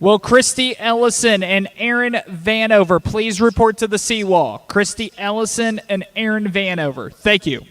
Will Christy Ellison and Aaron Vanover please report to the seawall? Christy Ellison and Aaron Vanover. Thank you.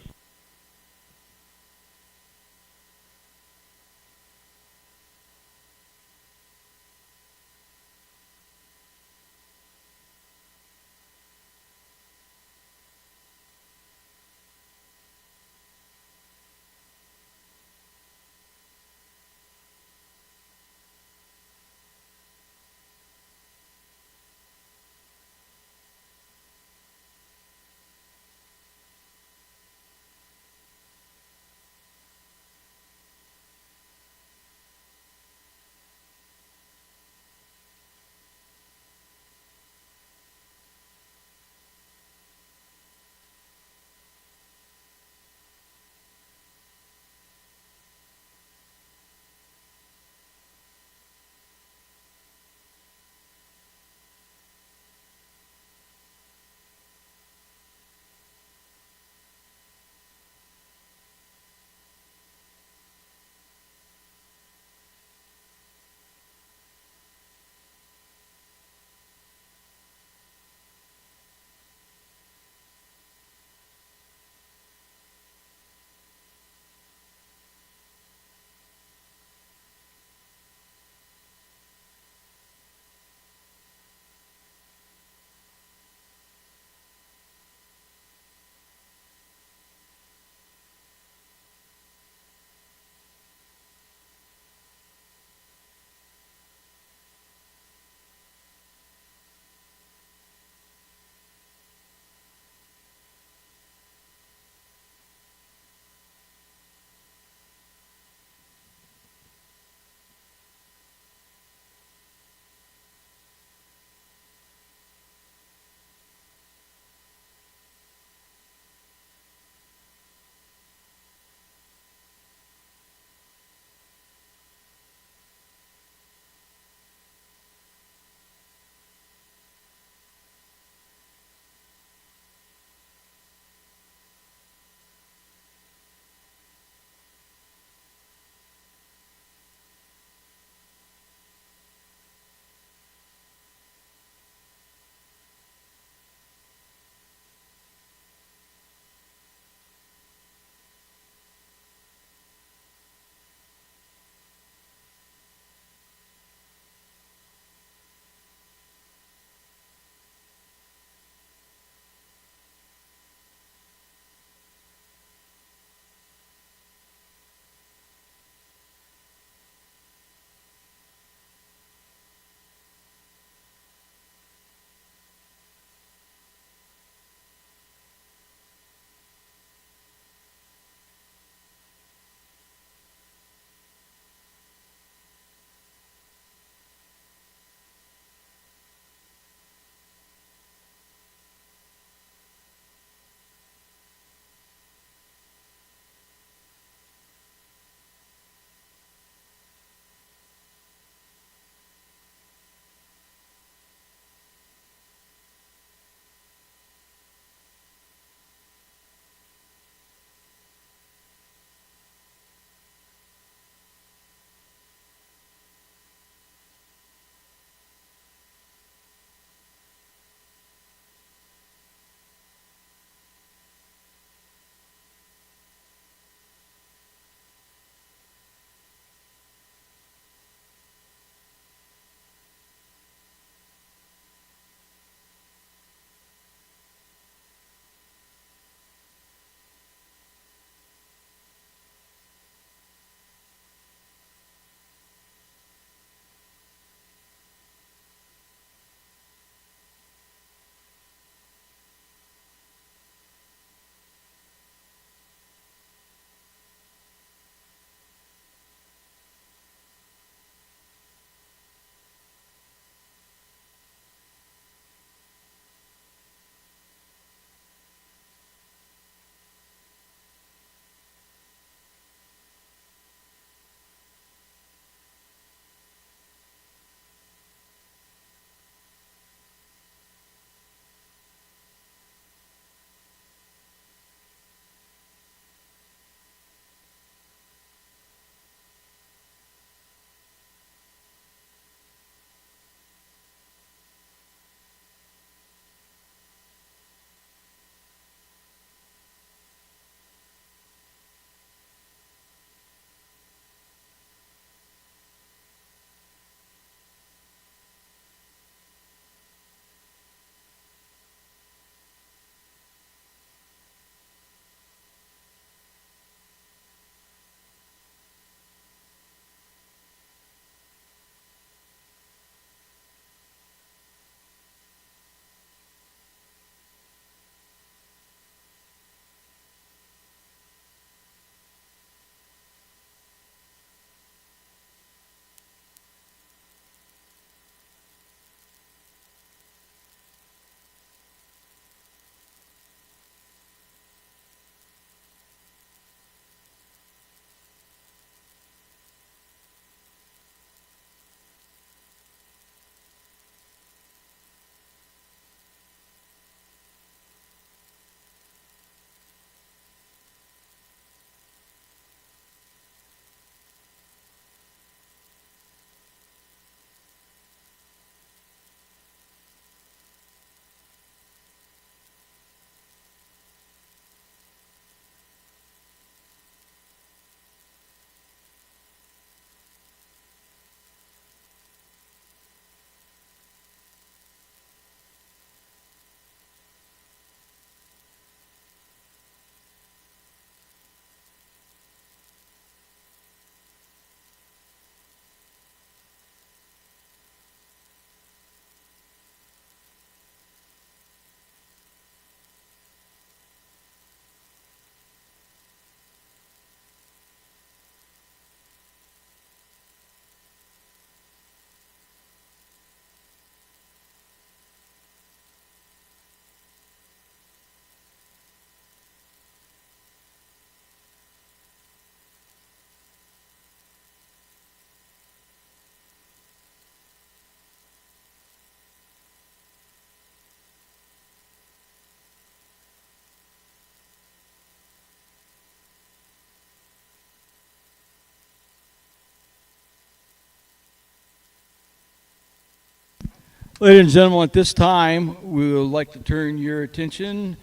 Ladies and gentlemen, at this time, we would like to turn your attention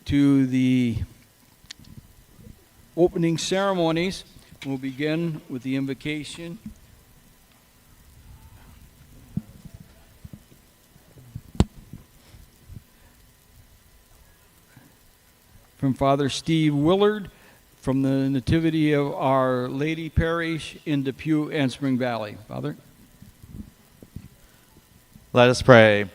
to the opening ceremonies. We'll begin with the invocation. From Father Steve Willard, from the Nativity of Our Lady Parish in DePue and Spring Valley. Father? Let us pray.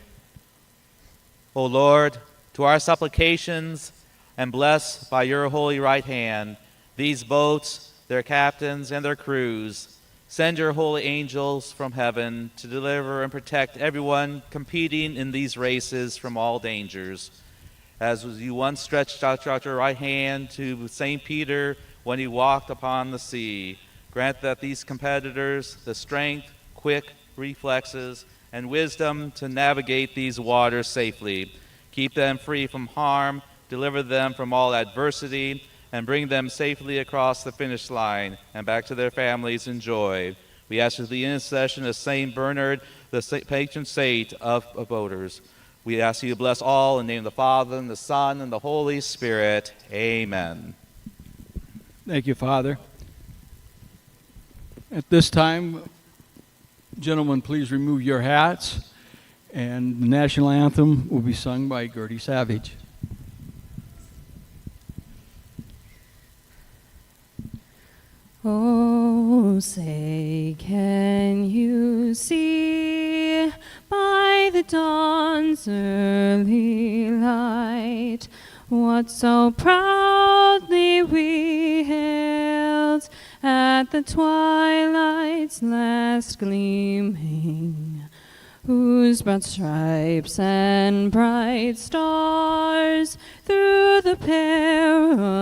O Lord, to our supplications, and bless by your holy right hand these boats, their captains, and their crews. Send your holy angels from heaven to deliver and protect everyone competing in these races from all dangers. As you once stretched out your right hand to St. Peter when he walked upon the sea, grant that these competitors the strength, quick reflexes, and wisdom to navigate these waters safely. Keep them free from harm, deliver them from all adversity, and bring them safely across the finish line and back to their families in joy. We ask for the intercession of St. Bernard, the patron saint of boaters. We ask you to bless all in the name of the Father, and the Son, and the Holy Spirit. Amen. Thank you, Father. At this time, gentlemen, please remove your hats, and the national anthem will be sung by Gertie Savage. Oh, say, can you see by the dawn's early light what so proudly we hailed at the twilight's last gleaming, whose broad stripes and bright stars through the perilous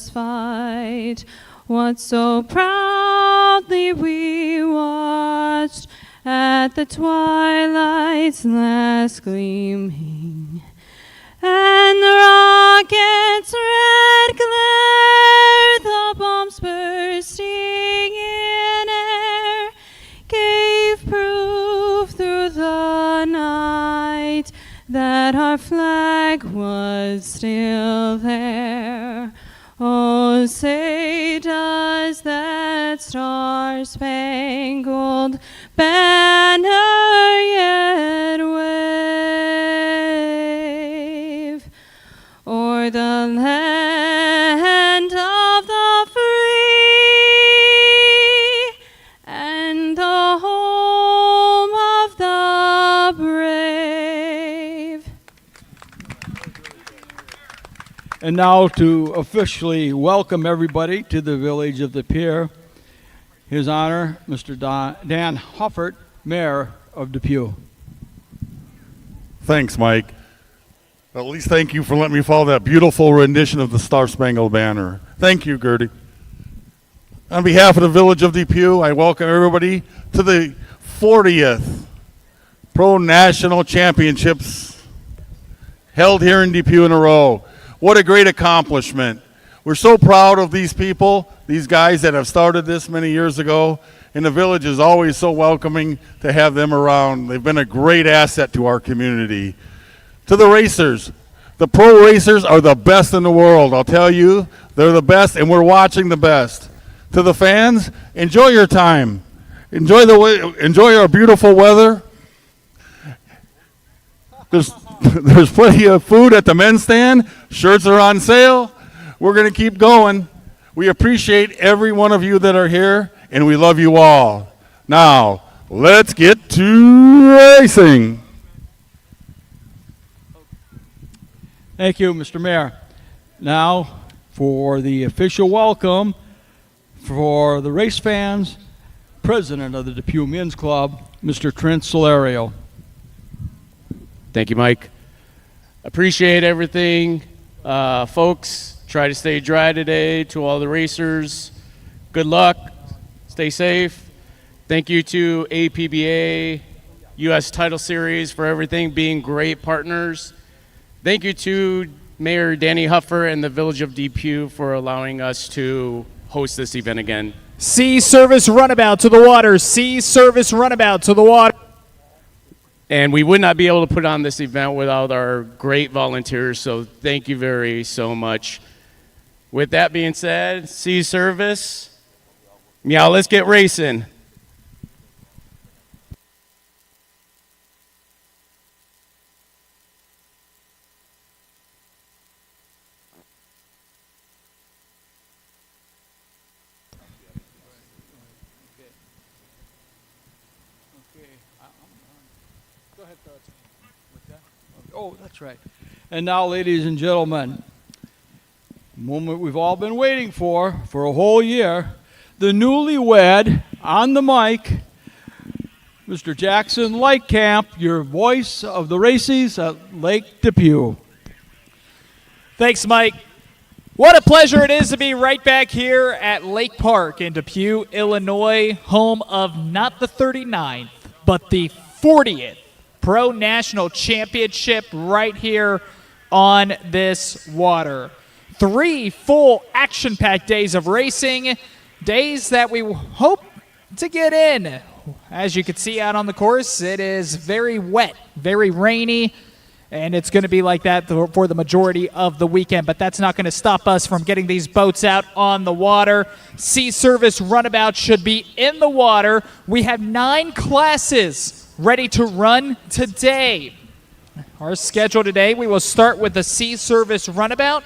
fight, what so proudly we watched at the twilight's last gleaming, and the rocket's red glare, the bombs bursting in air, gave proof through the night that our flag was still there. Oh, say, does that star-spangled banner yet wave o'er the land of the free and the home of the brave? And now to officially welcome everybody to the village of DePue, His Honor, Mr. Dan Hoffert, Mayor of DePue. Thanks, Mike. At least thank you for letting me follow that beautiful rendition of the Star-Spangled Banner. Thank you, Gertie. On behalf of the village of DePue, I welcome everybody to the 40th Pro National Championships held here in DePue in a row. What a great accomplishment. We're so proud of these people, these guys that have started this many years ago, and the village is always so welcoming to have them around. They've been a great asset to our community. To the racers, the pro racers are the best in the world. I'll tell you, they're the best, and we're watching the best. To the fans, enjoy your time. Enjoy our beautiful weather. There's plenty of food at the men's stand. Shirts are on sale. We're going to keep going. We appreciate every one of you that are here, and we love you all. Now, let's get to racing. Thank you, Mr. Mayor. Now, for the official welcome for the race fans, President of the DePue Men's Club, Mr. Trent Solario. Thank you, Mike. Appreciate everything. Folks, try to stay dry today. To all the racers, good luck. Stay safe. Thank you to APBA, U.S. Title Series for everything, being great partners. Thank you to Mayor Danny Huffer and the Village of DePue for allowing us to host this event again. Sea Service Runabout to the water. Sea Service Runabout to the water. And we would not be able to put on this event without our great volunteers, so thank you very so much. With that being said, sea service, meow, let's get racing. Oh, that's right. And now, ladies and gentlemen, moment we've all been waiting for a whole year, the newlywed on the mic, Mr. Jackson Lightcamp, your voice of the races at Lake DePue. Thanks, Mike. What a pleasure it is to be right back here at Lake Park in DePue, Illinois, home of not the 39th, but the 40th Pro National Championship right here on this water. 3 full action-packed days of racing, days that we hope to get in. As you can see out on the course, it is very wet, very rainy, and it's going to be like that for the majority of the weekend, but that's not going to stop us from getting these boats out on the water. Sea Service Runabout should be in the water. We have 9 classes ready to run today. Our schedule today, we will start with the Sea Service Runabout,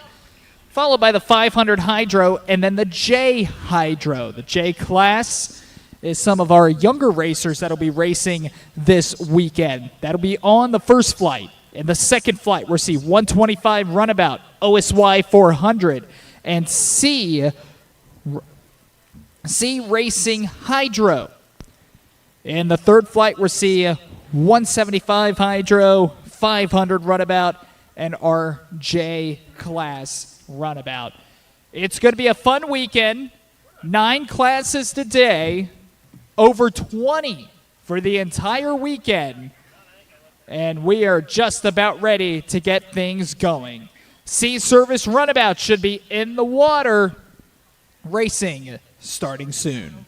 followed by the 500 Hydro, and then the J-Hydro. The J class is some of our younger racers that'll be racing this weekend. That'll be on the first flight. In the second flight, we'll see 125 Runabout, OSY 400, and C Racing Hydro. In the third flight, we'll see 175 Hydro, 500 Runabout, and our J class Runabout. It's going to be a fun weekend. 9 classes today, over 20 for the entire weekend. And we are just about ready to get things going. Sea Service Runabout should be in the water, racing starting soon.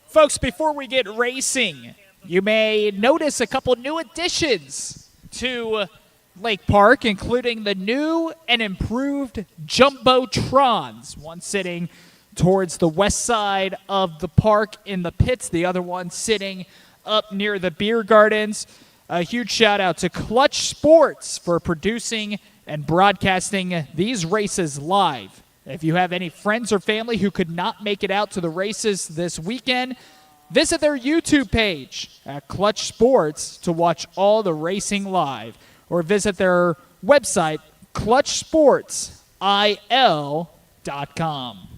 Folks, before we get racing, You may notice a couple new additions to Lake Park, including the new and improved Jumbotrons, one sitting towards the west side of the park in the pits, the other one sitting up near the beer gardens. A huge shout out to Clutch Sports for producing and broadcasting these races live. If you have any friends or family who could not make it out to the races this weekend, visit their YouTube page at Clutch Sports to watch all the racing live, or visit their website, clutchsportsil.com.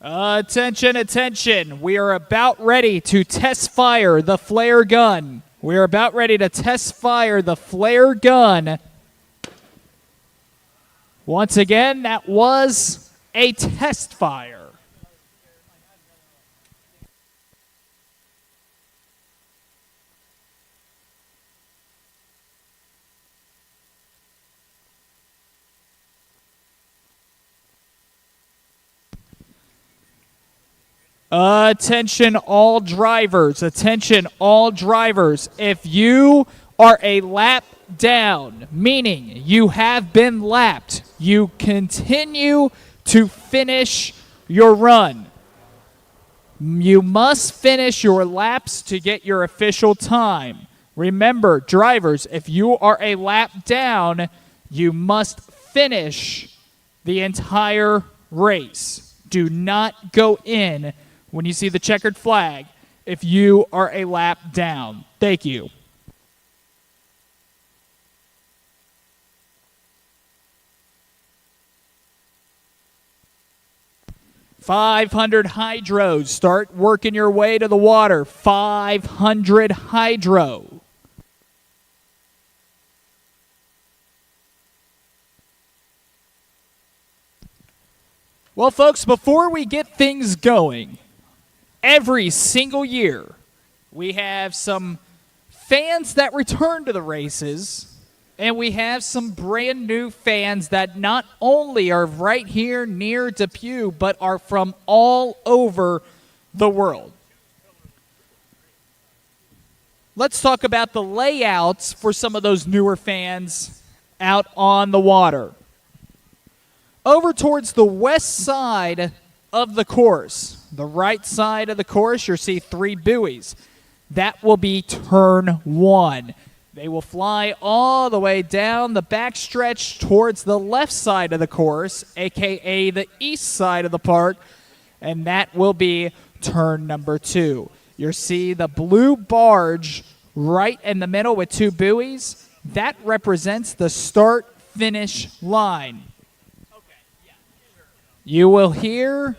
Attention, attention. We are about ready to test fire the flare gun. We are about ready to test fire the flare gun. Once again, that was a test fire. Attention all drivers, attention all drivers. If you are a lap down, meaning you have been lapped, you continue to finish your run. You must finish your laps to get your official time. Remember, drivers, if you are a lap down, you must finish the entire race. Do not go in when you see the checkered flag if you are a lap down. Thank you. 500 hydros. Start working your way to the water. 500 hydro. Well, folks, before we get things going, every single year we have some fans that return to the races, and we have some brand new fans that not only are right here near DePue, but are from all over the world. Let's talk about the layouts for some of those newer fans out on the water. Over towards the west side of the course, the right side of the course, you'll see 3 buoys. That will be turn 1. They will fly all the way down the backstretch towards the left side of the course, a.k.a. the east side of the park, and that will be turn number 2. You'll see the blue barge right in the middle with 2 buoys. That represents the start-finish line. You will hear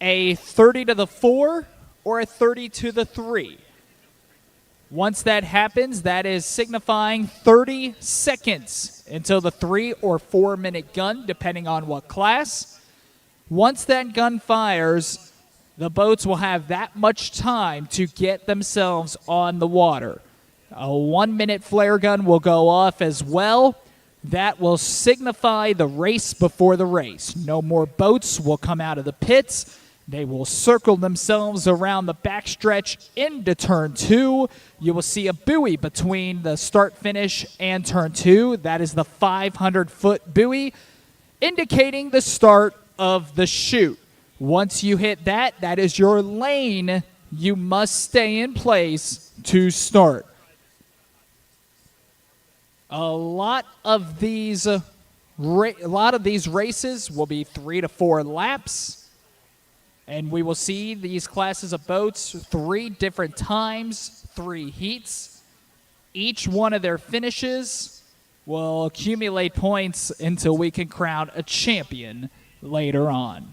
a 30 to the 4 or a 30 to the 3. Once that happens, that is signifying 30 seconds until the 3 or 4 minute gun, depending on what class. Once that gun fires, the boats will have that much time to get themselves on the water. A 1 minute flare gun will go off as well. That will signify the race before the race. No more boats will come out of the pits. They will circle themselves around the backstretch into turn 2. You will see a buoy between the start-finish and turn 2. That is the 500-foot buoy, indicating the start of the chute. Once you hit that, that is your lane. You must stay in place to start. A lot of these races will be 3 to 4 laps. And we will see these classes of boats 3 different times, 3 heats. Each one of their finishes will accumulate points until we can crown a champion later on.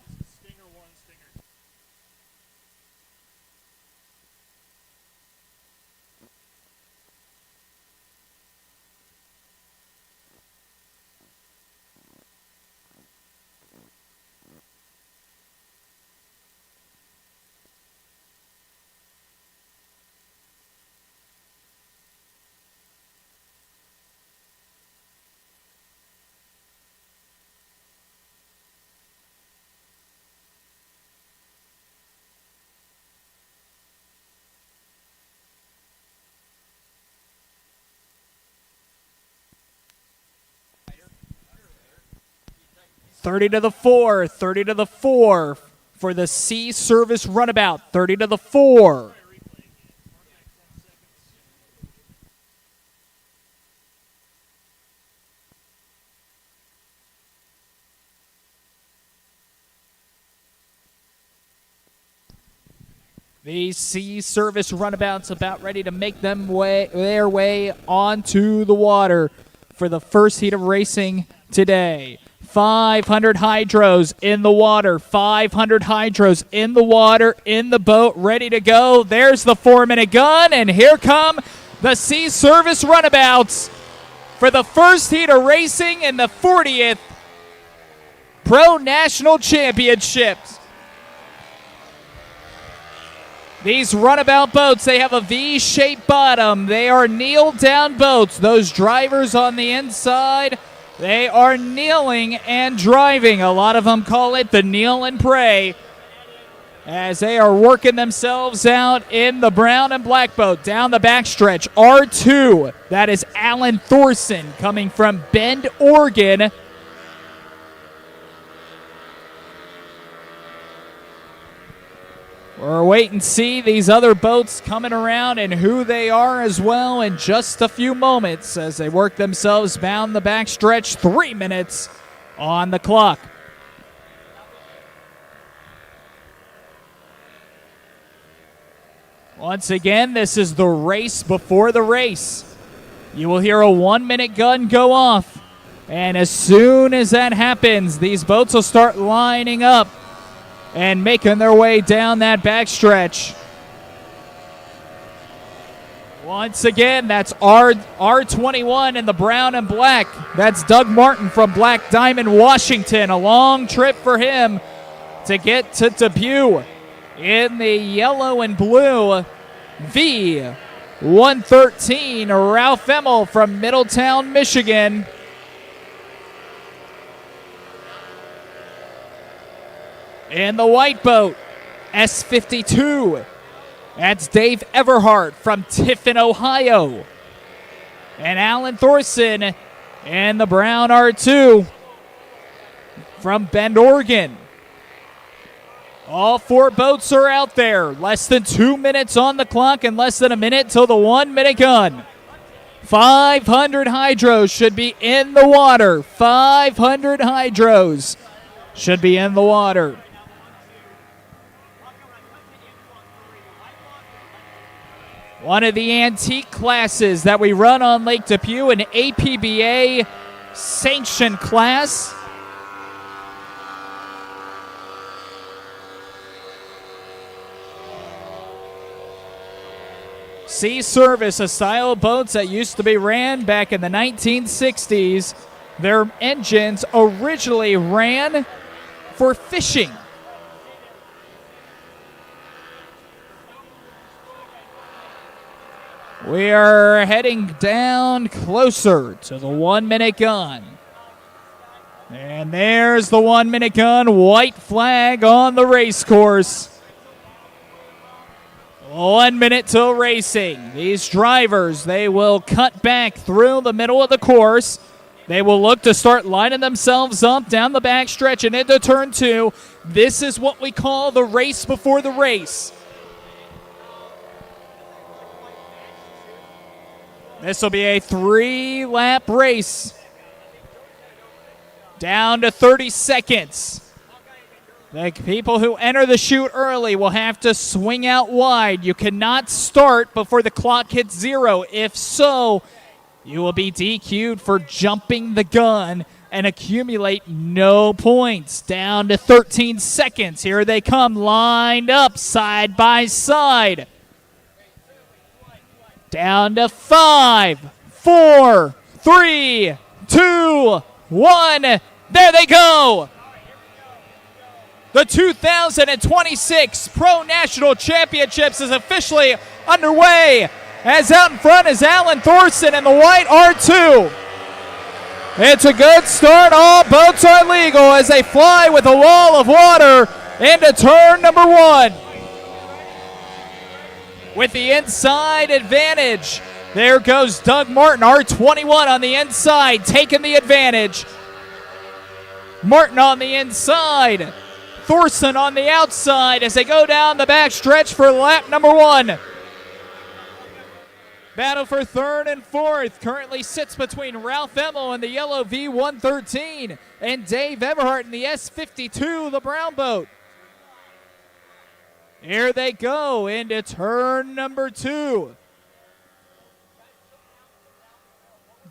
30 to the 4, 30 to the 4 for the Sea Service Runabout, 30 to the 4. The Sea Service Runabout's about ready to make their way onto the water for the first heat of racing today. 500 hydros in the water, 500 hydros in the water, in the boat, ready to go. There's the 4-minute gun, and here come the Sea Service Runabouts for the first heat of racing in the 40th Pro National Championships. These runabout boats, they have a V-shaped bottom. They are kneel-down boats. Those drivers on the inside, they are kneeling and driving. A lot of them call it the kneel and pray as they are working themselves out in the brown and black boat down the backstretch. R2, that is Alan Thorson coming from Bend, Oregon. We're waiting to see these other boats coming around and who they are as well in just a few moments as they work themselves down the backstretch. 3 minutes on the clock. Once again, this is the race before the race. You will hear a 1-minute gun go off And as soon as that happens, these boats will start lining up and making their way down that backstretch. Once again, that's R21 in the brown and black. That's Doug Martin from Black Diamond, Washington. A long trip for him to get to DePue. In the yellow and blue, V113, Ralph Emmel from Middletown, Michigan. In the white boat, S52. That's Dave Everhart from Tiffin, Ohio. And Alan Thorson in the brown R2 from Bend, Oregon. All 4 boats are out there. Less than 2 minutes on the clock and less than a minute till the 1-minute gun. 500 hydros should be in the water. 500 hydros should be in the water. One of the antique classes that we run on Lake DePue, an APBA sanctioned class. Sea Service, a style of boats that used to be ran back in the 1960s. Their engines originally ran for fishing. We are heading down closer to the 1-minute gun. And there's the 1-minute gun, white flag on the race course. 1 minute till racing. These drivers, they will cut back through the middle of the course. They will look to start lining themselves up down the backstretch and into turn 2. This is what we call the race before the race. This will be a 3-lap race. Down to 30 seconds. The people who enter the chute early will have to swing out wide. You cannot start before the clock hits 0. If so, you will be DQ'd for jumping the gun and accumulate no points. Down to 13 seconds. Here they come, lined up side by side. Down to 5, 4, 3, 2, 1. There they go. The 2026 Pro National Championships is officially underway. As out in front is Alan Thorson in the white R2. It's a good start. All boats are legal as they fly with a wall of water into turn number 1. With the inside advantage, there goes Doug Martin, R21 on the inside, taking the advantage. Martin on the inside. Thorson on the outside as they go down the back stretch for lap number 1. Battle for 3rd and 4th currently sits between Ralph Emmel in the yellow V113 and Dave Everhart in the S52, the brown boat. Here they go into turn number 2.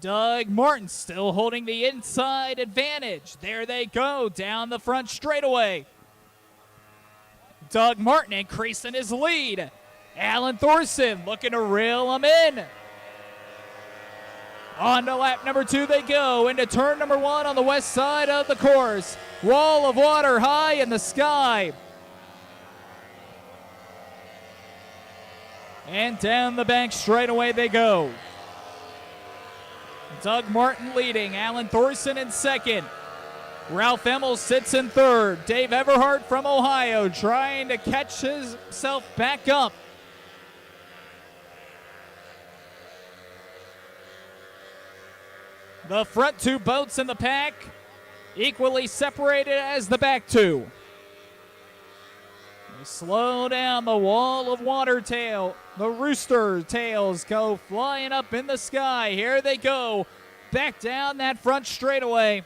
Doug Martin still holding the inside advantage. There they go down the front straightaway. Doug Martin increasing his lead. Alan Thorson looking to reel him in. On to lap number 2 they go into turn number 1 on the west side of the course. Wall of water high in the sky. And down the bank straightaway they go. Doug Martin leading, Alan Thorson in second. Ralph Emmel sits in third. Dave Everhart from Ohio trying to catch himself back up. The front 2 boats in the pack equally separated as the back 2. They slow down the wall of water tail. The rooster tails go flying up in the sky. Here they go. Back down that front straightaway.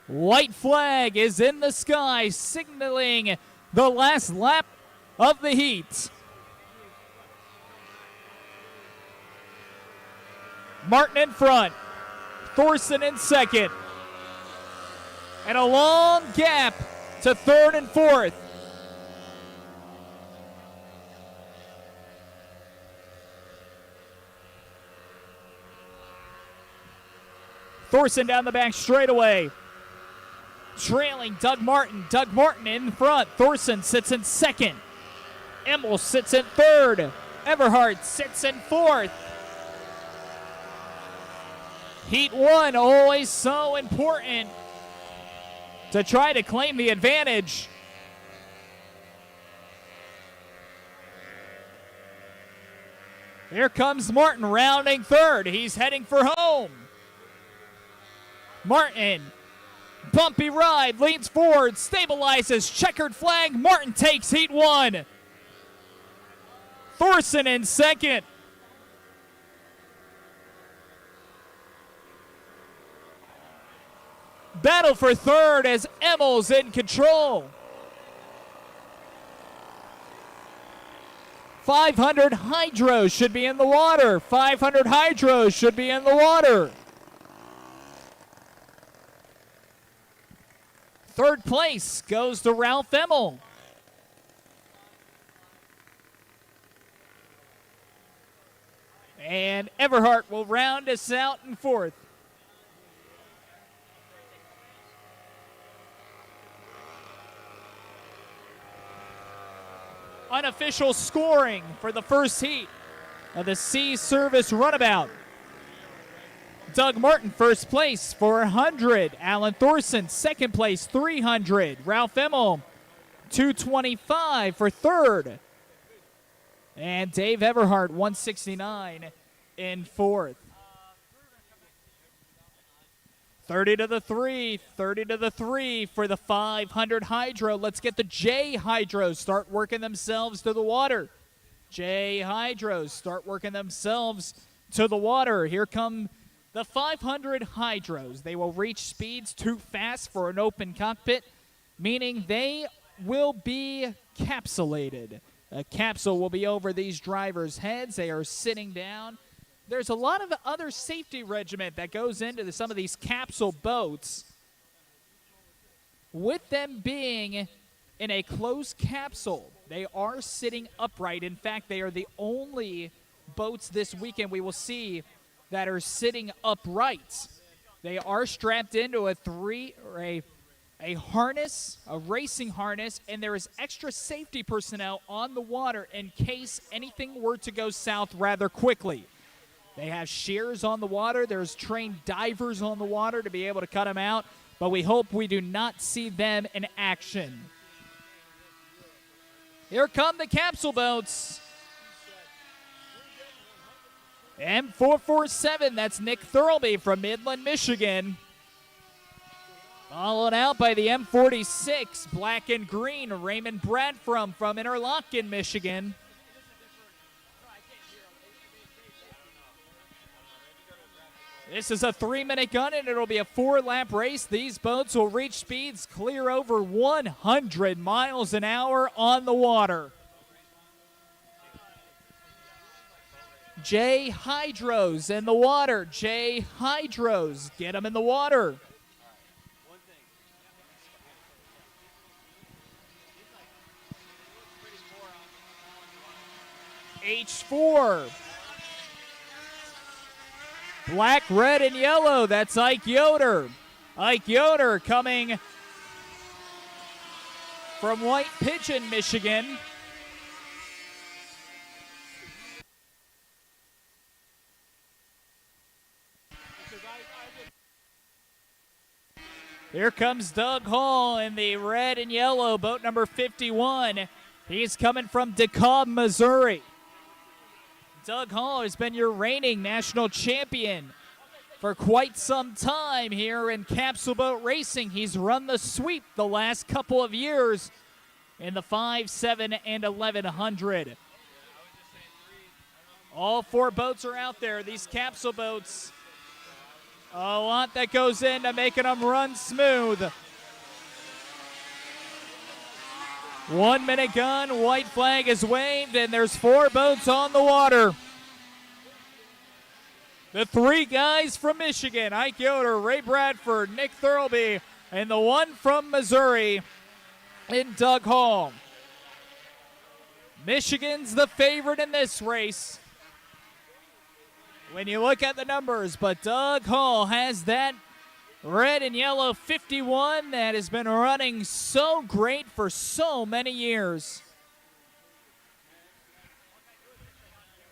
White flag is in the sky, signaling the last lap of the heat. Martin in front. Thorson in second. And a long gap to third and fourth. Thorson down the back straightaway. Trailing Doug Martin. Doug Martin in front. Thorson sits in second. Emmel sits in third. Everhart sits in fourth. Heat 1, always so important to try to claim the advantage. Here comes Martin rounding third. He's heading for home. Martin, bumpy ride, leans forward, stabilizes, checkered flag. Martin takes Heat 1. Thorson in second. Battle for third as Emmel's in control. 500 Hydros should be in the water. 500 Hydros should be in the water. Third place goes to Ralph Emmel. And Everhart will round us out in fourth. Unofficial scoring for the first heat of the Sea Service Runabout. Doug Martin, first place, 400. Alan Thorson, second place, 300. Ralph Emmel, 225 for third. And Dave Everhart, 169 in fourth. 30 to the 3, 30 to the 3 for the 500 Hydro. Let's get the J-Hydros start working themselves to the water. J-Hydros start working themselves to the water. Here come the 500 Hydros. They will reach speeds too fast for an open cockpit, meaning they will be capsulated. A capsule will be over these drivers' heads. They are sitting down. There's a lot of other safety regiment that goes into some of these capsule boats. With them being in a closed capsule, they are sitting upright. In fact, they are the only boats this weekend we will see that are sitting upright. They are strapped into a harness, a racing harness, and there is extra safety personnel on the water in case anything were to go south rather quickly. They have shears on the water. There's trained divers on the water to be able to cut them out, but we hope we do not see them in action. Here come the capsule boats. M447, that's Nick Thurlby from Midland, Michigan. Followed out by the M46, black and green, Raymond Bradfrum from Interlochen, Michigan. This is a 3-minute gun, and it'll be a 4-lap race. These boats will reach speeds clear over 100 miles an hour on the water. J-Hydros in the water. J-Hydros, get them in the water. H4. Black, red, and yellow. That's Ike Yoder. Ike Yoder coming from White Pigeon, Michigan. Here comes Doug Hall in the red and yellow, boat number 51. He's coming from DeKalb, Missouri. Doug Hall has been your reigning national champion for quite some time here in capsule boat racing. He's run the sweep the last couple of years in the 5, 7, and 1100. All 4 boats are out there. These capsule boats, a lot that goes into making them run smooth. 1-minute gun, white flag is waved, and there's 4 boats on the water. The three guys from Michigan, Ike Yoder, Ray Bradford, Nick Thurlby, and the one from Missouri in Doug Hall. Michigan's the favorite in this race when you look at the numbers, but Doug Hall has that red and yellow 51 that has been running so great for so many years.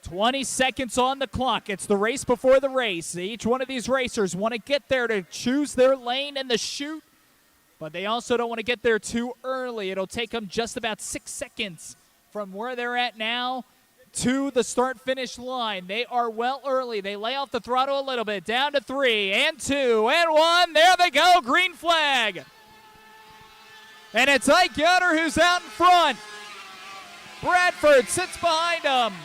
20 seconds on the clock. It's the race before the race. Each one of these racers want to get there to choose their lane in the chute, but they also don't want to get there too early. It'll take them just about 6 seconds from where they're at now to the start-finish line. They are well early. They lay off the throttle a little bit. Down to 3 and 2 and 1. There they go. Green flag. And it's Ike Yoder who's out in front. Bradford sits behind him.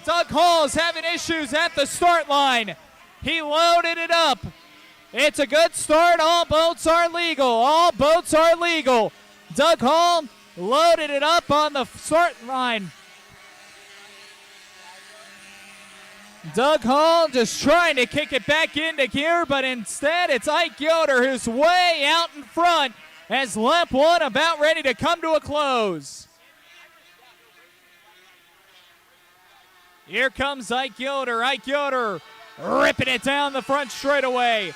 Doug Hall is having issues at the start line. He loaded it up. It's a good start. All boats are legal. All boats are legal. Doug Hall loaded it up on the start line. Doug Hall just trying to kick it back into gear, but instead it's Ike Yoder who's way out in front as lap one about ready to come to a close. Here comes Ike Yoder. Ike Yoder ripping it down the front straightaway.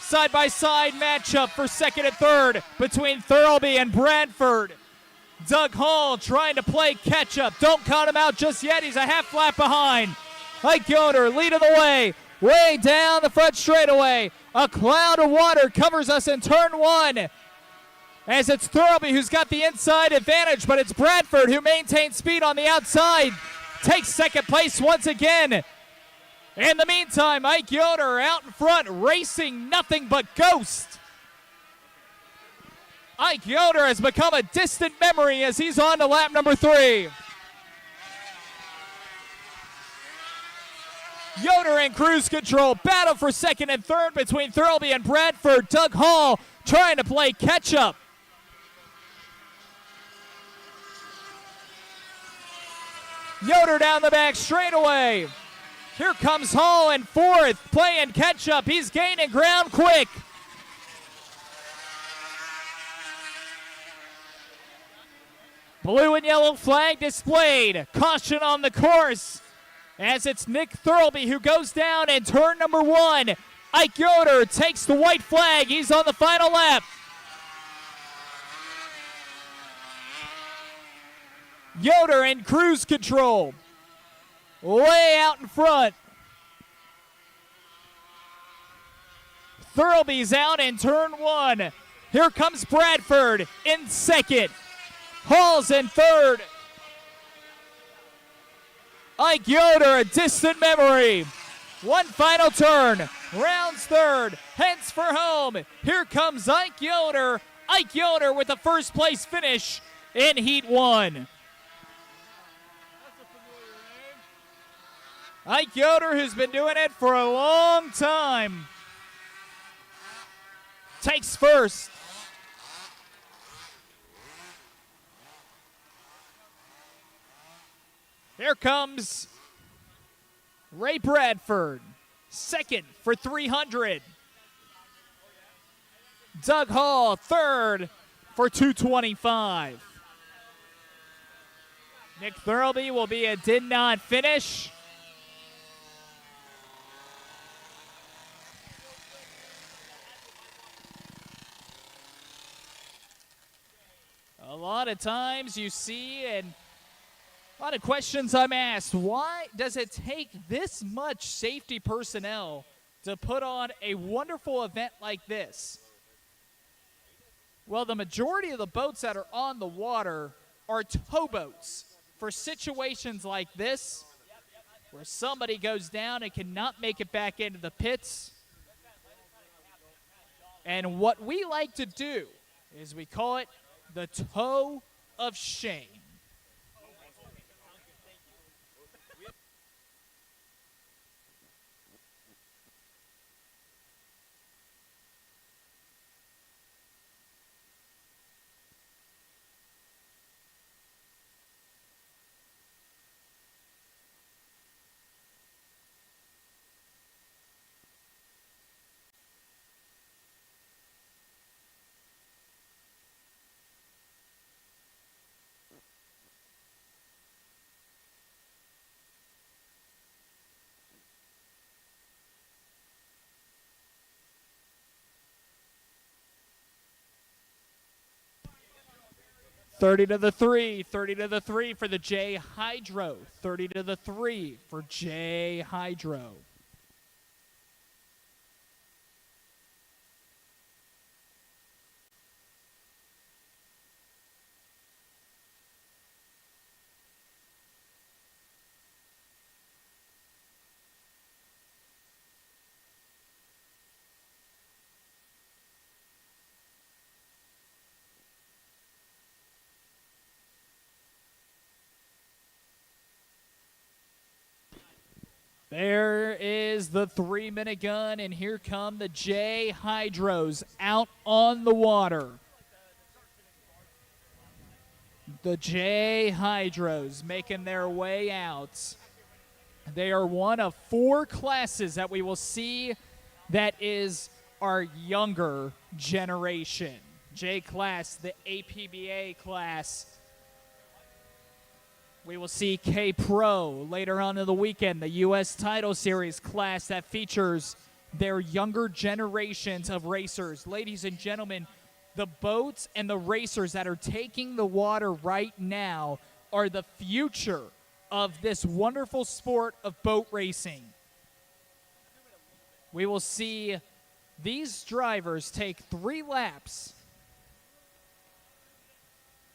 Side-by-side matchup for second and third between Thurlby and Bradford. Doug Hall trying to play catch-up. Don't count him out just yet. He's a half lap behind. Ike Yoder leading the way down the front straightaway. A cloud of water covers us in turn one as it's Thurlby who's got the inside advantage, but it's Bradford who maintains speed on the outside. Takes second place once again. In the meantime, Ike Yoder out in front, racing nothing but ghost. Ike Yoder has become a distant memory as he's on to lap number 3. Yoder in cruise control. Battle for second and third between Thurlby and Bradford. Doug Hall trying to play catch-up. Yoder down the back straightaway. Here comes Hall in fourth, playing catch-up. He's gaining ground quick. Blue and yellow flag displayed. Caution on the course as it's Nick Thurlby who goes down in turn number 1. Ike Yoder takes the white flag. He's on the final lap. Yoder in cruise control. Way out in front. Thurlby's out in turn 1. Here comes Bradford in second. Hall's in third. Ike Yoder, a distant memory. One final turn. Rounds third. Heads for home. Here comes Ike Yoder. Ike Yoder with the first place finish in Heat 1. Ike Yoder, who's been doing it for a long time, takes first. Here comes Ray Bradford, second for 300. Doug Hall, third for 225. Nick Thurlby will be a did not finish. A lot of times you see, and a lot of questions I'm asked, why does it take this much safety personnel to put on a wonderful event like this? Well, the majority of the boats that are on the water are towboats for situations like this, where somebody goes down and cannot make it back into the pits. And what we like to do is we call it the toe of shame. 30 to the 3, 30 to the 3 for the J-Hydro, 30 to the 3 for J-Hydro. There is the 3-minute gun, and here come the J-Hydros out on the water. The J-Hydros making their way out. They are one of 4 classes that we will see that is our younger generation. J-class, the APBA class. We will see K-Pro later on in the weekend, the U.S. Title Series class that features their younger generations of racers. Ladies and gentlemen, the boats and the racers that are taking the water right now are the future of this wonderful sport of boat racing. We will see these drivers take 3 laps.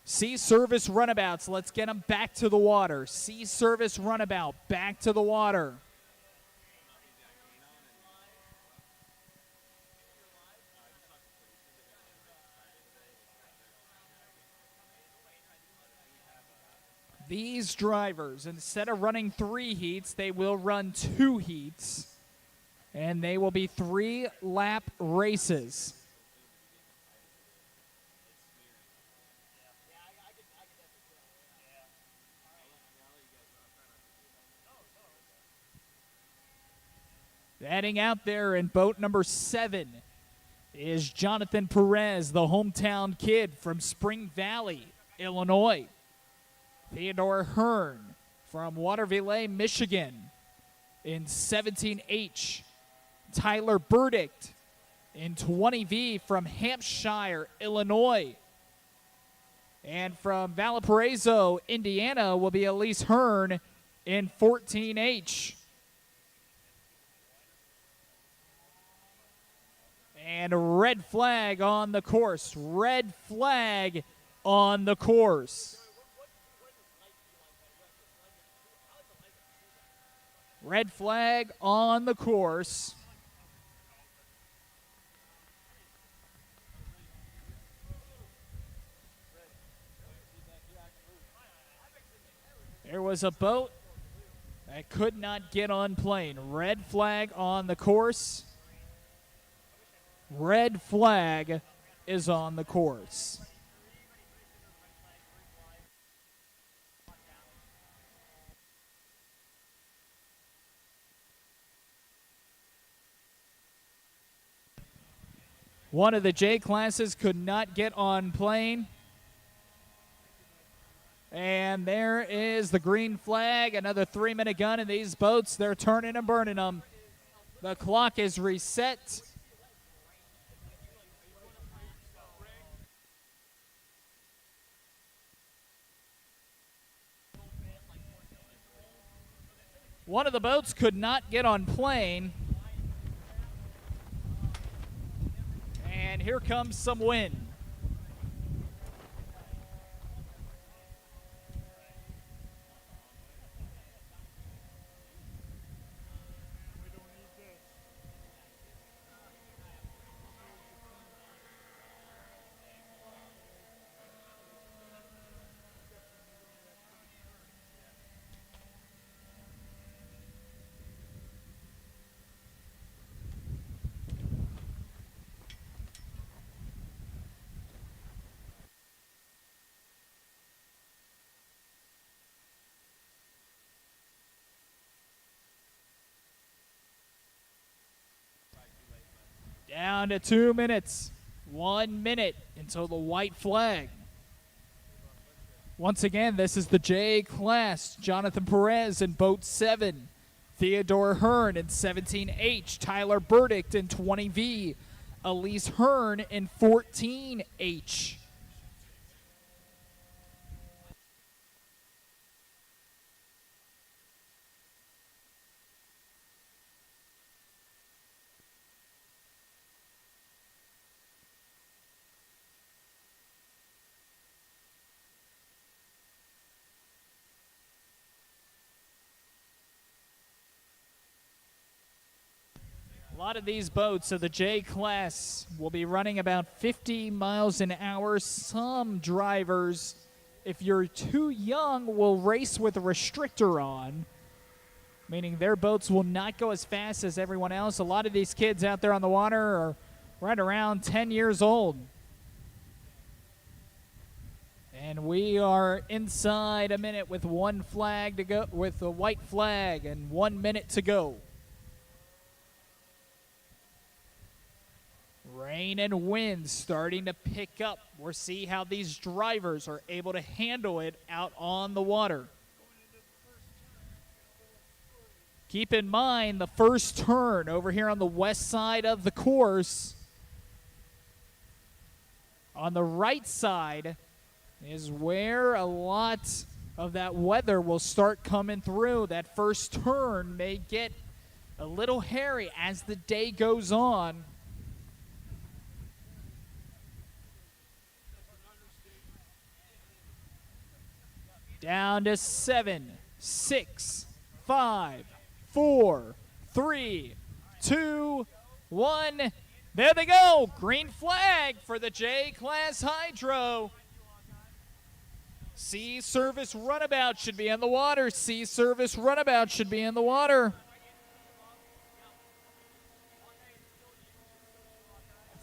Sea Service Runabouts, let's get them back to the water. Sea Service Runabout, back to the water. These drivers, instead of running 3 heats, they will run 2 heats. And they will be 3-lap races. Heading out there in boat number 7 is Jonathan Perez, the hometown kid from Spring Valley, Illinois. Theodore Hearn from Waterville, Michigan in 17H. Tyler Burdick in 20V from Hampshire, Illinois. And from Valparaiso, Indiana will be Elise Hearn in 14H. And red flag on the course. Red flag on the course. Red flag on the course. There was a boat that could not get on plane. Red flag on the course. Red flag is on the course. One of the J classes could not get on plane. And there is the green flag. Another 3-minute gun in these boats. They're turning and burning them. The clock is reset. One of the boats could not get on plane. And here comes some wind. Down to 2 minutes. 1 minute until the white flag. Once again, this is the J class. Jonathan Perez in boat 7. Theodore Hearn in 17H. Tyler Burdick in 20V. Elise Hearn in 14H. lot of these boats of the J class will be running about 50 miles an hour. Some drivers, if you're too young, will race with a restrictor on, meaning their boats will not go as fast as everyone else. A lot of these kids out there on the water are right around 10 years old. And we are inside a minute with one flag to go, with a white flag, and 1 minute to go. Rain and wind starting to pick up. We'll see how these drivers are able to handle it out on the water. Keep in mind the first turn over here on the west side of the course. On the right side is where a lot of that weather will start coming through. That first turn may get a little hairy as the day goes on. Down to 7, 6, 5, 4, 3, 2, 1. There they go. Green flag for the J-Class Hydro. Sea Service Runabout should be in the water. Sea Service Runabout should be in the water.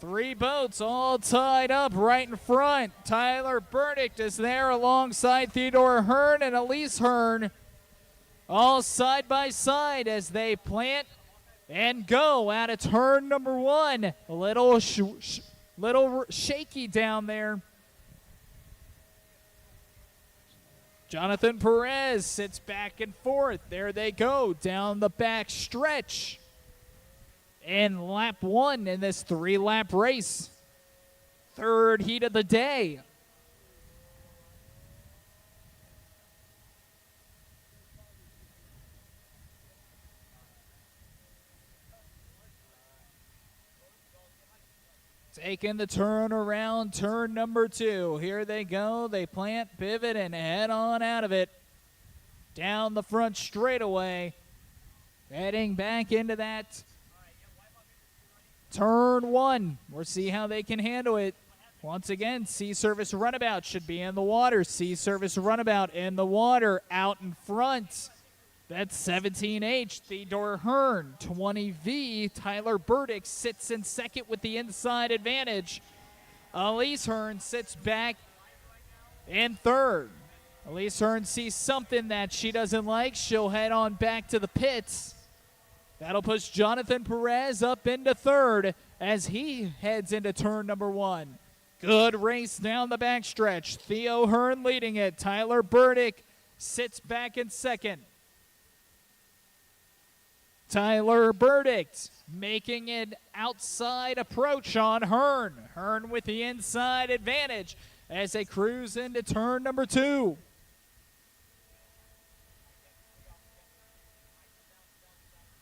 3 boats all tied up right in front. Tyler Burdick is there alongside Theodore Hearn and Elise Hearn. All side by side as they plant and go out of turn number 1. A little shaky down there. Jonathan Perez sits back and forth. There they go down the back stretch. In lap 1 in this 3-lap race. Third heat of the day. Taking the turn around, turn number 2. Here they go. They plant, pivot, and head on out of it. Down the front straightaway. Heading back into that turn 1. We'll see how they can handle it. Once again, Sea Service Runabout should be in the water. Sea Service Runabout in the water, out in front. That's 17H, Theodore Hearn. 20V, Tyler Burdick sits in second with the inside advantage. Elise Hearn sits back in third. Elise Hearn sees something that she doesn't like. She'll head on back to the pits. That'll push Jonathan Perez up into third as he heads into turn number 1. Good race down the backstretch. Theo Hearn leading it. Tyler Burdick sits back in second. Tyler Burdick making an outside approach on Hearn. Hearn with the inside advantage as they cruise into turn number 2.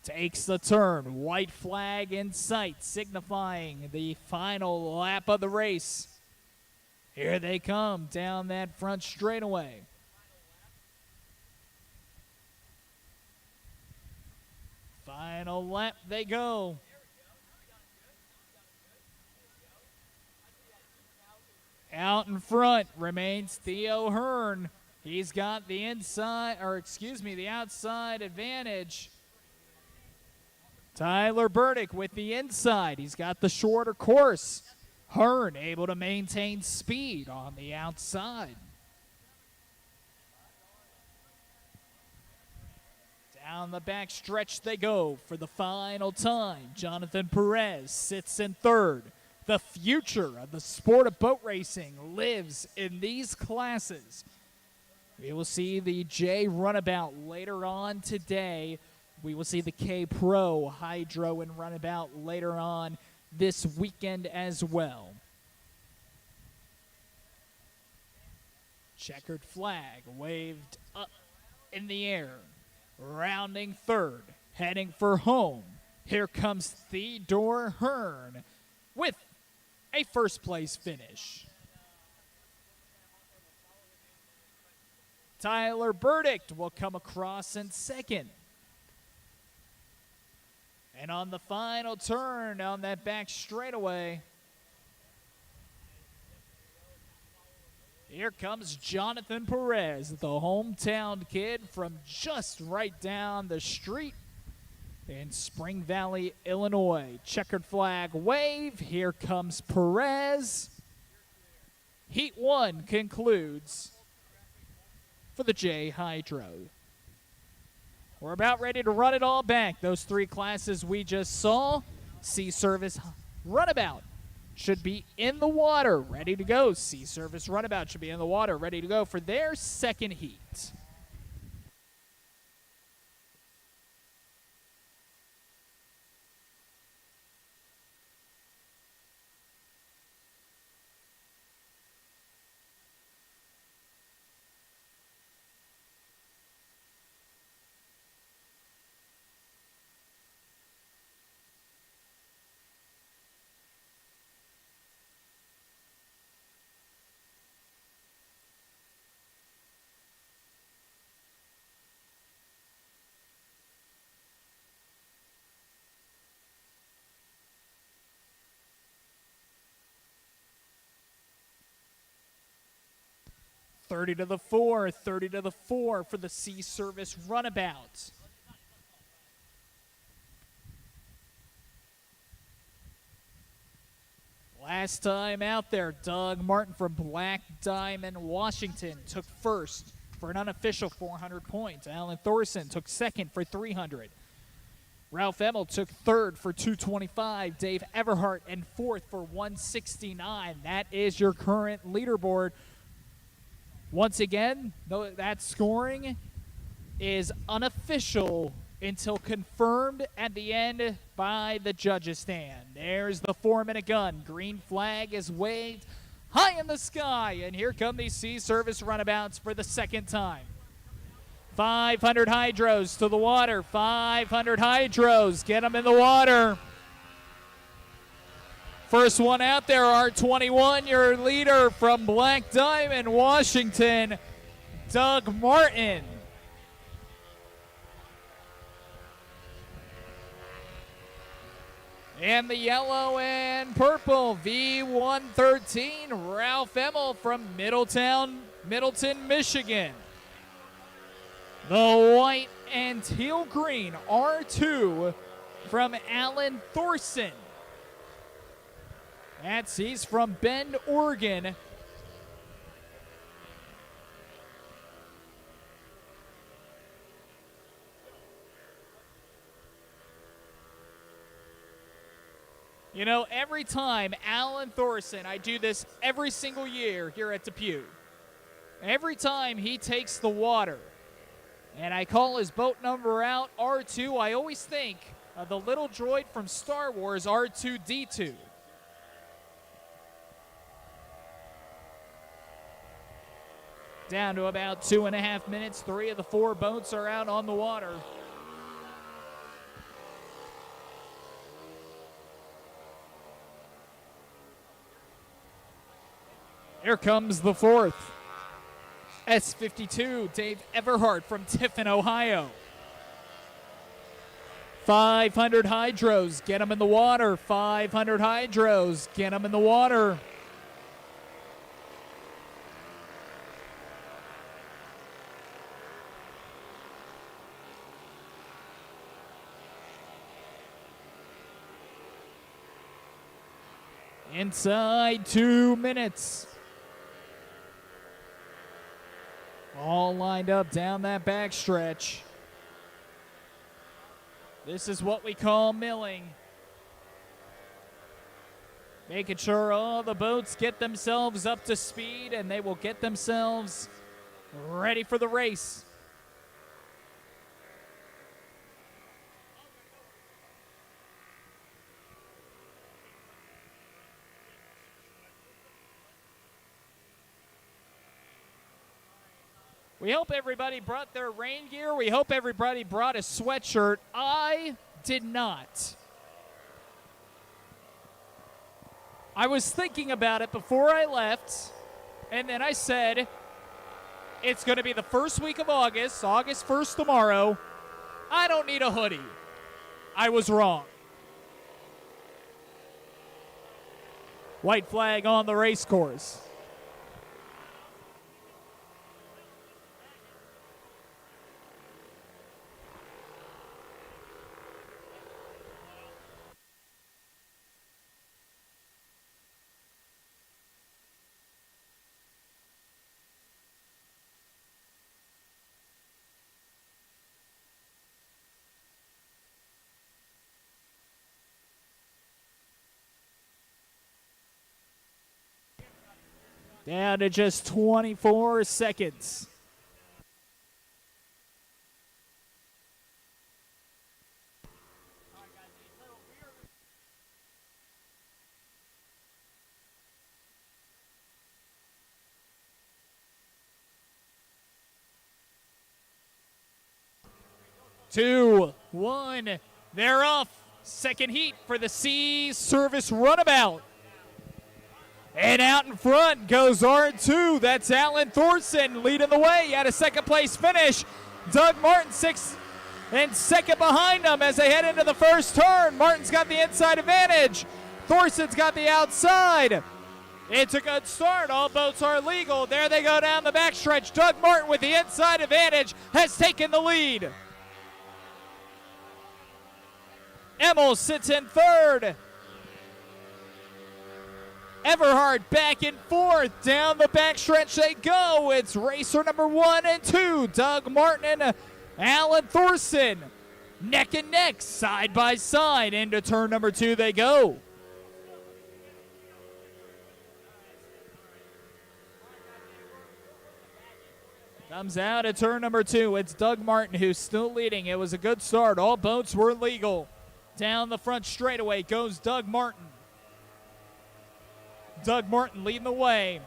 Takes the turn. White flag in sight, signifying the final lap of the race. Here they come down that front straightaway. Final lap they go. Out in front remains Theo Hearn. He's got the the outside advantage. Tyler Burdick with the inside. He's got the shorter course. Hearn able to maintain speed on the outside. Down the back stretch they go for the final time. Jonathan Perez sits in third. The future of the sport of boat racing lives in these classes. We will see the J-Runabout later on today. We will see the K-Pro, Hydro, and Runabout later on this weekend as well. Checkered flag waved up in the air. Rounding third, heading for home. Here comes Theodore Hearn with a first place finish. Tyler Burdick will come across in second. And on the final turn on that back straightaway, here comes Jonathan Perez, the hometown kid from just right down the street in Spring Valley, Illinois. Checkered flag wave. Here comes Perez. Heat 1 concludes for the J-Hydro. We're about ready to run it all back. Those three classes we just saw, Sea Service Runabout should be in the water, ready to go. Sea Service Runabout should be in the water, ready to go for their second heat. Thirty to the 4, 30 to the 4 for the Sea Service Runabout. Last time out there, Doug Martin from Black Diamond, Washington took first for an unofficial 400 points. Alan Thorson took second for 300. Ralph Emmel took third for 225. Dave Everhart in fourth for 169. That is your current leaderboard. Once again, that scoring is unofficial until confirmed at the end by the judges stand. There's the 4-minute gun. Green flag is waved high in the sky, and here come these Sea Service Runabouts for the second time. 500 hydros to the water. 500 hydros. Get them in the water. First one out there, R21, your leader from Black Diamond, Washington, Doug Martin. And the yellow and purple, V113, Ralph Emmel from Middleton, Michigan. The white and teal green, R2, from Alan Thorson. He's from Bend, Oregon. You know, every time Alan Thorson, I do this every single year here at DePue. Every time he takes the water and I call his boat number out, R2, I always think of the little droid from Star Wars, R2-D2. Down to about 2.5 minutes. 3 of the 4 boats are out on the water. Here comes the 4th. S-52, Dave Everhart from Tiffin, Ohio. 500 hydros, get them in the water. 500 hydros, get them in the water. Inside 2 minutes. All lined up down that back stretch. This is what we call milling. Making sure all the boats get themselves up to speed and they will get themselves ready for the race. We hope everybody brought their rain gear. We hope everybody brought a sweatshirt. I did not. I was thinking about it before I left, and then I said, it's going to be the first week of August 1st tomorrow. I don't need a hoodie. I was wrong. White flag on the race course. Down to just 24 seconds. Two, one, they're off. Second heat for the C Service Runabout. And out in front goes R2. That's Alan Thorson leading the way at a second place finish. Doug Martin second behind them as they head into the first turn. Martin's got the inside advantage. Thorson's got the outside. It's a good start. All boats are legal. There they go down the backstretch. Doug Martin with the inside advantage has taken the lead. Emmel sits in third. Everhart back and forth. Down the backstretch they go. It's racer number 1 and 2. Doug Martin and Alan Thorson. Neck and neck, side by side. Into turn number 2 they go. Comes out at turn number 2. It's Doug Martin who's still leading. It was a good start. All boats were legal. Down the front straightaway goes Doug Martin. Doug Martin leading the way.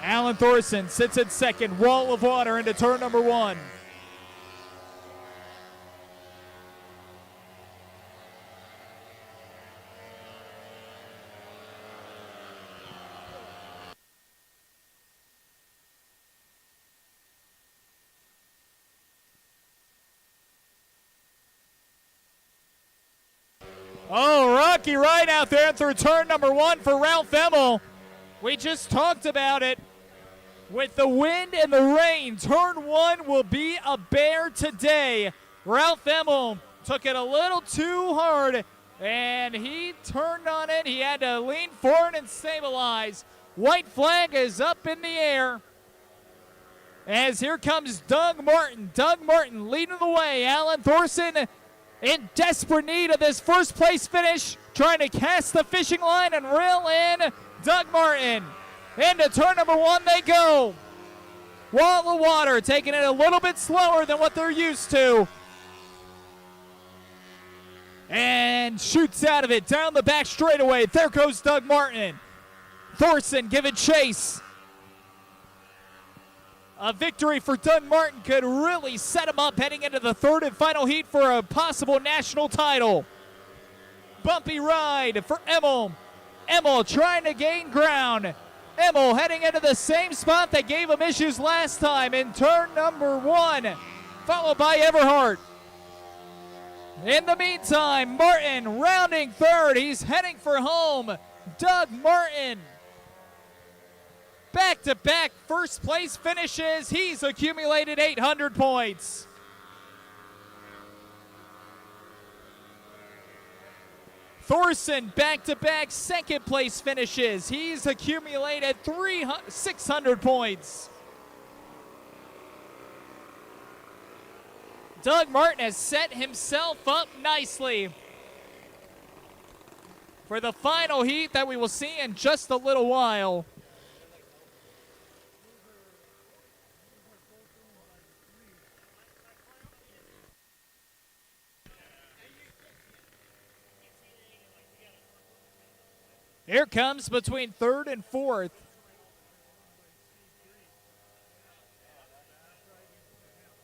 Alan Thorson sits in second. Wall of water into turn number 1. Oh, rocky ride out there through turn number 1 for Ralph Emmel. We just talked about it. With the wind and the rain, turn 1 will be a bear today. Ralph Emmel took it a little too hard, and he turned on it. He had to lean forward and stabilize. White flag is up in the air. As here comes Doug Martin. Doug Martin leading the way. Alan Thorson in desperate need of this first place finish, trying to cast the fishing line and reel in Doug Martin. Into turn number 1 they go. Wall of water taking it a little bit slower than what they're used to. And shoots out of it down the back straightaway. There goes Doug Martin. Thorson giving chase. A victory for Doug Martin could really set him up heading into the third and final heat for a possible national title. Bumpy ride for Emmel. Emmel trying to gain ground. Emmel heading into the same spot that gave him issues last time in turn number 1, followed by Everhart. In the meantime, Martin rounding third. He's heading for home. Doug Martin. Back-to-back first place finishes. He's accumulated 800 points. Thorson back-to-back second place finishes. He's accumulated 600 points. Doug Martin has set himself up nicely for the final heat that we will see in just a little while. Here comes between third and fourth.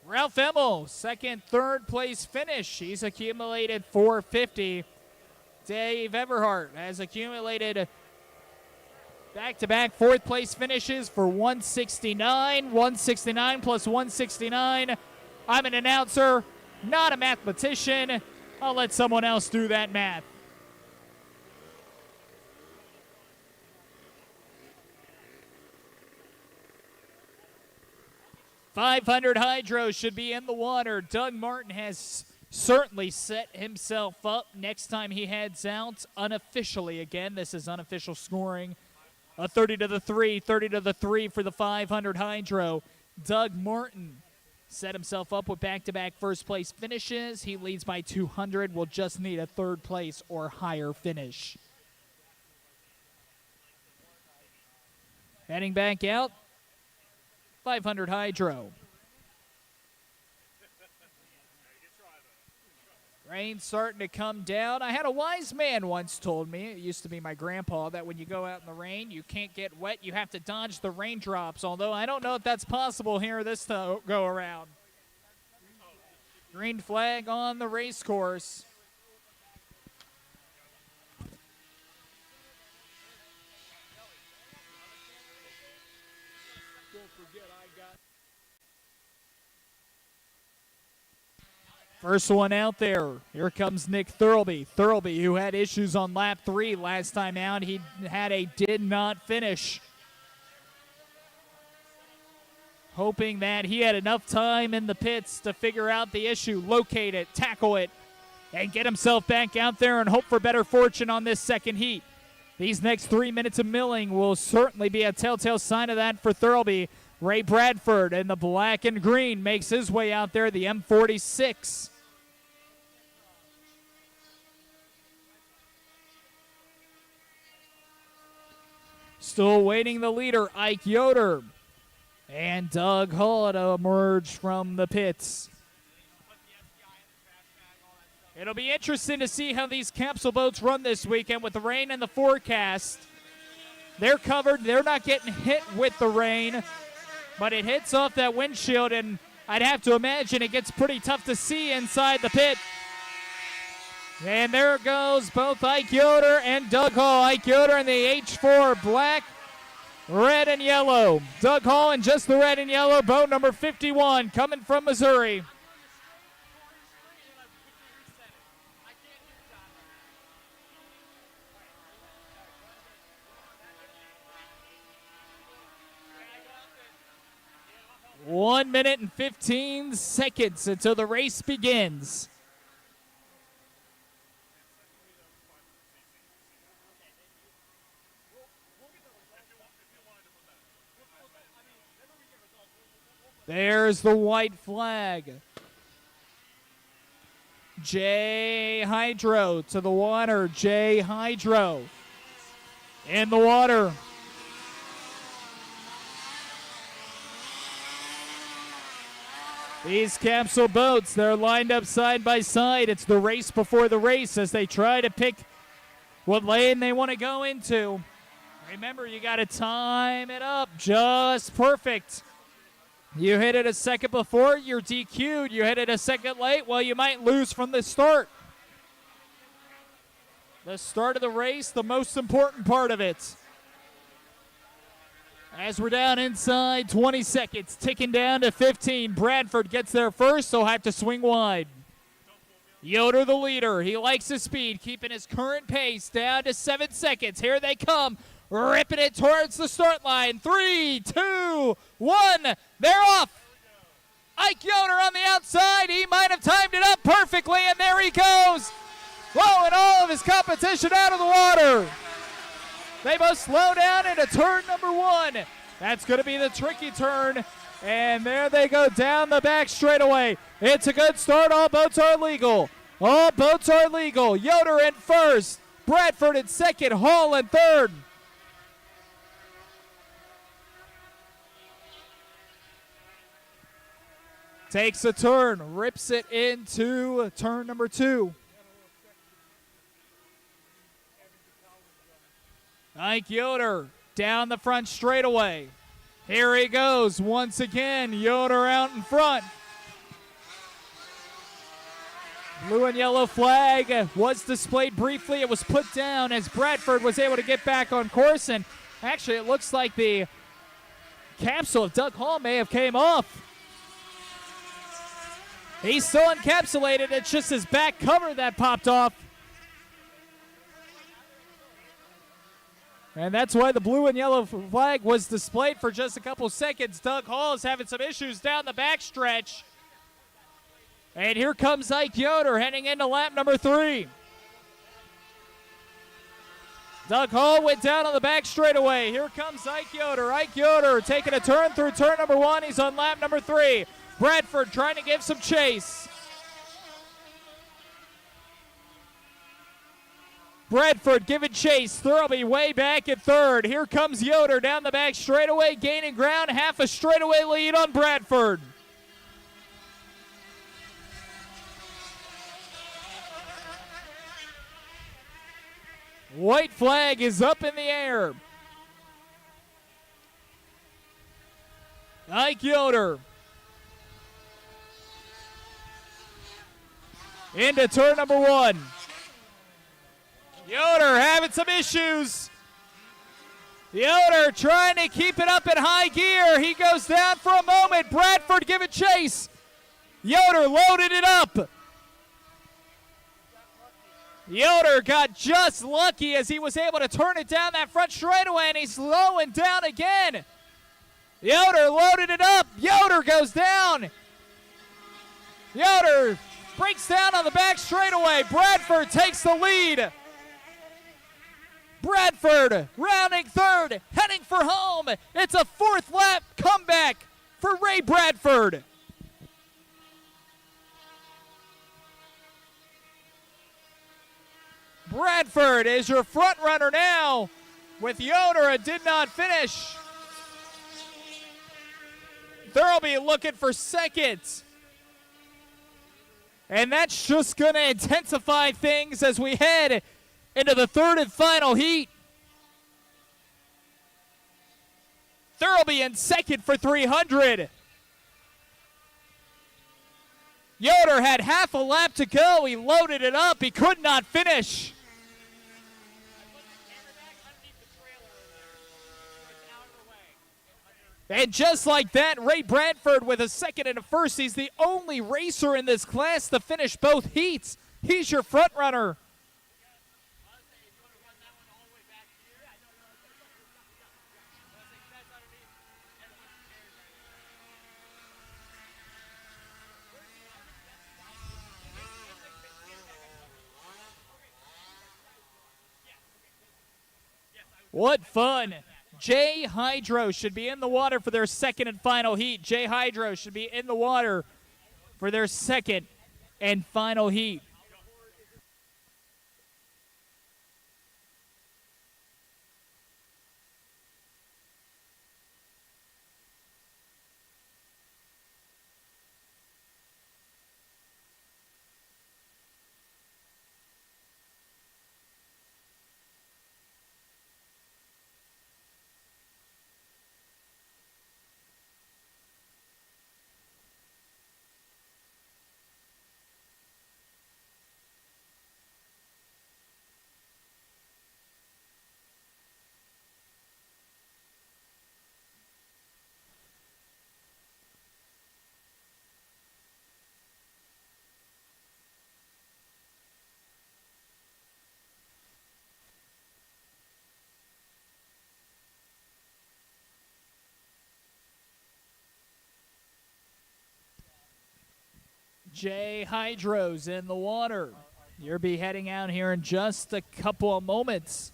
Ralph Emmel, second, third place finish. He's accumulated 450. Dave Everhart has accumulated Back-to-back fourth-place finishes for 169. 169 plus 169. I'm an announcer, not a mathematician. I'll let someone else do that math. .500 Hydro should be in the water. Doug Martin has certainly set himself up next time he heads out unofficially. Again, this is unofficial scoring. A 30 to the 3, 30 to the 3 for the .500 Hydro. Doug Martin set himself up with back-to-back first-place finishes. He leads by 200. Will just need a third place or higher finish. Heading back out, .500 Hydro. Rain's starting to come down. I had a wise man once told me, it used to be my grandpa, that when you go out in the rain, you can't get wet. You have to dodge the raindrops, although I don't know if that's possible here this go around. Green flag on the race course. First one out there. Here comes Nick Thurlby. Thurlby, who had issues on lap 3 last time out. He had a did not finish. Hoping that he had enough time in the pits to figure out the issue, locate it, tackle it, and get himself back out there and hope for better fortune on this second heat. These next 3 minutes of milling will certainly be a telltale sign of that for Thurlby. Ray Bradford in the black and green makes his way out there, the M46. Still waiting the leader, Ike Yoder. And Doug Hull to emerge from the pits. It'll be interesting to see how these capsule boats run this weekend with the rain and the forecast. They're covered. They're not getting hit with the rain, but it hits off that windshield, and I'd have to imagine it gets pretty tough to see inside the pit. And there goes both Ike Yoder and Doug Hall. Ike Yoder in the H4 black, red, and yellow. Doug Hall in just the red and yellow, boat number 51 coming from Missouri. One minute and 15 seconds until the race begins. There's the white flag. J-Hydro to the water. J-Hydro in the water. These capsule boats, they're lined up side by side. It's the race before the race as they try to pick what lane they want to go into. Remember, you got to time it up just perfect. You hit it a second before, you're DQ'd. You hit it a second late, well, you might lose from the start. The start of the race, the most important part of it. As we're down inside 20 seconds, ticking down to 15. Bradford gets there first, so have to swing wide. Yoder the leader. He likes his speed, keeping his current pace down to 7 seconds. Here they come, ripping it towards the start line. 3, 2, 1. They're off. Ike Yoder on the outside. He might have timed it up perfectly, and there he goes, blowing all of his competition out of the water. They must slow down into turn number 1. That's going to be the tricky turn. And there they go down the back straightaway. It's a good start. All boats are legal. All boats are legal. Yoder in first. Bradford in second. Hall in third. Takes a turn. Rips it into turn number 2. Ike Yoder down the front straightaway. Here he goes once again. Yoder out in front. Blue and yellow flag was displayed briefly. It was put down as Bradford was able to get back on course, and Actually, it looks like the capsule of Doug Hall may have came off. He's still encapsulated. It's just his back cover that popped off. And that's why the blue and yellow flag was displayed for just a couple seconds. Doug Hall is having some issues down the backstretch. And here comes Ike Yoder heading into lap number 3. Doug Hall went down on the back straightaway. Here comes Ike Yoder. Ike Yoder taking a turn through turn number 1. He's on lap number 3. Bradford trying to give some chase. Bradford giving chase. Thurlby way back at 3rd. Here comes Yoder down the back straightaway, gaining ground. Half a straightaway lead on Bradford. White flag is up in the air. Ike Yoder into turn number 1. Yoder having some issues. Yoder trying to keep it up in high gear. He goes down for a moment. Bradford giving chase. Yoder loaded it up. Yoder got just lucky as he was able to turn it down that front straightaway, and he's slowing down again. Yoder loaded it up. Yoder goes down. Yoder breaks down on the back straightaway. Bradford takes the lead. Bradford rounding 3rd, heading for home. It's a 4th lap comeback for Ray Bradford. Bradford is your front runner now with Yoder and did not finish. Thurlby looking for 2nd. And that's just going to intensify things as we head into the 3rd and final heat. Thurlby in 2nd for 300. Yoder had half a lap to go. He loaded it up. He could not finish. And just like that, Ray Bradford with a 2nd and a 1st. He's the only racer in this class to finish both heats. He's your front runner. What fun. J-Hydro should be in the water for their 2nd and final heat. J-Hydro should be in the water for their 2nd and final heat. J-Hydro's in the water. You'll be heading out here in just a couple of moments.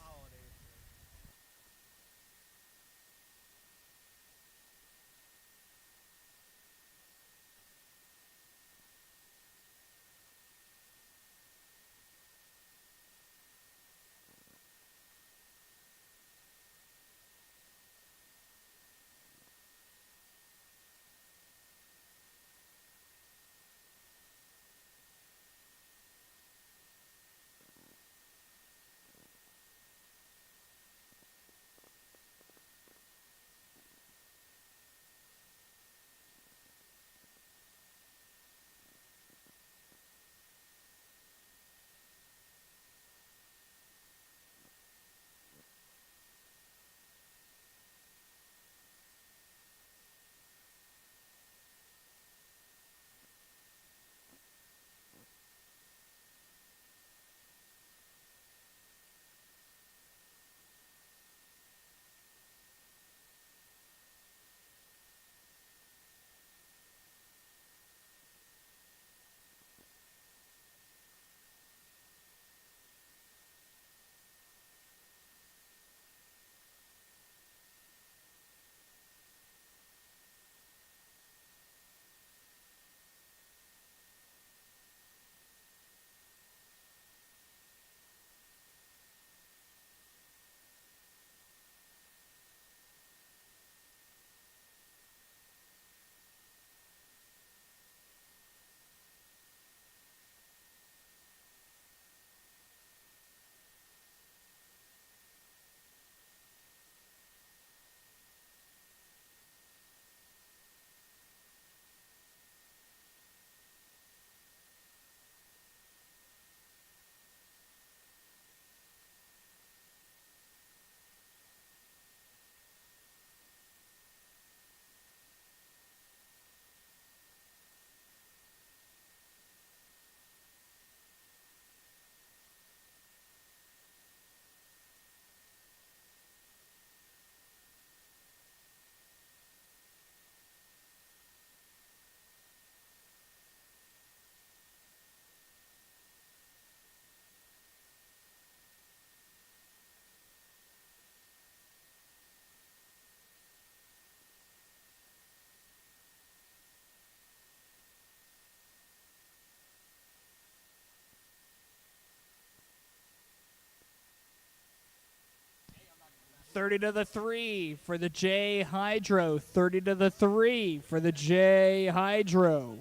30 to the 3 for the J-Hydro. 30 to the 3 for the J-Hydro.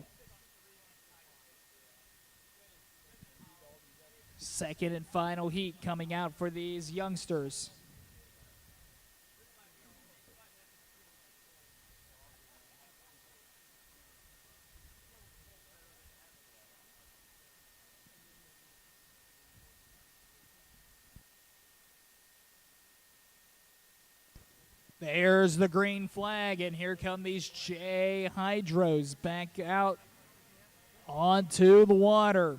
Second and final heat coming out for these youngsters. There's the green flag, and here come these J-Hydros back out onto the water.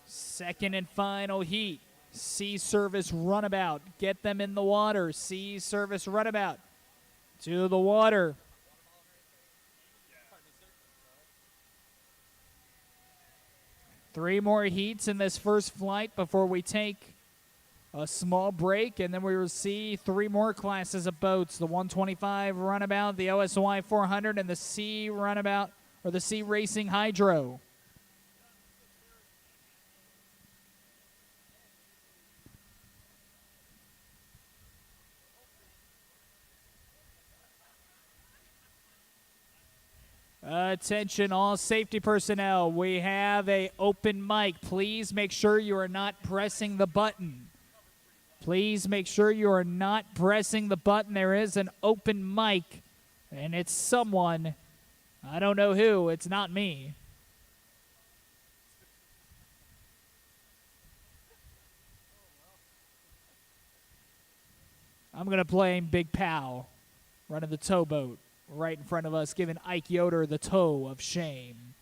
Second and final heat. Sea Service Runabout. Get them in the water. Sea Service Runabout to the water. Three more heats in this first flight before we take a small break, and then we will see three more classes of boats: the 125 Runabout, the OSY 400, and the Sea Runabout, or the Sea Racing Hydro. Attention all safety personnel, we have an open mic. Please make sure you are not pressing the button. Please make sure you are not pressing the button. There is an open mic, and it's someone. I don't know who. It's not me. I'm going to blame Big Pal running the towboat right in front of us, giving Ike Yoder the toe of shame.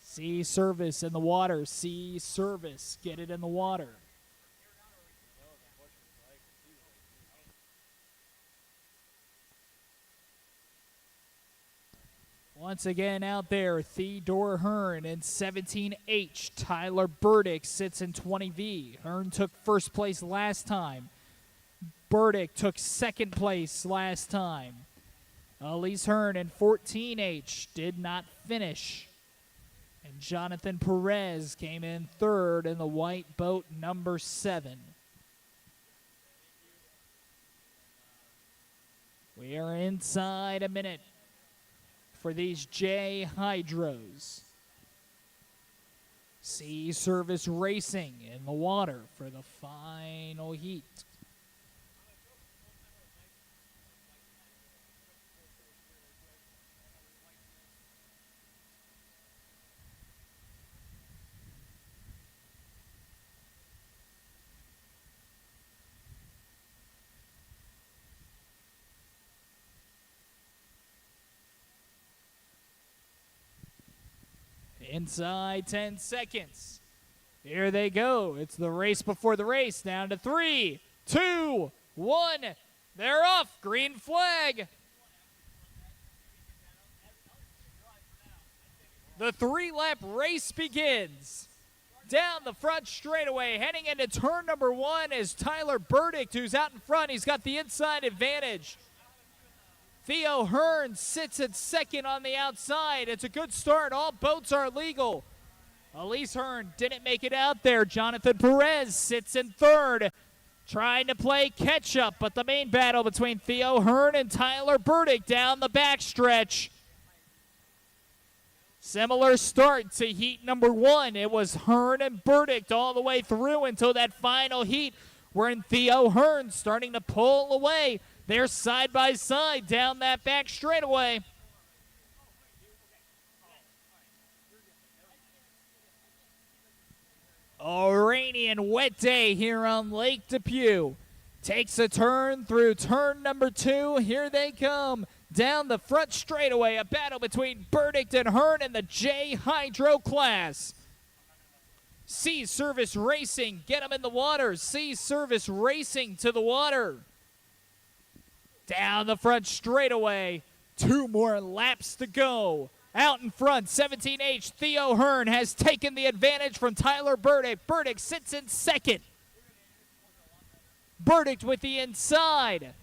Sea Service in the water. Sea Service, get it in the water. Once again out there, Theodore Hearn in 17H. Tyler Burdick sits in 20V. Hearn took first place last time. Burdick took second place last time. Elise Hearn in 14H did not finish. And Jonathan Perez came in third in the white boat number 7. We are inside a minute for these J-Hydros. Sea Service Racing in the water for the final heat. Inside 10 seconds. Here they go. It's the race before the race. Down to 3, 2, 1. They're off. Green flag. The 3-lap race begins. Down the front straightaway, heading into turn number 1 is Tyler Burdick, who's out in front. He's got the inside advantage. Theo Hearn sits at second on the outside. It's a good start. All boats are legal. Elise Hearn didn't make it out there. Jonathan Perez sits in third, trying to play catch-up, but the main battle between Theo Hearn and Tyler Burdick down the backstretch. Similar start to heat number 1. It was Hearn and Burdick all the way through until that final heat, wherein Theo Hearn starting to pull away. They're side by side down that back straightaway. A rainy and wet day here on Lake DePue. Takes a turn through turn number 2. Here they come down the front straightaway. A battle between Burdick and Hearn in the J-Hydro class. Sea Service Racing, get them in the water. Sea Service Racing to the water. Down the front straightaway. 2 more laps to go. Out in front, 17H, Theo Hearn has taken the advantage from Tyler Burdick. Burdick sits in second. Burdick with the inside.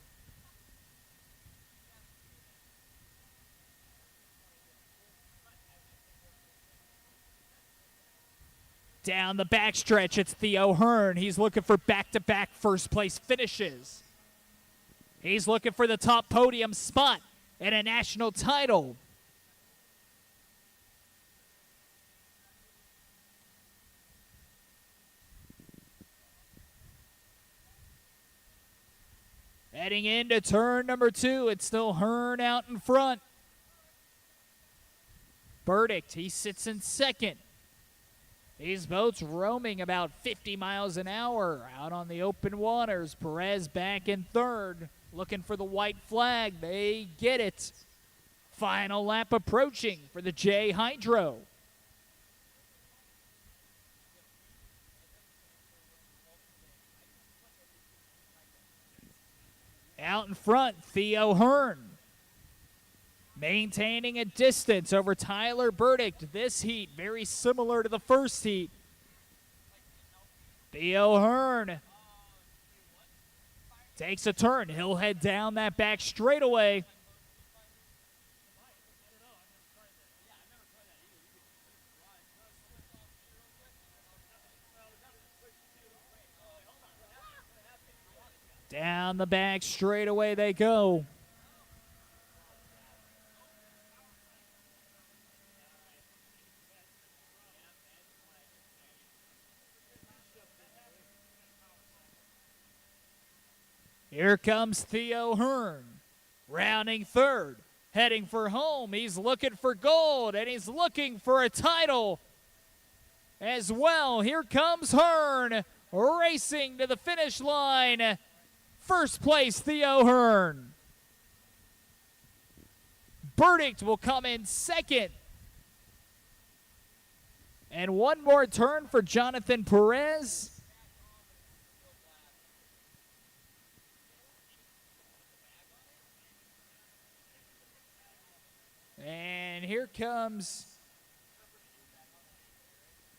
Down the backstretch, it's Theo Hearn. He's looking for back-to-back first-place finishes. He's looking for the top podium spot and a national title. Heading into turn number 2, it's still Hearn out in front. Burdick, he sits in second. These boats roaming about 50 miles an hour out on the open waters. Perez back in third, looking for the white flag. They get it. Final lap approaching for the J-Hydro. Out in front, Theo Hearn. Maintaining a distance over Tyler Burdick. This heat, very similar to the first heat. Theo Hearn takes a turn. He'll head down that back straightaway. Down the back straightaway they go. Here comes Theo Hearn, rounding third, heading for home. He's looking for gold, and he's looking for a title as well. Here comes Hearn, racing to the finish line. First place, Theo Hearn. Burdick will come in second. And one more turn for Jonathan Perez. And here comes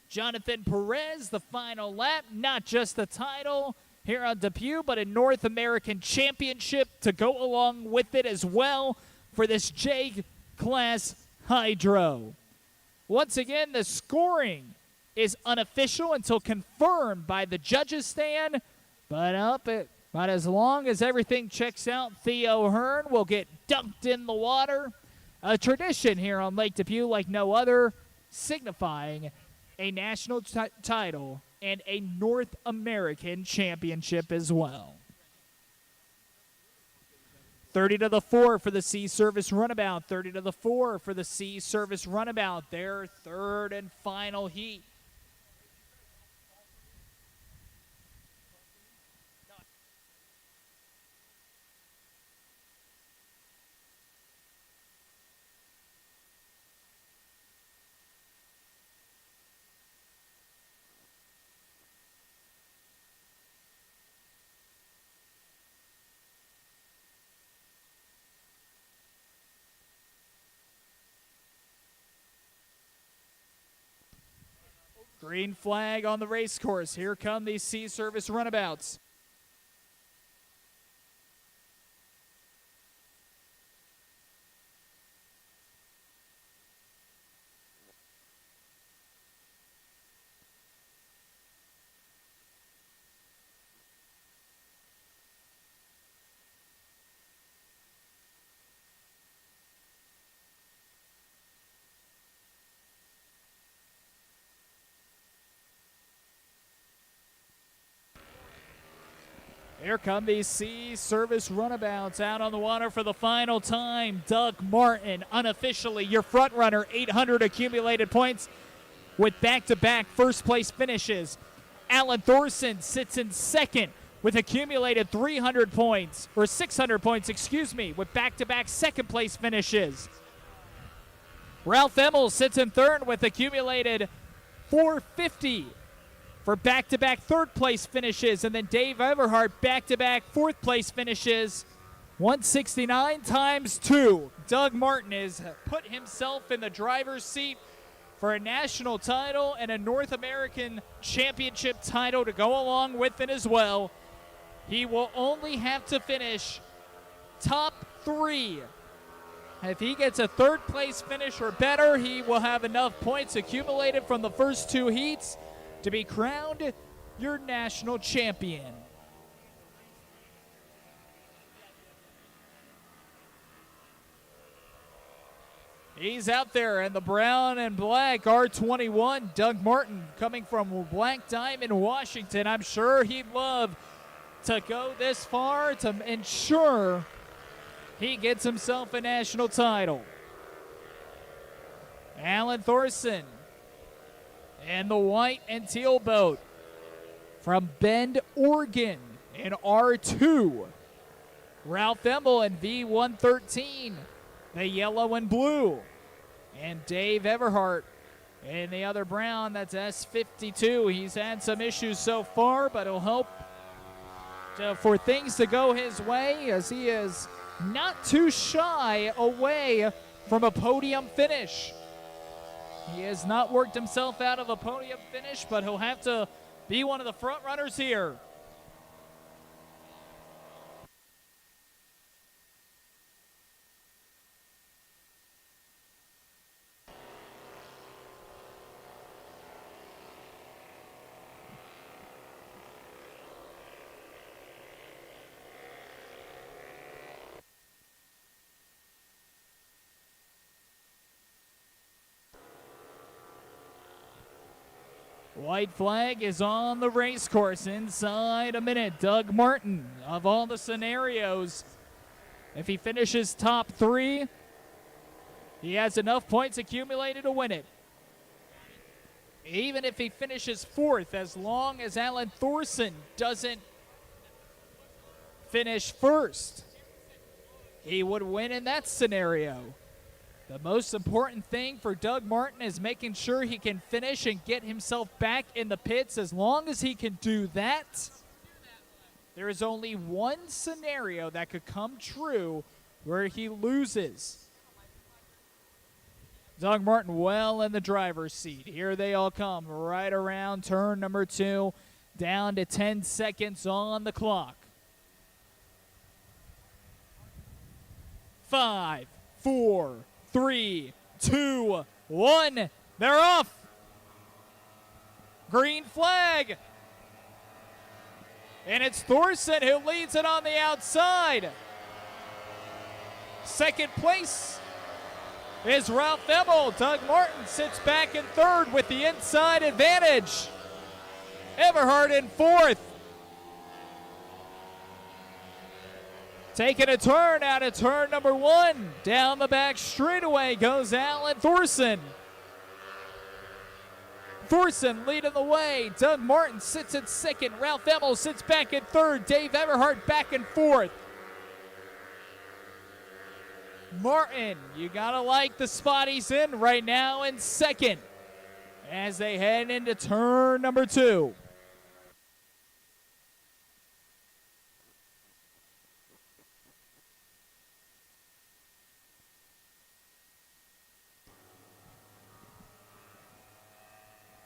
Jonathan Perez, the final lap. Not just the title here on DePue, but a North American Championship to go along with it as well for this J-Class Hydro. Once again, the scoring is unofficial until confirmed by the judges stand, but as long as everything checks out, Theo Hearn will get dunked in the water. A tradition here on Lake DePue like no other, signifying a national title and a North American championship as well. 30 to the 4 for the Sea Service Runabout. 30 to the 4 for the Sea Service Runabout. Their third and final heat. Green flag on the race course. Here come these Sea Service Runabouts. Here come these Sea Service Runabouts out on the water for the final time. Doug Martin, unofficially your front runner, 800 accumulated points with back-to-back first-place finishes. Alan Thorson sits in second with accumulated 300 points, or 600 points, with back-to-back second-place finishes. Ralph Emmel sits in third with accumulated 450 for back-to-back third-place finishes, and then Dave Everhart back-to-back fourth-place finishes. 169 times 2. Doug Martin has put himself in the driver's seat for a national title and a North American Championship title to go along with it as well. he will only have to finish top 3. If he gets a third place finish or better, he will have enough points accumulated from the first 2 heats to be crowned your national champion. He's out there in the brown and black R21, Doug Martin, coming from Black Diamond, Washington. I'm sure he'd love to go this far to ensure he gets himself a national title. Alan Thorson in the white and teal boat from Bend, Oregon in R2. Ralph Emmel in V113, the yellow and blue. And Dave Everhart in the other brown, that's S52. He's had some issues so far, but he'll hope for things to go his way, as he is not too shy away from a podium finish. He has not worked himself out of a podium finish, but he'll have to be one of the front runners here. White flag is on the race course inside a minute. Doug Martin, of all the scenarios, if he finishes top 3, he has enough points accumulated to win it. Even if he finishes 4th, as long as Alan Thorson doesn't finish 1st, he would win in that scenario. The most important thing for Doug Martin is making sure he can finish and get himself back in the pits. As long as he can do that, there is only one scenario that could come true where he loses. Doug Martin well in the driver's seat. Here they all come right around turn number 2, down to 10 seconds on the clock. 5, 4, 3, 2, 1. They're off. Green flag. And it's Thorson who leads it on the outside. Second place is Ralph Emmel. Doug Martin sits back in 3rd with the inside advantage. Everhart in 4th. Taking a turn out of turn number 1. Down the back straightaway goes Alan Thorson. Thorson leading the way. Doug Martin sits in 2nd. Ralph Emmel sits back in 3rd. Dave Everhart back in 4th. Martin, you gotta like the spot he's in right now in 2nd as they head into turn number 2.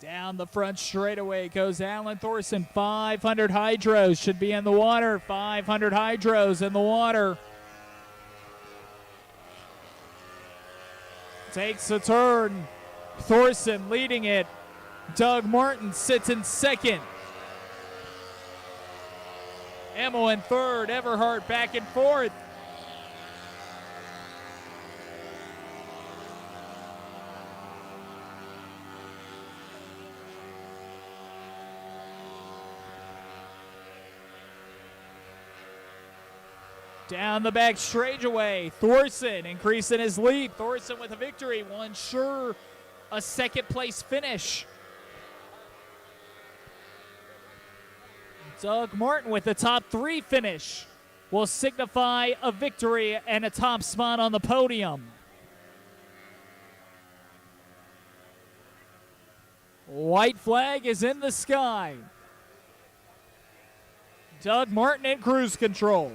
Down the front straightaway goes Alan Thorson. 500 hydros should be in the water. 500 hydros in the water. Takes a turn. Thorson leading it. Doug Martin sits in 2nd. Emmel in 3rd. Everhart back in 4th. Down the back straightaway, Thorson increasing his lead. Thorson with a victory will ensure a 2nd place finish. Doug Martin with the top 3 finish will signify a victory and a top spot on the podium. White flag is in the sky. Doug Martin in cruise control.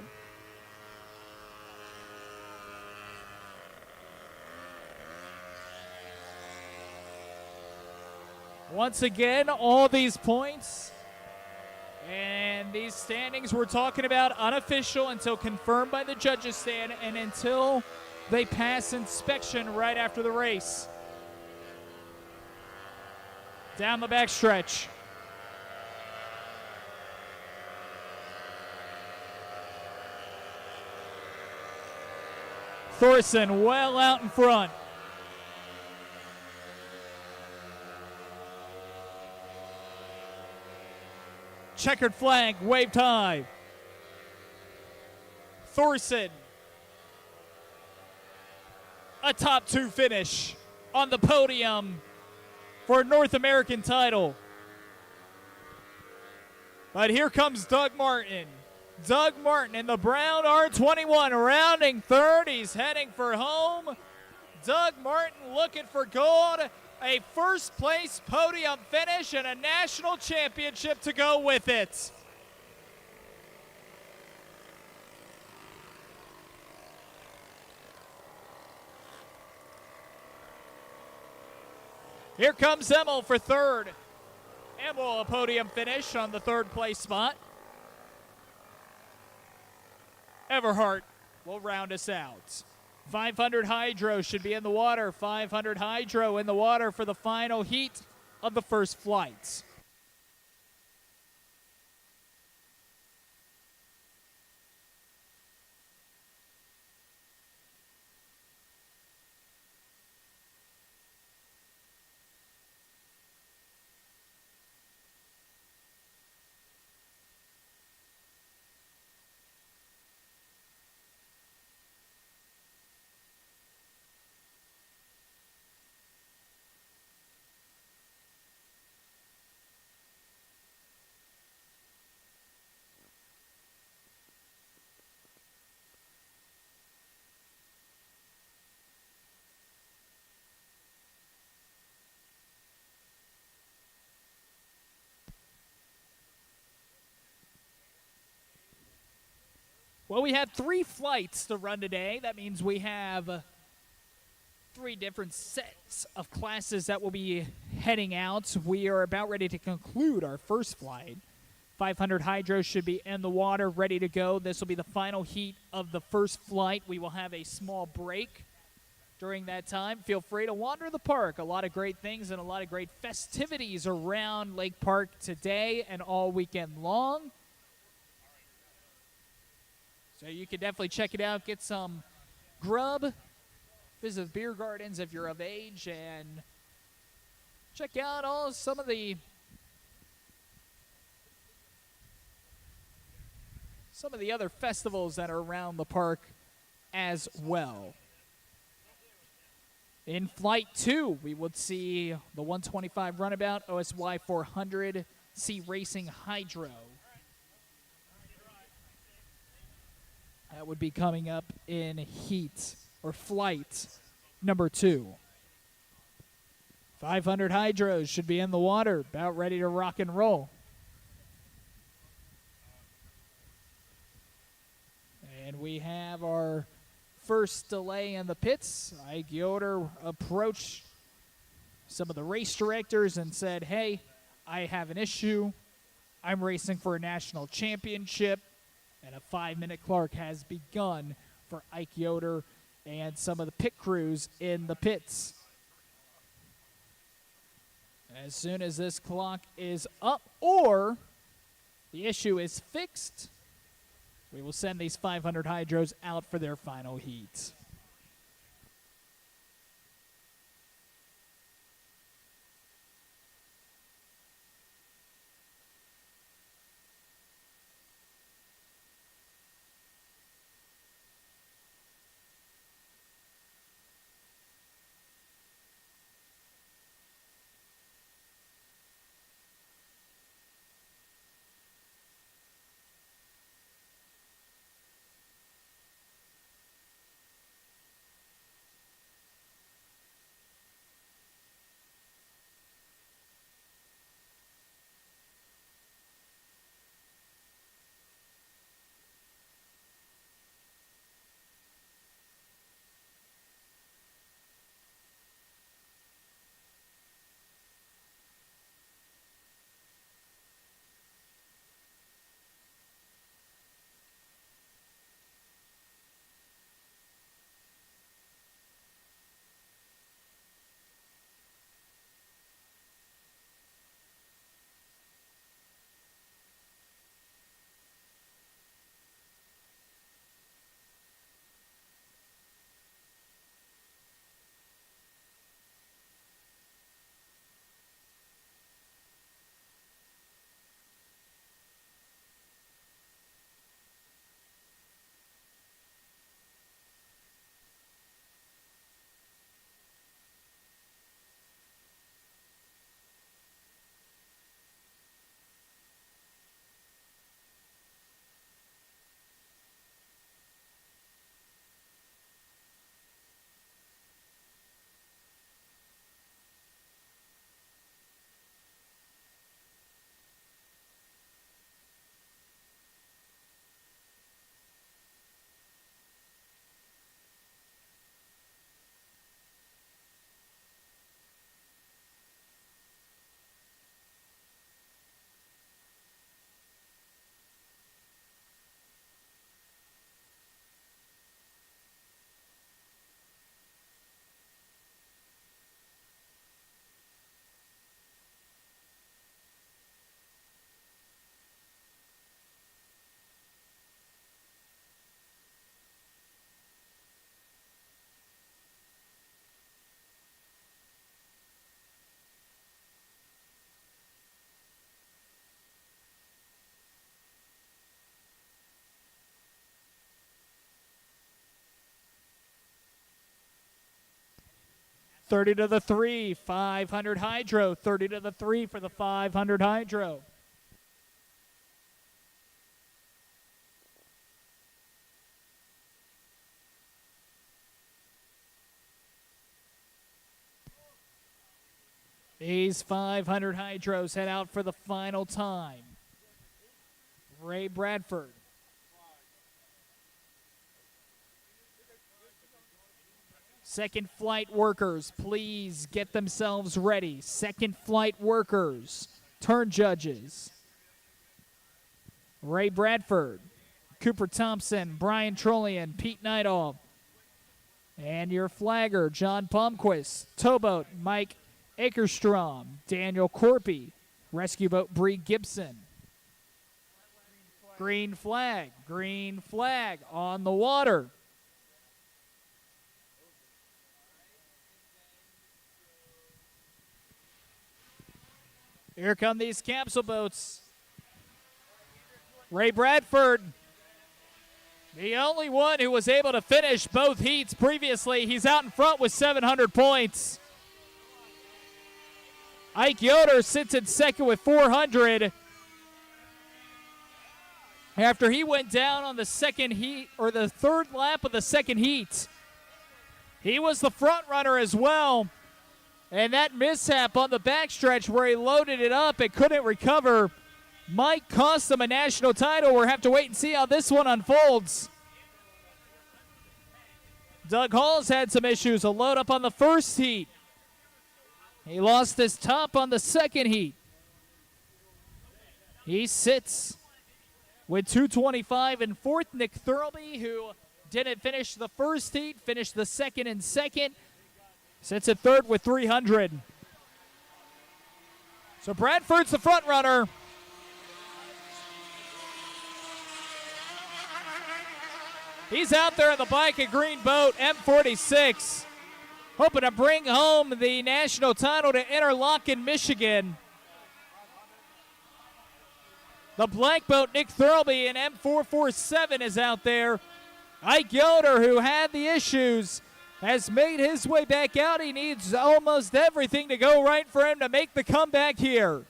Once again, all these points And these standings we're talking about unofficial until confirmed by the judges stand and until they pass inspection right after the race. Down the backstretch. Thorson well out in front. Checkered flag waved high. Thorson, a top 2 finish on the podium for a North American title. But here comes Doug Martin. Doug Martin in the brown R21 rounding third. He's heading for home. Doug Martin looking for gold. A first place podium finish and a national championship to go with it. Here comes Emmel for third. Emmel a podium finish on the third place spot. Everhart will round us out. 500 Hydro should be in the water. 500 Hydro in the water for the final heat of the first flights. Well, we have 3 flights to run today. That means we have 3 different sets of classes that will be heading out. We are about ready to conclude our first flight. 500 Hydro should be in the water, ready to go. This will be the final heat of the first flight. We will have a small break during that time. Feel free to wander the park. A lot of great things and a lot of great festivities around Lake Park today and all weekend long. So you can definitely check it out, get some grub, visit the beer gardens if you're of age, and check out some of the other festivals that are around the park as well. In Flight 2, we would see the 125 Runabout, OSY 400, C Racing Hydro. That would be coming up in heat or flight number 2. 500 Hydros should be in the water, about ready to rock and roll. And we have our first delay in the pits. Ike Yoder approached some of the race directors and said, hey, I have an issue. I'm racing for a national championship. And a 5-minute clock has begun for Ike Yoder and some of the pit crews in the pits. As soon as this clock is up or the issue is fixed, we will send these 500 Hydros out for their final heat. 30 to the 3, 500 Hydro. 30 to the 3 for the 500 Hydro. These 500 Hydros head out for the final time. Ray Bradford. Second flight workers, please get themselves ready. Second flight workers, turn judges. Ray Bradford, Cooper Thompson, Brian Trollian, Pete Nightoff. And your flagger, John Palmquist. Towboat, Mike Akerstrom, Daniel Corpy. Rescue boat, Bree Gibson. Green flag on the water. Here come these capsule boats. Ray Bradford, the only one who was able to finish both heats previously. He's out in front with 700 points. Ike Yoder sits in second with 400. After he went down on the second heat, or the third lap of the second heat, he was the front runner as well. And that mishap on the backstretch where he loaded it up and couldn't recover might cost him a national title. We'll have to wait and see how this one unfolds. Doug Hall's had some issues. A load up on the first heat. He lost his top on the second heat. He sits with 225 in fourth. Nick Thurlby, who didn't finish the first heat, finished the second and second. Sits at third with 300. So Bradford's the front runner. He's out there on the bike, a green boat, M46, hoping to bring home the national title to Interlochen, Michigan. The black boat, Nick Thurlby, in M447 is out there. Ike Yoder, who had the issues, has made his way back out. He needs almost everything to go right for him to make the comeback here.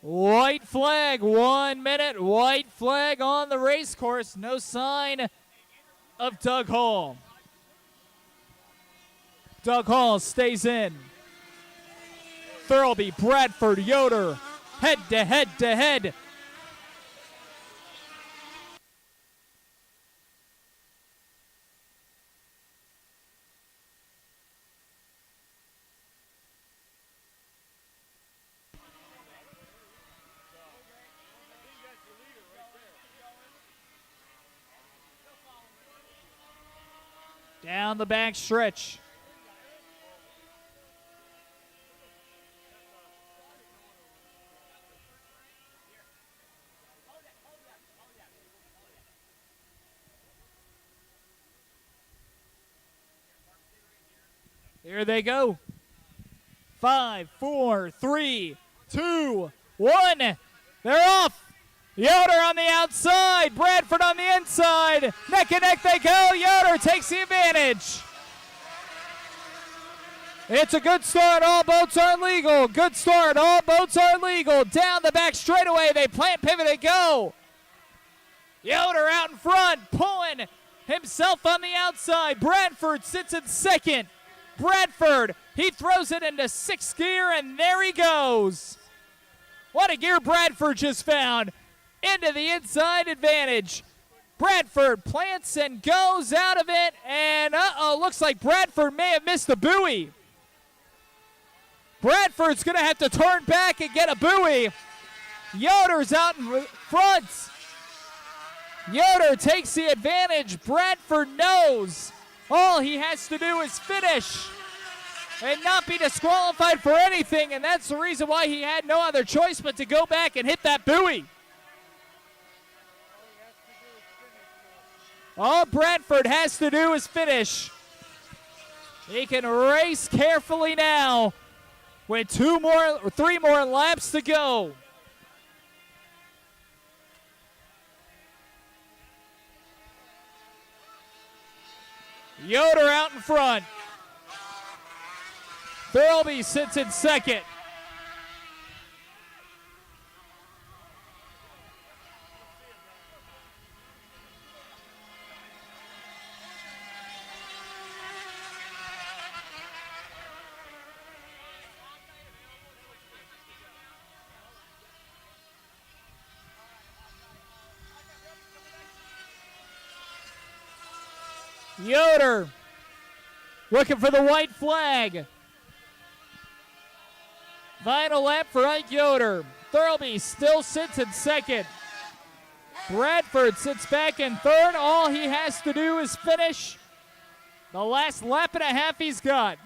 White flag, 1 minute. White flag on the race course. No sign of Doug Hall. Doug Hall stays in. Thurlby, Bradford, Yoder, head to head to head. Down the back stretch. Here they go. 5, 4, 3, 2, 1. They're off. Yoder on the outside. Bradford on the inside. Neck and neck they go. Yoder takes the advantage. It's a good start. All boats are legal. Good start. All boats are legal. Down the back straightaway. They plant, pivot, and go. Yoder out in front, pulling himself on the outside. Bradford sits in second. Bradford, he throws it into sixth gear, and there he goes. What a gear Bradford just found. Into the inside advantage. Bradford plants and goes out of it, and looks like Bradford may have missed the buoy. Bradford's going to have to turn back and get a buoy. Yoder's out in front. Yoder takes the advantage. Bradford knows all he has to do is finish and not be disqualified for anything, and that's the reason why he had no other choice but to go back and hit that buoy. All Bradford has to do is finish. He can race carefully now with 3 more laps to go. Yoder out in front. Thirlby sits in second. Yoder looking for the white flag. Final lap for Ike Yoder. Thirlby still sits in second. Bradford sits back in third. All he has to do is finish the last lap and a half he's got.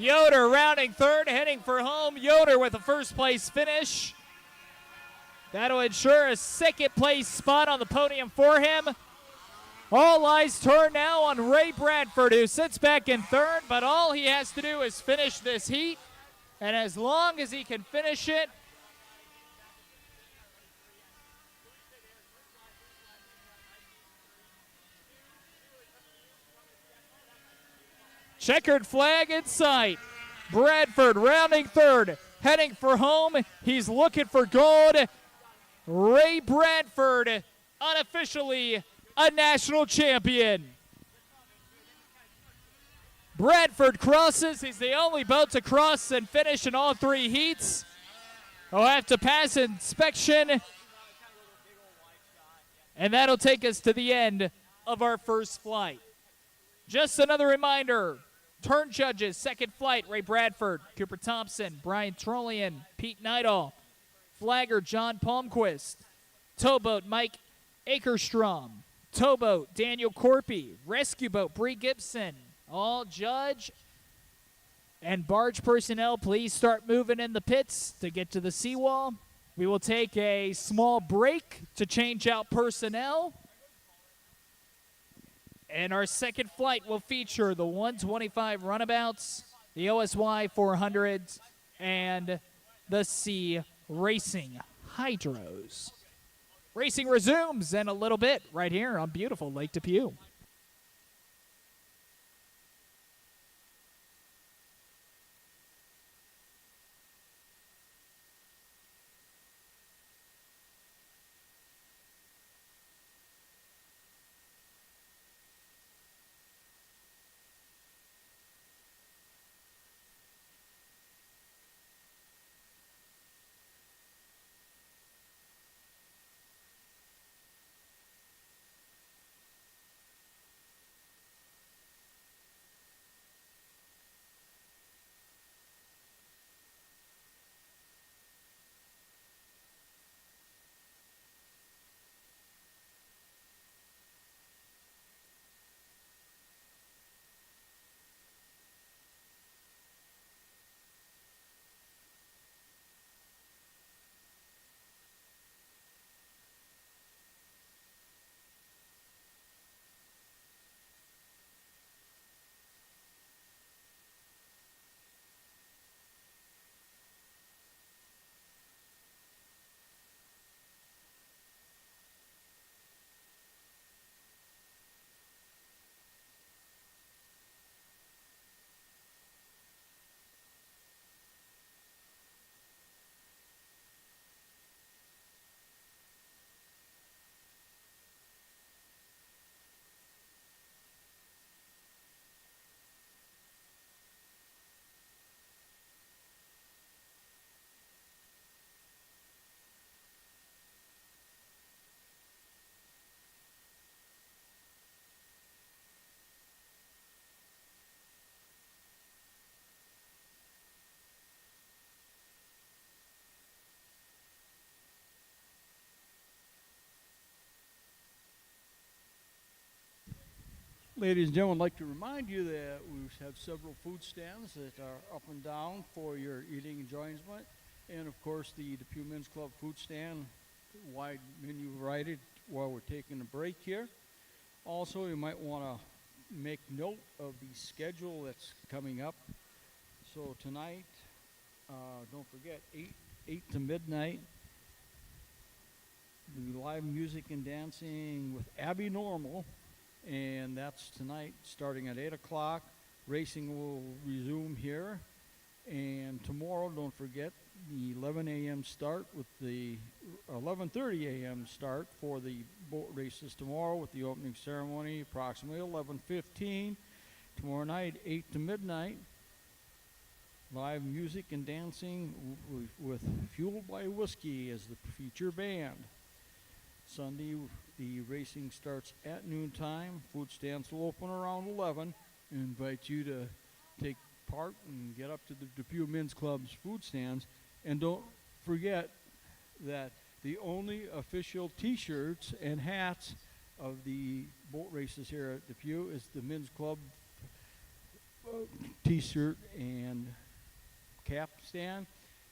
Yoder rounding third, heading for home. Yoder with a first place finish. That'll ensure a second place spot on the podium for him. All eyes turn now on Ray Bradford, who sits back in third, but all he has to do is finish this heat. And as long as he can finish it, checkered flag in sight. Bradford rounding third, heading for home. He's looking for gold. Ray Bradford, unofficially a national champion. Bradford crosses. He's the only boat to cross and finish in all three heats. He'll have to pass inspection. And that'll take us to the end of our first flight. Just another reminder. Turn judges, second flight, Ray Bradford, Cooper Thompson, Brian Trollian, Pete Neidall, flagger John Palmquist, towboat Mike Akerstrom, towboat Daniel Corpy, rescue boat Bree Gibson. All judge and barge personnel, please start moving in the pits to get to the seawall. We will take a small break to change out personnel. And our second flight will feature the 125 runabouts, the OSY 400s, and the Sea Racing Hydros. Racing resumes in a little bit right here on beautiful Lake DePue. Ladies and gentlemen, I'd like to remind you that we have several food stands that are up and down for your eating enjoyment. And of course, the DePue Men's Club food stand, wide menu variety while we're taking a break here. Also, you might want to make note of the schedule that's coming up. So tonight, don't forget, 8 to midnight, the live music and dancing with Abby Normal, and that's tonight starting at 8 o'clock. Racing will resume here. And tomorrow, don't forget, the 11 a.m. start with the 11:30 a.m. start for the boat races tomorrow with the opening ceremony approximately 11:15. Tomorrow night, 8 to midnight, live music and dancing with Fueled by Whiskey as the feature band. Sunday, the racing starts at noontime. Food stands will open around 11. I invite you to take part and get up to the DePue Men's Club's food stands. And don't forget that the only official T-shirts and hats of the boat races here at DePue is the Men's Club T-shirt and cap stand.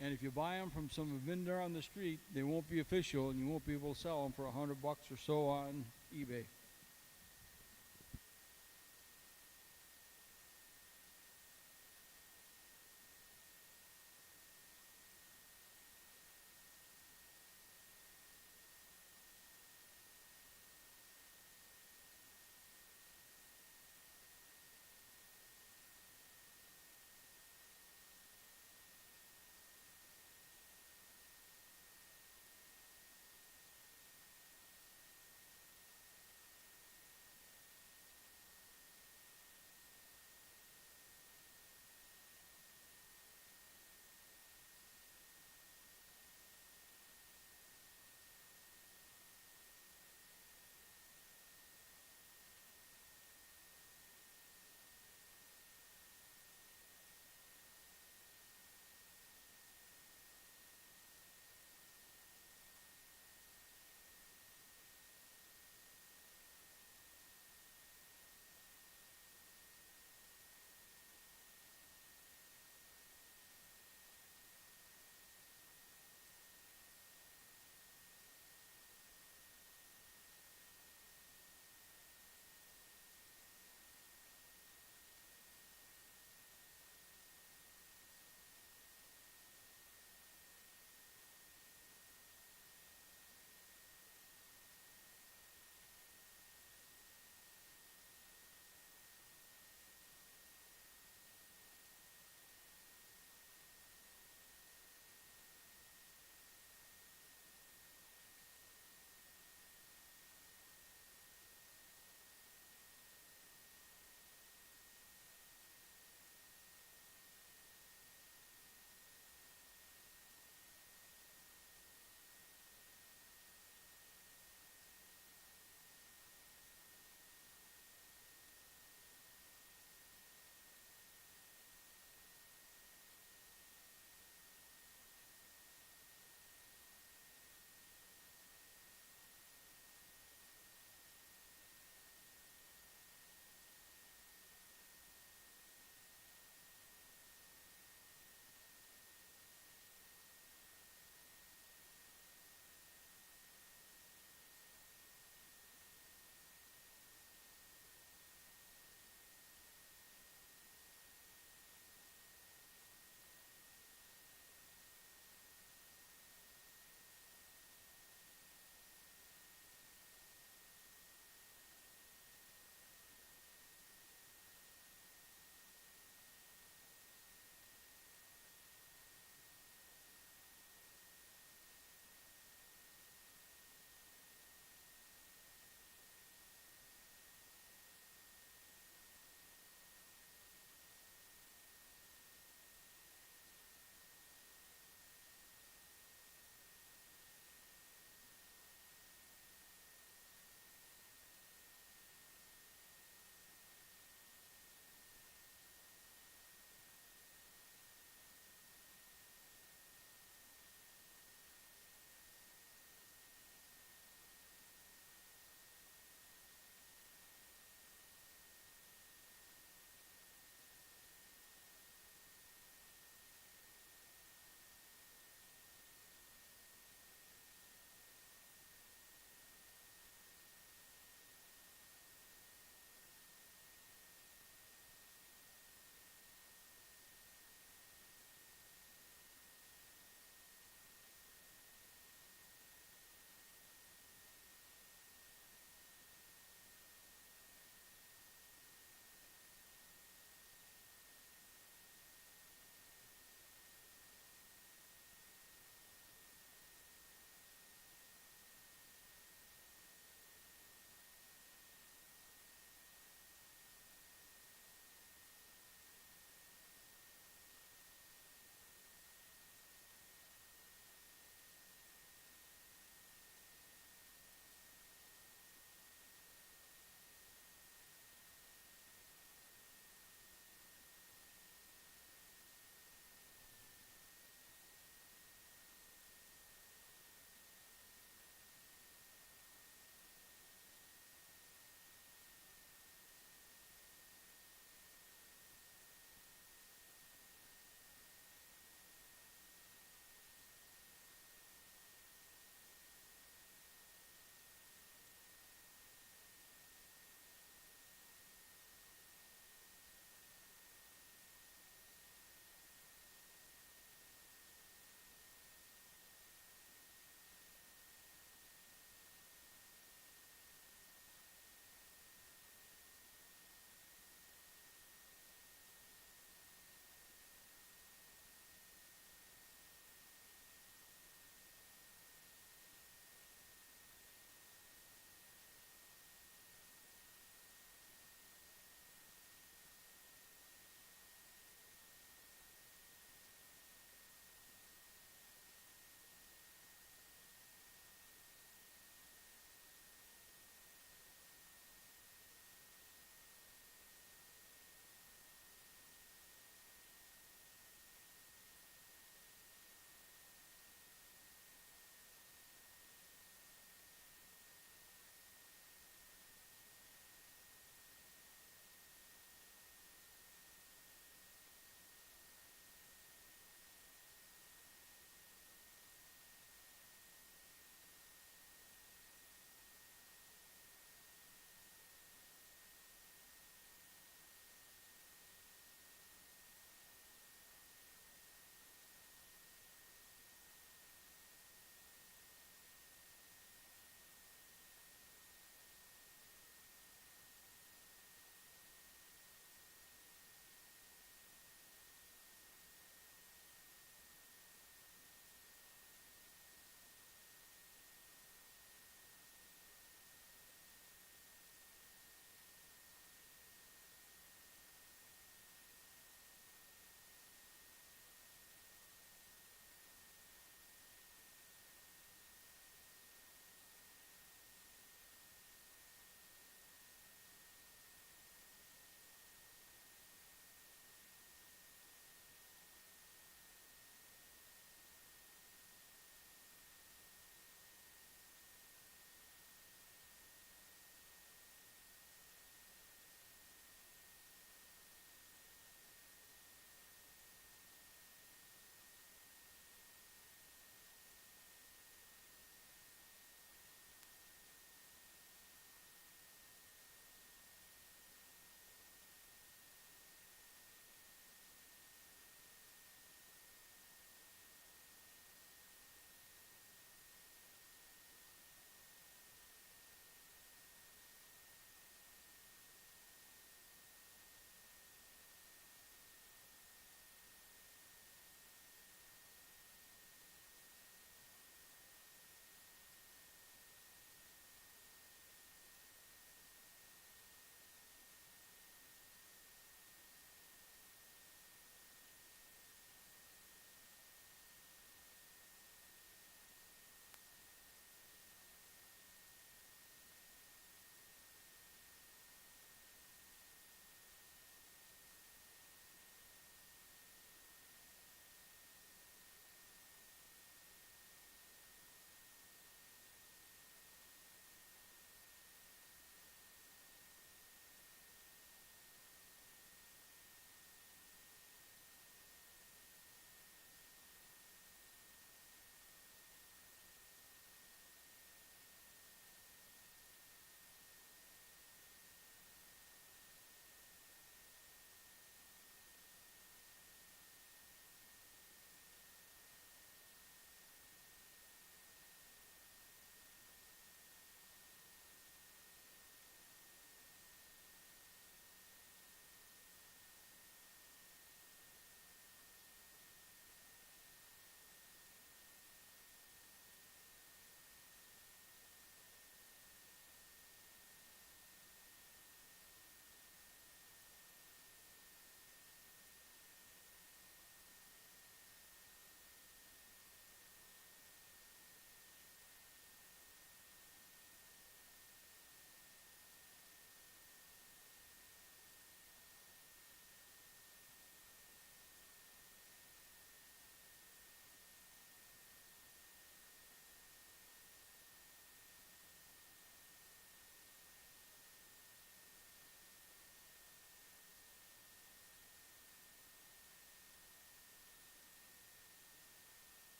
And if you buy them from some vendor on the street, they won't be official, and you won't be able to sell them for $100 or so on eBay.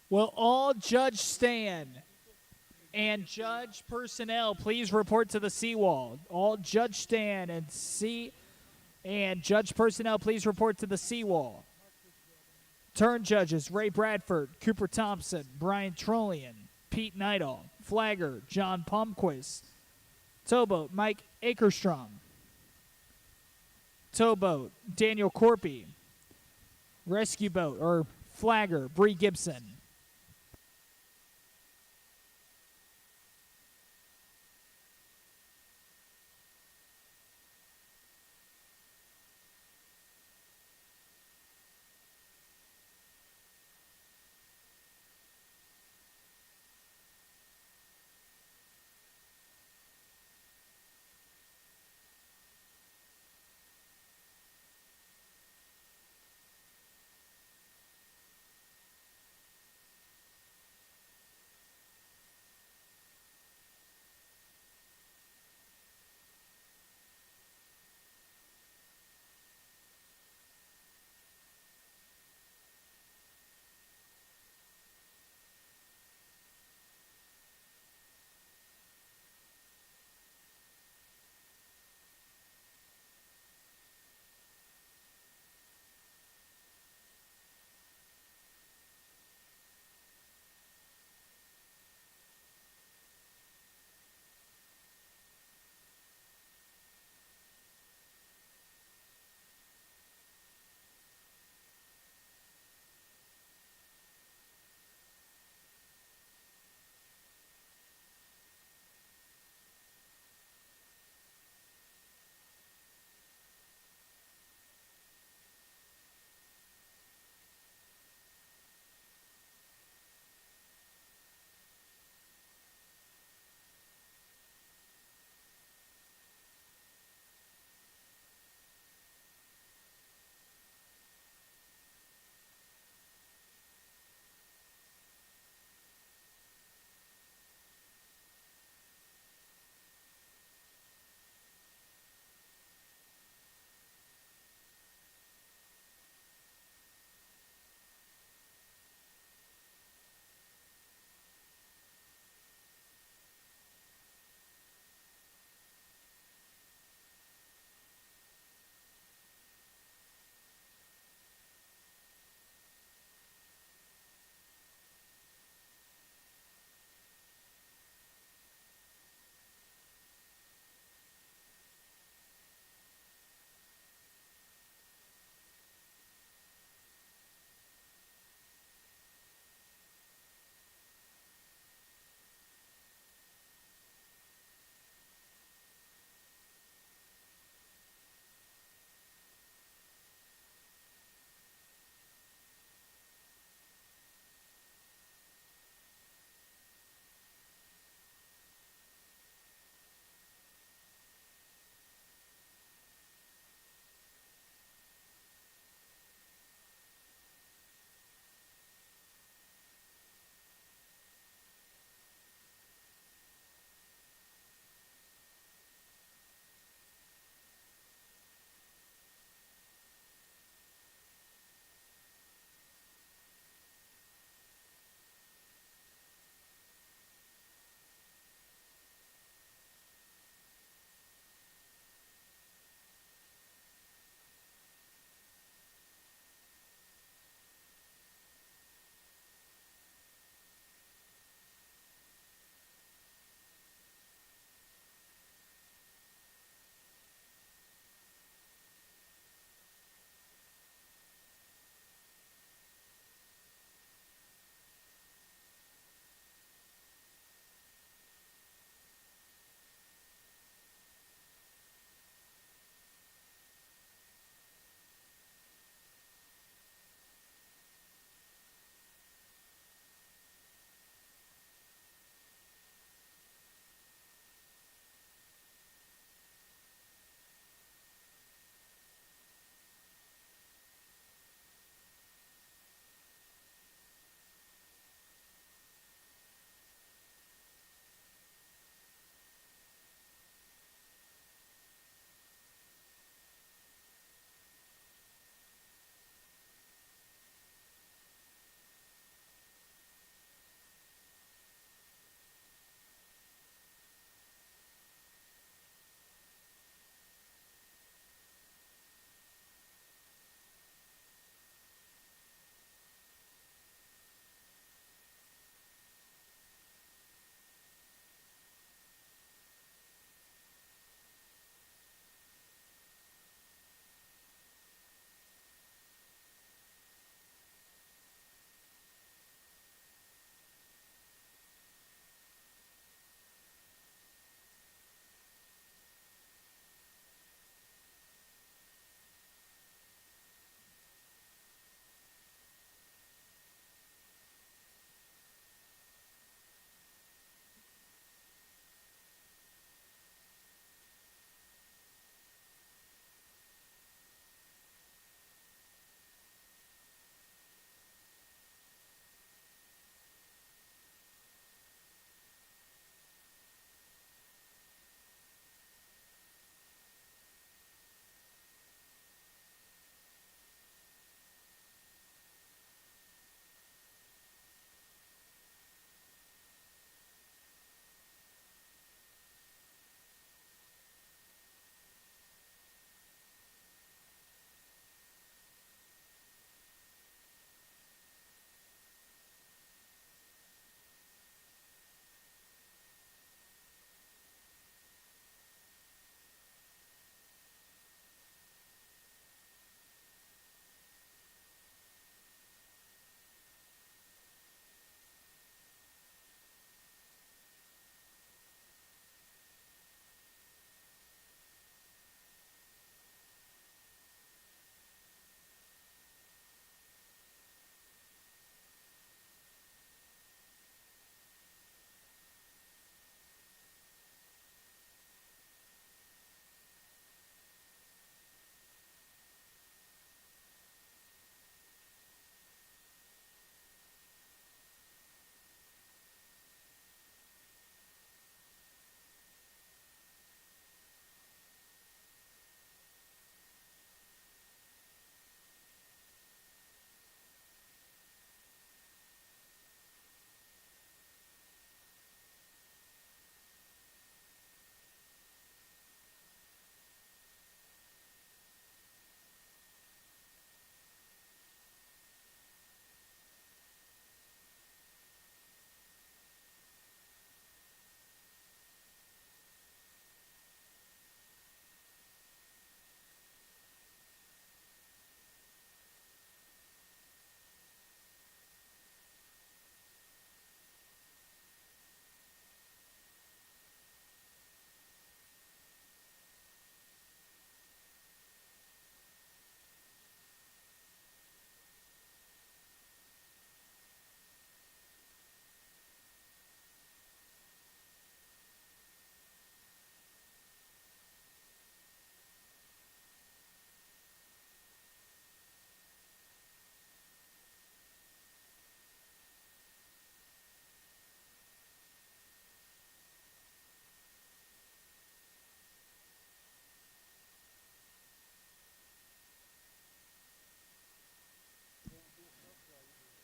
Will all judge stand and judge personnel please report to the seawall? All judge stand and judge personnel please report to the seawall. Turn judges: Ray Bradford, Cooper Thompson, Brian Trollian, Pete Neidall. Flagger: John Palmquist. Towboat: Mike Akerstrom. Towboat: Daniel Corpy. Rescue boat or flagger: Bree Gibson.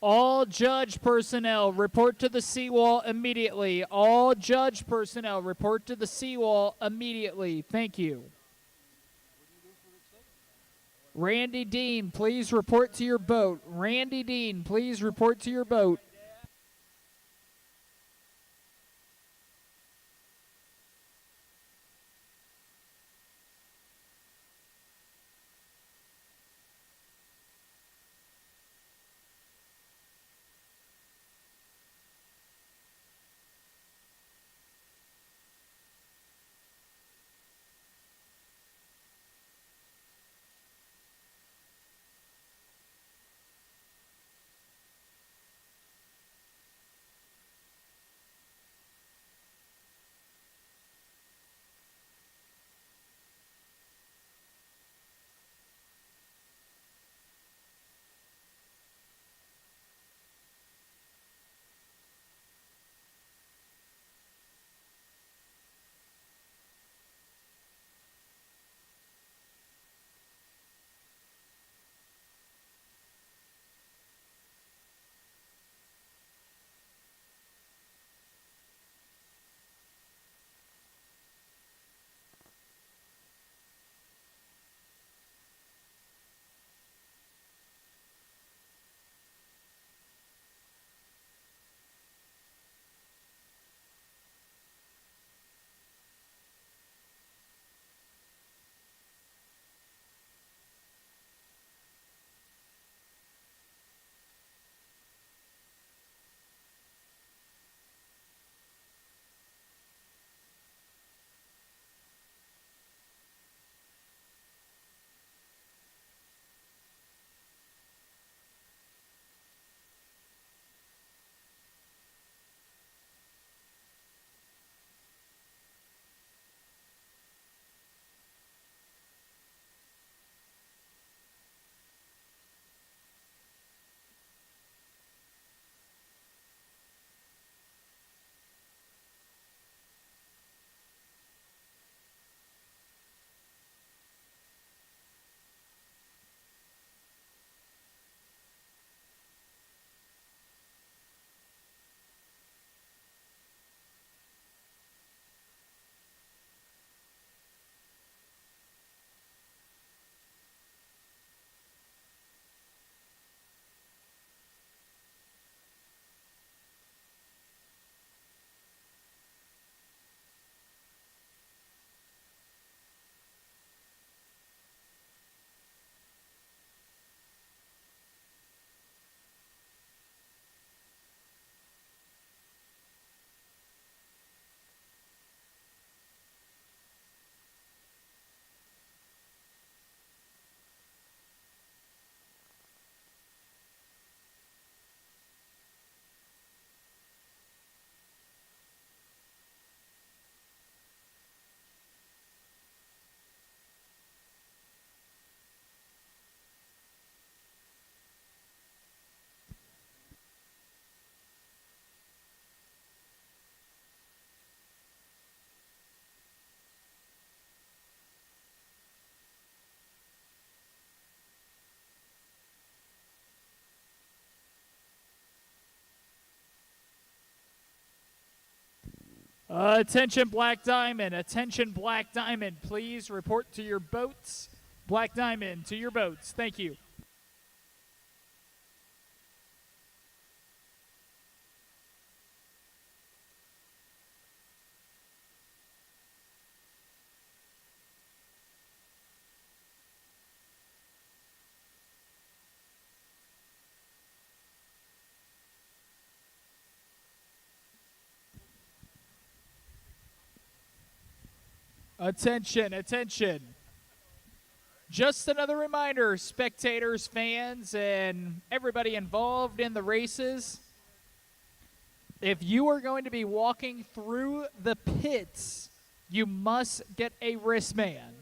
All judge personnel report to the seawall immediately. All judge personnel report to the seawall immediately. Thank you. Randy Dean, please report to your boat. Randy Dean, please report to your boat. Attention Black Diamond, attention Black Diamond, please report to your boats. Black Diamond, to your boats. Thank you. Attention, attention. Just another reminder, spectators, fans, and everybody involved in the races. If you are going to be walking through the pits, you must get a wristband.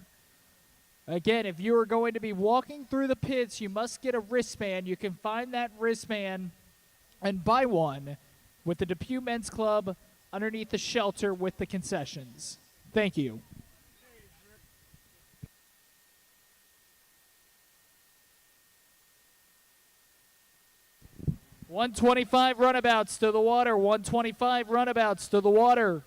Again, if you are going to be walking through the pits, you must get a wristband. You can find that wristband and buy one with the DePue Men's Club underneath the shelter with the concessions. Thank you. 125 runabouts to the water. 125 runabouts to the water.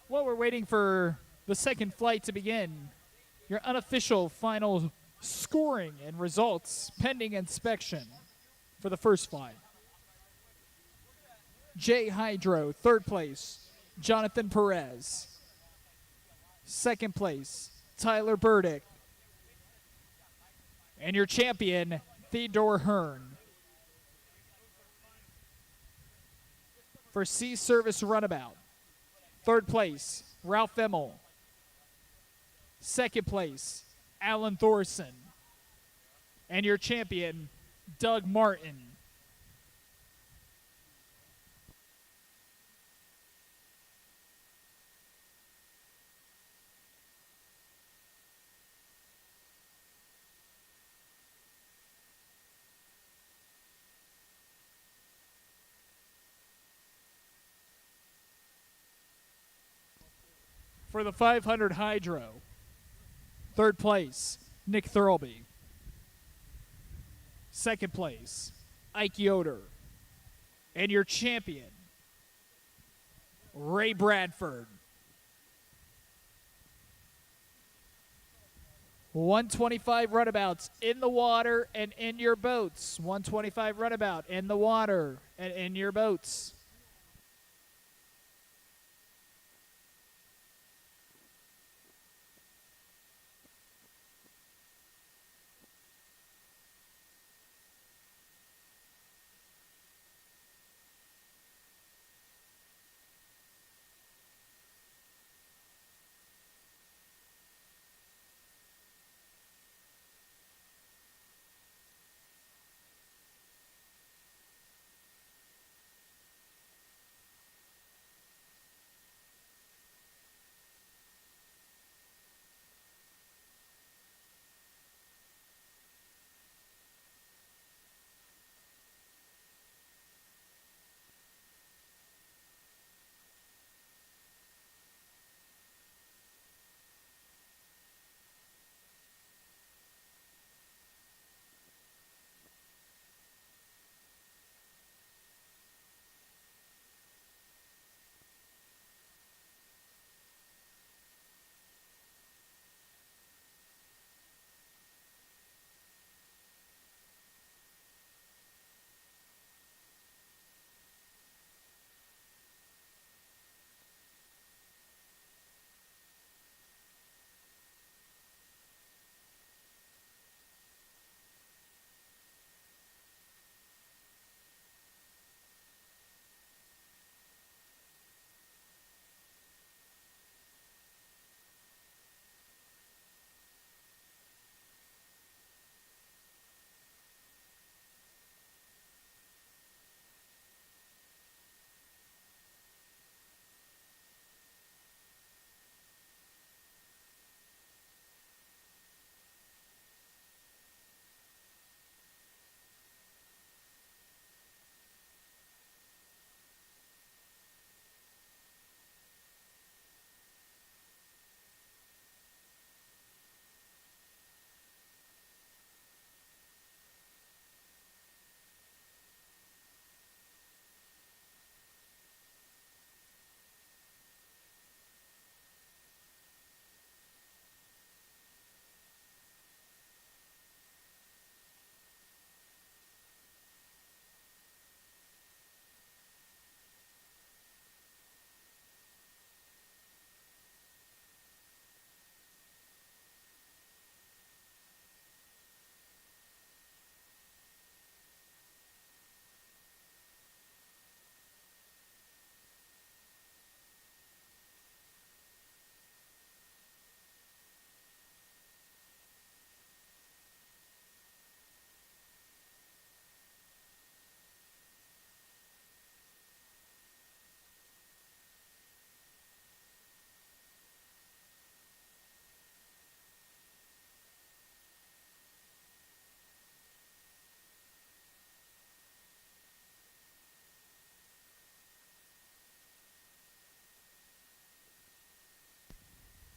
While we're waiting for the second flight to begin, your unofficial final scoring and results pending inspection for the first flight. J-Hydro, third place, Jonathan Perez. Second place, Tyler Burdick. And your champion, Theodore Hearn. For Sea Service Runabout, third place, Ralph Emmel. Second place, Alan Thorson. And your champion, Doug Martin. For the 500 Hydro, third place, Nick Thurlby. Second place, Ike Yoder. And your champion, Ray Bradford. 125 runabouts in the water and in your boats. 125 runabout in the water and in your boats.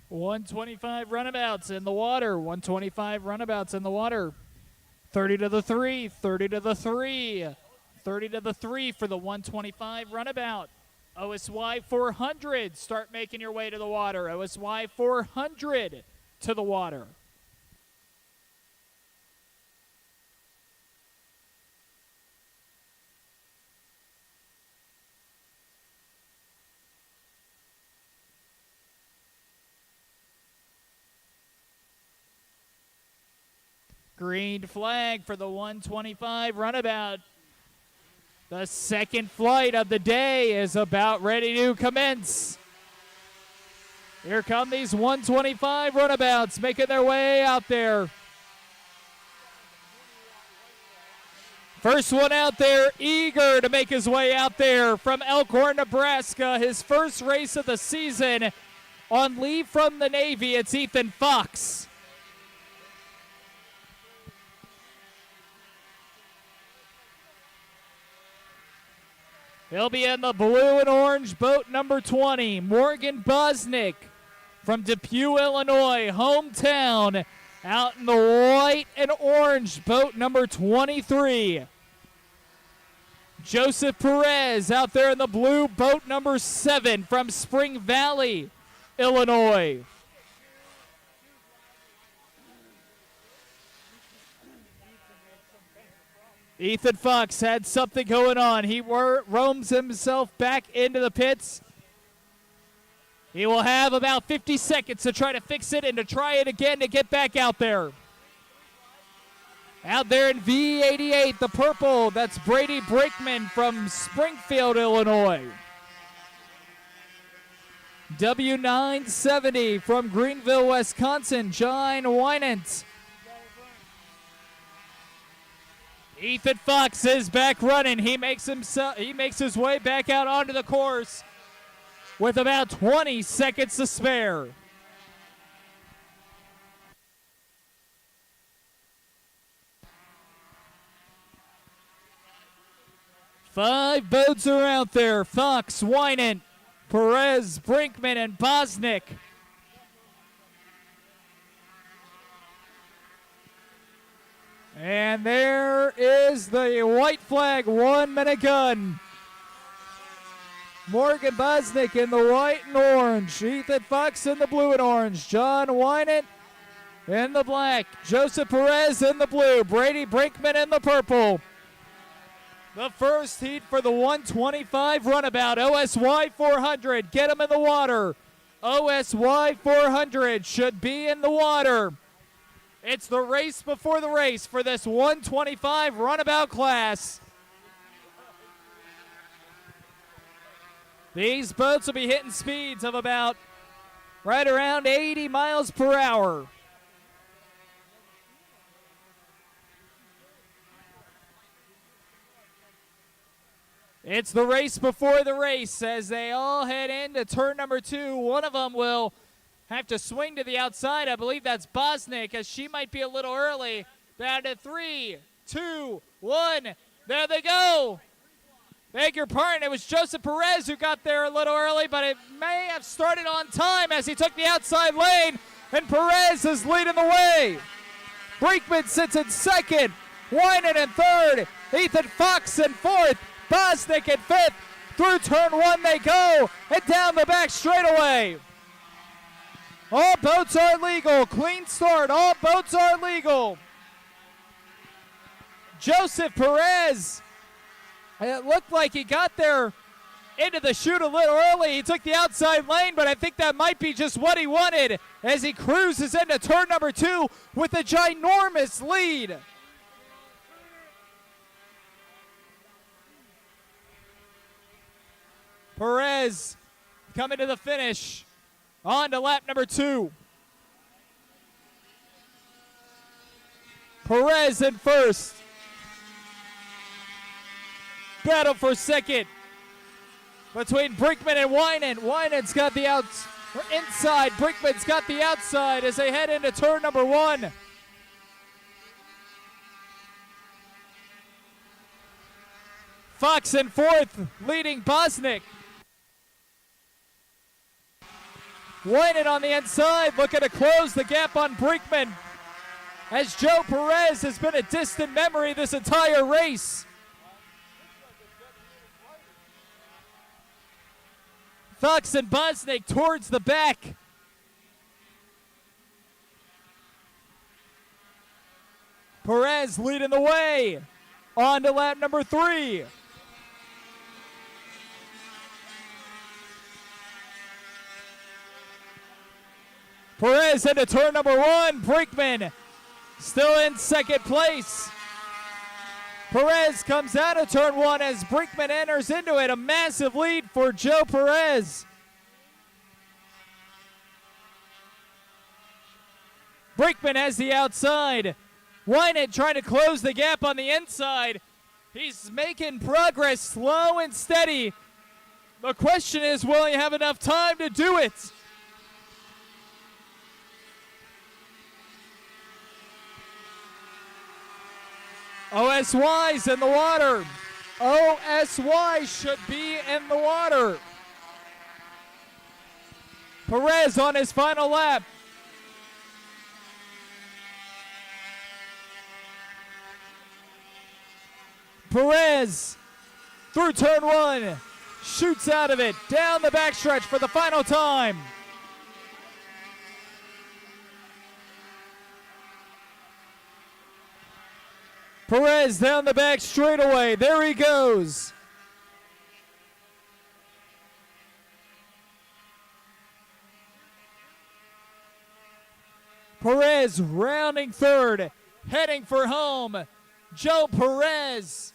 125 runabouts in the water. 125 runabouts in the water. 30 to the 3. 30 to the 3. 30 to the 3 for the 125 runabout. OSY 400. Start making your way to the water. OSY 400 to the water. Green flag for the 125 runabout. The second flight of the day is about ready to commence. Here come these 125 runabouts making their way out there. First one out there, eager to make his way out there from Elkhorn, Nebraska. His first race of the season on leave from the Navy. It's Ethan Fox. He'll be in the blue and orange boat number 20. Morgan Bosnick from DePue, Illinois, hometown, out in the white and orange boat number 23. Joseph Perez out there in the blue boat number 7 from Spring Valley, Illinois. Ethan Fox had something going on. He roams himself back into the pits. He will have about 50 seconds to try to fix it and to try it again to get back out there. Out there in V88, the purple, that's Brady Brakeman from Springfield, Illinois. W970 from Greenville, Wisconsin, John Wynant. Ethan Fox is back running. He makes his way back out onto the course with about 20 seconds to spare. Five boats are out there. Fox, Wynant, Perez, Brinkman, and Bosnick. And there is the white flag, 1 minute gun. Morgan Bosnick in the white and orange. Ethan Fox in the blue and orange. John Wynant in the black. Joseph Perez in the blue. Brady Brinkman in the purple. The first heat for the 125 runabout. OSY 400. Get him in the water. OSY 400 should be in the water. It's the race before the race for this 125 runabout class. These boats will be hitting speeds of about right around 80 miles per hour. It's the race before the race as they all head into turn number 2. One of them will have to swing to the outside. I believe that's Bosnick, as she might be a little early. Down to 3, 2, 1. There they go. Beg your pardon. It was Joseph Perez who got there a little early, but it may have started on time as he took the outside lane, and Perez is leading the way. Brinkman sits in second. Wynant in third. Ethan Fox in fourth. Bosnick in fifth. Through turn 1 they go, and down the back straightaway. All boats are legal. Clean start. All boats are legal. Joseph Perez, it looked like he got there into the chute a little early. He took the outside lane, but I think that might be just what he wanted as he cruises into turn number 2 with a ginormous lead. Perez coming to the finish. On to lap number 2. Perez in first. Battle for second between Brinkman and Wynant. Wynant's got the inside. Brinkman's got the outside as they head into turn number 1. Fox in fourth, leading Bosnick. Wynan on the inside, looking to close the gap on Brinkman, as Joe Perez has been a distant memory this entire race. Fox and Bosnick towards the back. Perez leading the way. On to lap number 3. Perez into turn number 1. Brinkman still in second place. Perez comes out of turn 1 as Brinkman enters into it. A massive lead for Joe Perez. Brinkman has the outside. Wynan trying to close the gap on the inside. He's making progress slow and steady. The question is, will he have enough time to do it? OSY's in the water. OSY should be in the water. Perez on his final lap. Perez through turn 1, shoots out of it, down the backstretch for the final time. Perez down the back straightaway. There he goes. Perez rounding third, heading for home. Joe Perez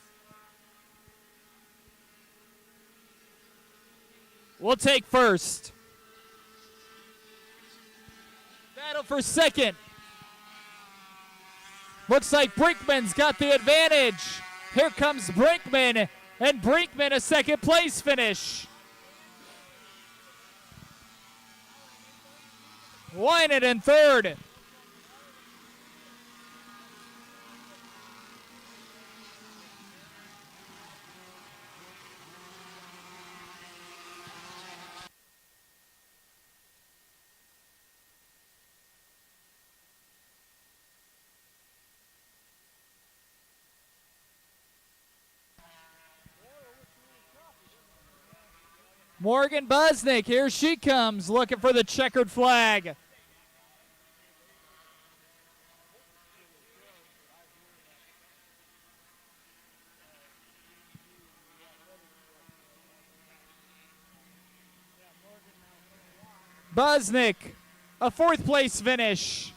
will take first. Battle for second. Looks like Brinkman's got the advantage. Here comes Brinkman, and Brinkman a second place finish. Wynan in third. Morgan Bosnick, here she comes, looking for the checkered flag. Bosnick, a fourth place finish.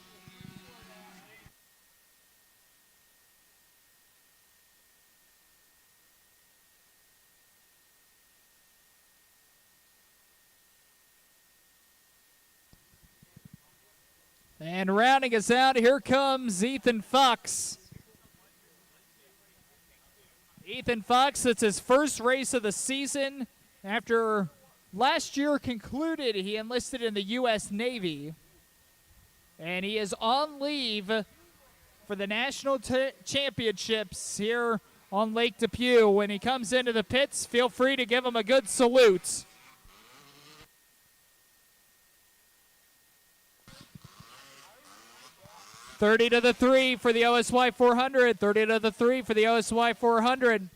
And rounding us out, here comes Ethan Fox. Ethan Fox, it's his first race of the season. After last year concluded, he enlisted in the U.S. Navy. And he is on leave for the national championships here on Lake DePue. When he comes into the pits, feel free to give him a good salute. $30 to the 3 for the OSY 400. $30 to the 3 for the OSY 400.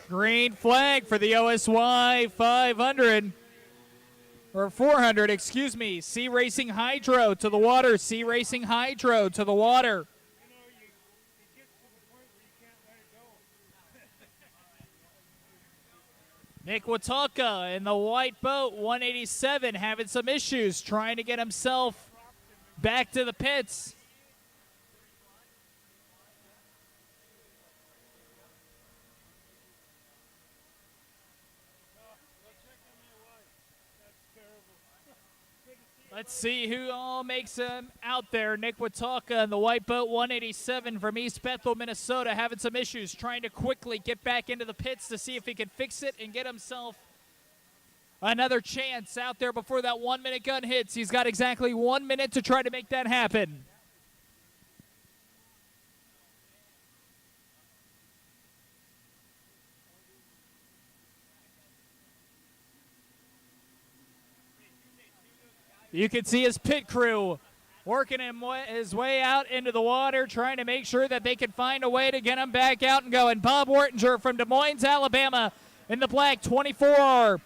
Green flag for the OSY 500. Or 400, excuse me. Sea Racing Hydro to the water. Sea Racing Hydro to the water. Nick Wataka in the white boat, 187, having some issues, trying to get himself back to the pits. Let's see who all makes him out there. Nick Wataka in the white boat, 187 from East Bethel, Minnesota, having some issues, trying to quickly get back into the pits to see if he can fix it and get himself another chance out there before that 1 minute gun hits. He's got exactly 1 minute to try to make that happen. You can see his pit crew working his way out into the water, trying to make sure that they can find a way to get him back out and going. Bob Wartinger from Des Moines, Alabama in the black 24.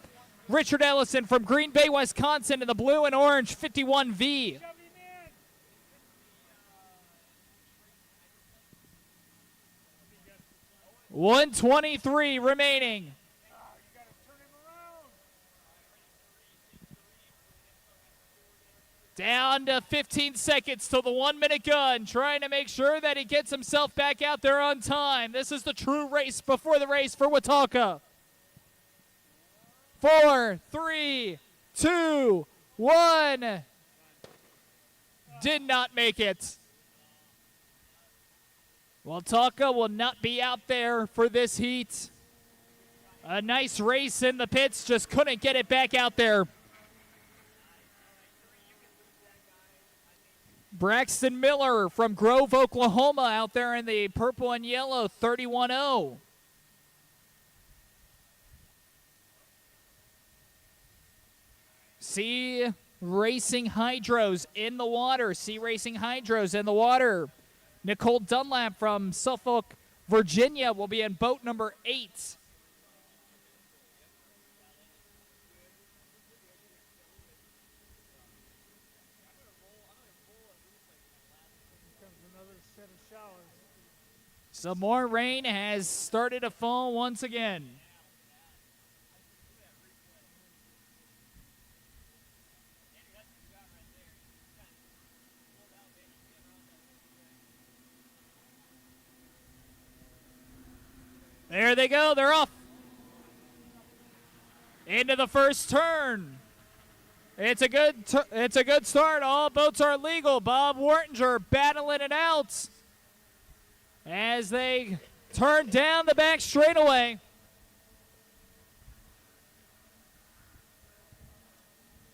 Richard Ellison from Green Bay, Wisconsin in the blue and orange 51V. 123 remaining. Down to 15 seconds till the 1 minute gun, trying to make sure that he gets himself back out there on time. This is the true race before the race for Wataka. 4, 3, 2, 1. Did not make it. Wataka will not be out there for this heat. A nice race in the pits, just couldn't get it back out there. Braxton Miller from Grove, Oklahoma out there in the purple and yellow 31-0. Sea Racing Hydros in the water. Sea Racing Hydros in the water. Nicole Dunlap from Suffolk, Virginia will be in boat number 8. Some more rain has started to fall once again. There they go. They're off. Into the first turn. It's a good start. All boats are legal. Bob Wartinger battling it out as they turn down the back straightaway.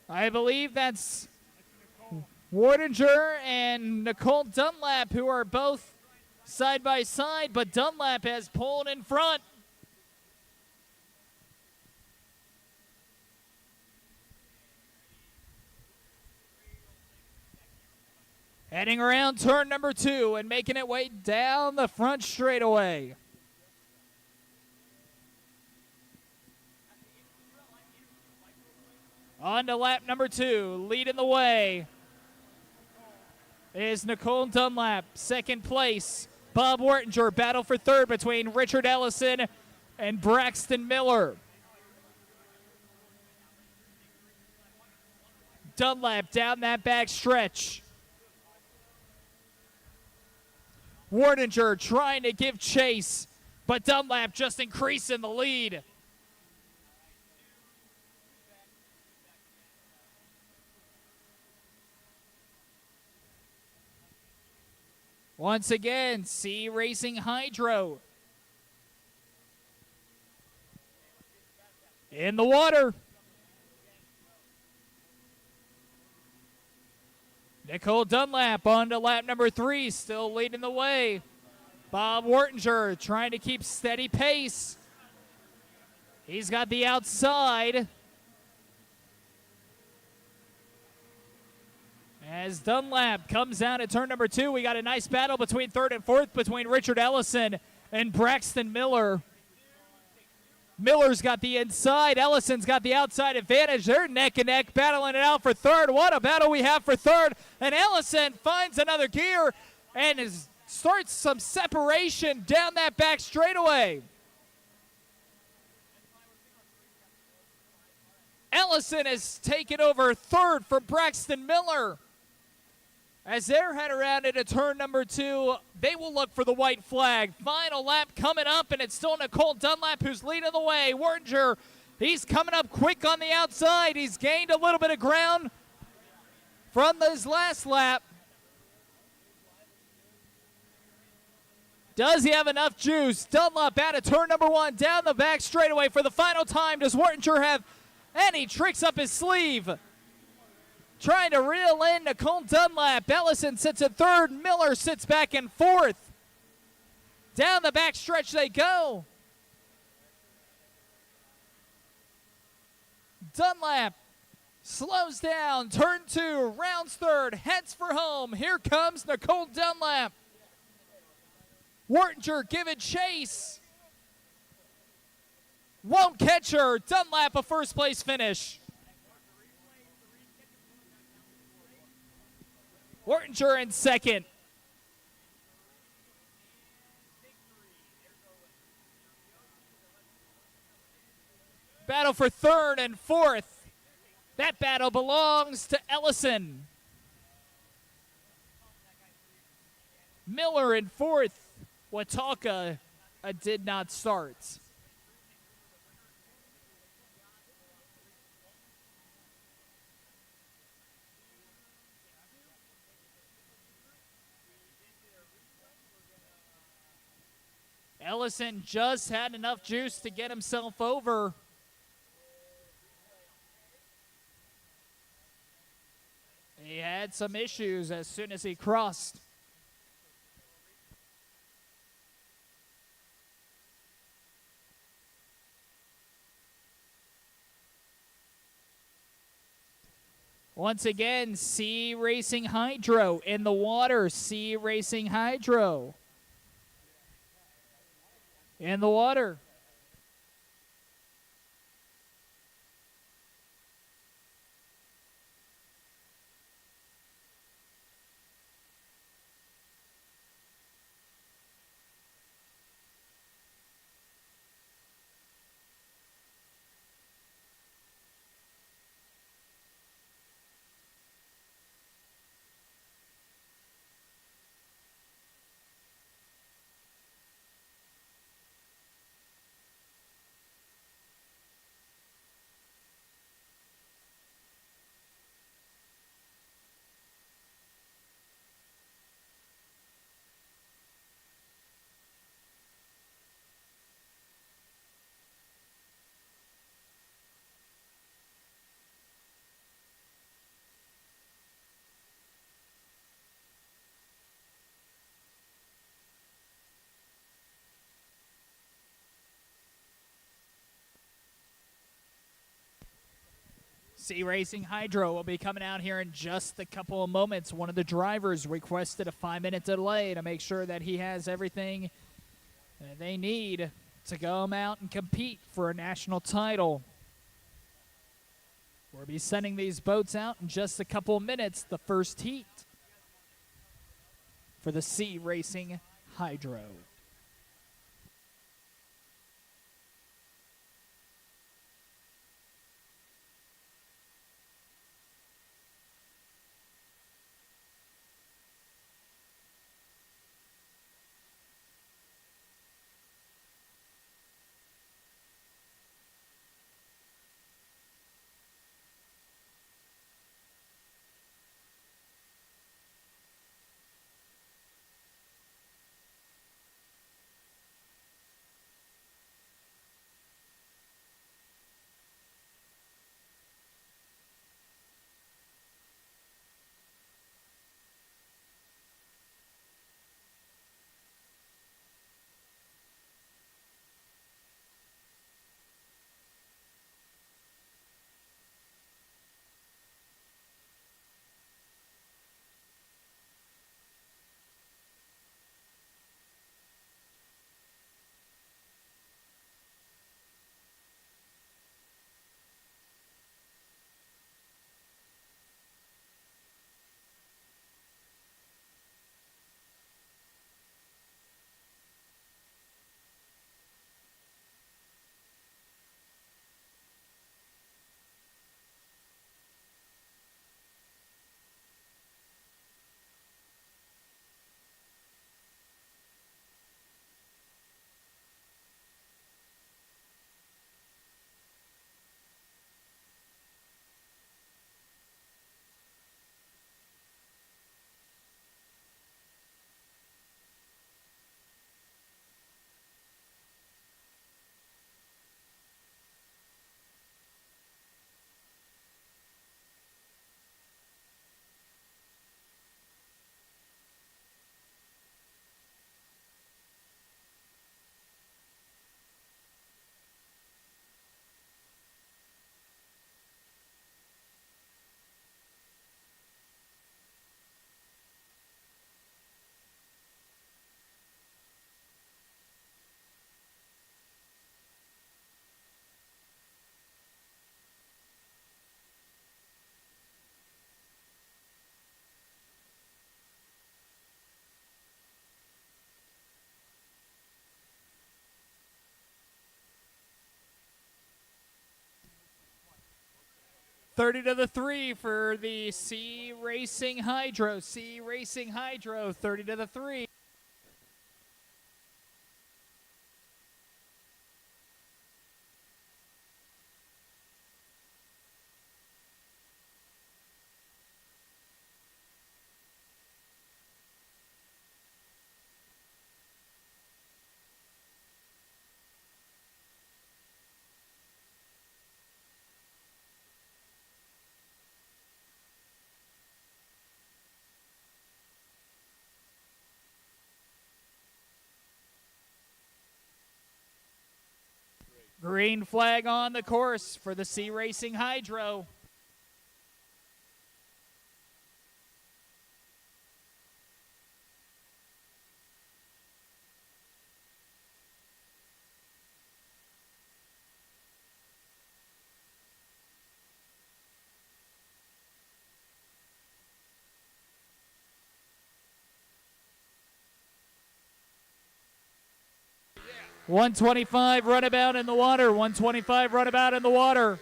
I believe that's Wartinger and Nicole Dunlap, who are both side by side, but Dunlap has pulled in front. Heading around turn number 2 and making it way down the front straightaway. On to lap number 2, leading the way is Nicole Dunlap. Second place, Bob Wartinger. Battle for third between Richard Ellison and Braxton Miller. Dunlap down that back stretch. Wartinger trying to give chase, but Dunlap just increasing the lead. Once again, Sea Racing Hydro in the water. Nicole Dunlap on to lap number 3, still leading the way. Bob Wartinger trying to keep steady pace. He's got the outside. As Dunlap comes out at turn number 2, we got a nice battle between third and fourth between Richard Ellison and Braxton Miller. Miller's got the inside. Ellison's got the outside advantage. They're neck and neck battling it out for third. What a battle we have for third. And Ellison finds another gear and starts some separation down that back straightaway. Ellison has taken over third from Braxton Miller. As they're head around into turn number 2, they will look for the white flag. Final lap coming up, and it's still Nicole Dunlap who's leading the way. Wartinger, he's coming up quick on the outside. He's gained a little bit of ground. from this last lap. Does he have enough juice? Dunlop out of turn number 1, down the back straightaway for the final time. Does Wartinger have any tricks up his sleeve? Trying to reel in Nicole Dunlap. Ellison sits in third. Miller sits back in fourth. Down the back stretch they go. Dunlap slows down. Turn 2, rounds third, heads for home. Here comes Nicole Dunlap. Wartinger giving chase. Won't catch her. Dunlap a first place finish. Wartinger in second. Battle for third and fourth. That battle belongs to Ellison. Miller in fourth. Watauga did not start. Ellison just had enough juice to get himself over. He had some issues as soon as he crossed. Once again, Sea Racing Hydro in the water. Sea Racing Hydro in the water. Sea Racing Hydro will be coming out here in just a couple of moments. One of the drivers requested a 5-minute delay to make sure that he has everything they need to go out and compete for a national title. We'll be sending these boats out in just a couple of minutes, the first heat for the Sea Racing Hydro. 30 to the 3 for the C Racing Hydro. C Racing Hydro, 30 to the 3. Green flag on the course for the C Racing Hydro. Yeah. 125 runabout in the water. 125 runabout in the water.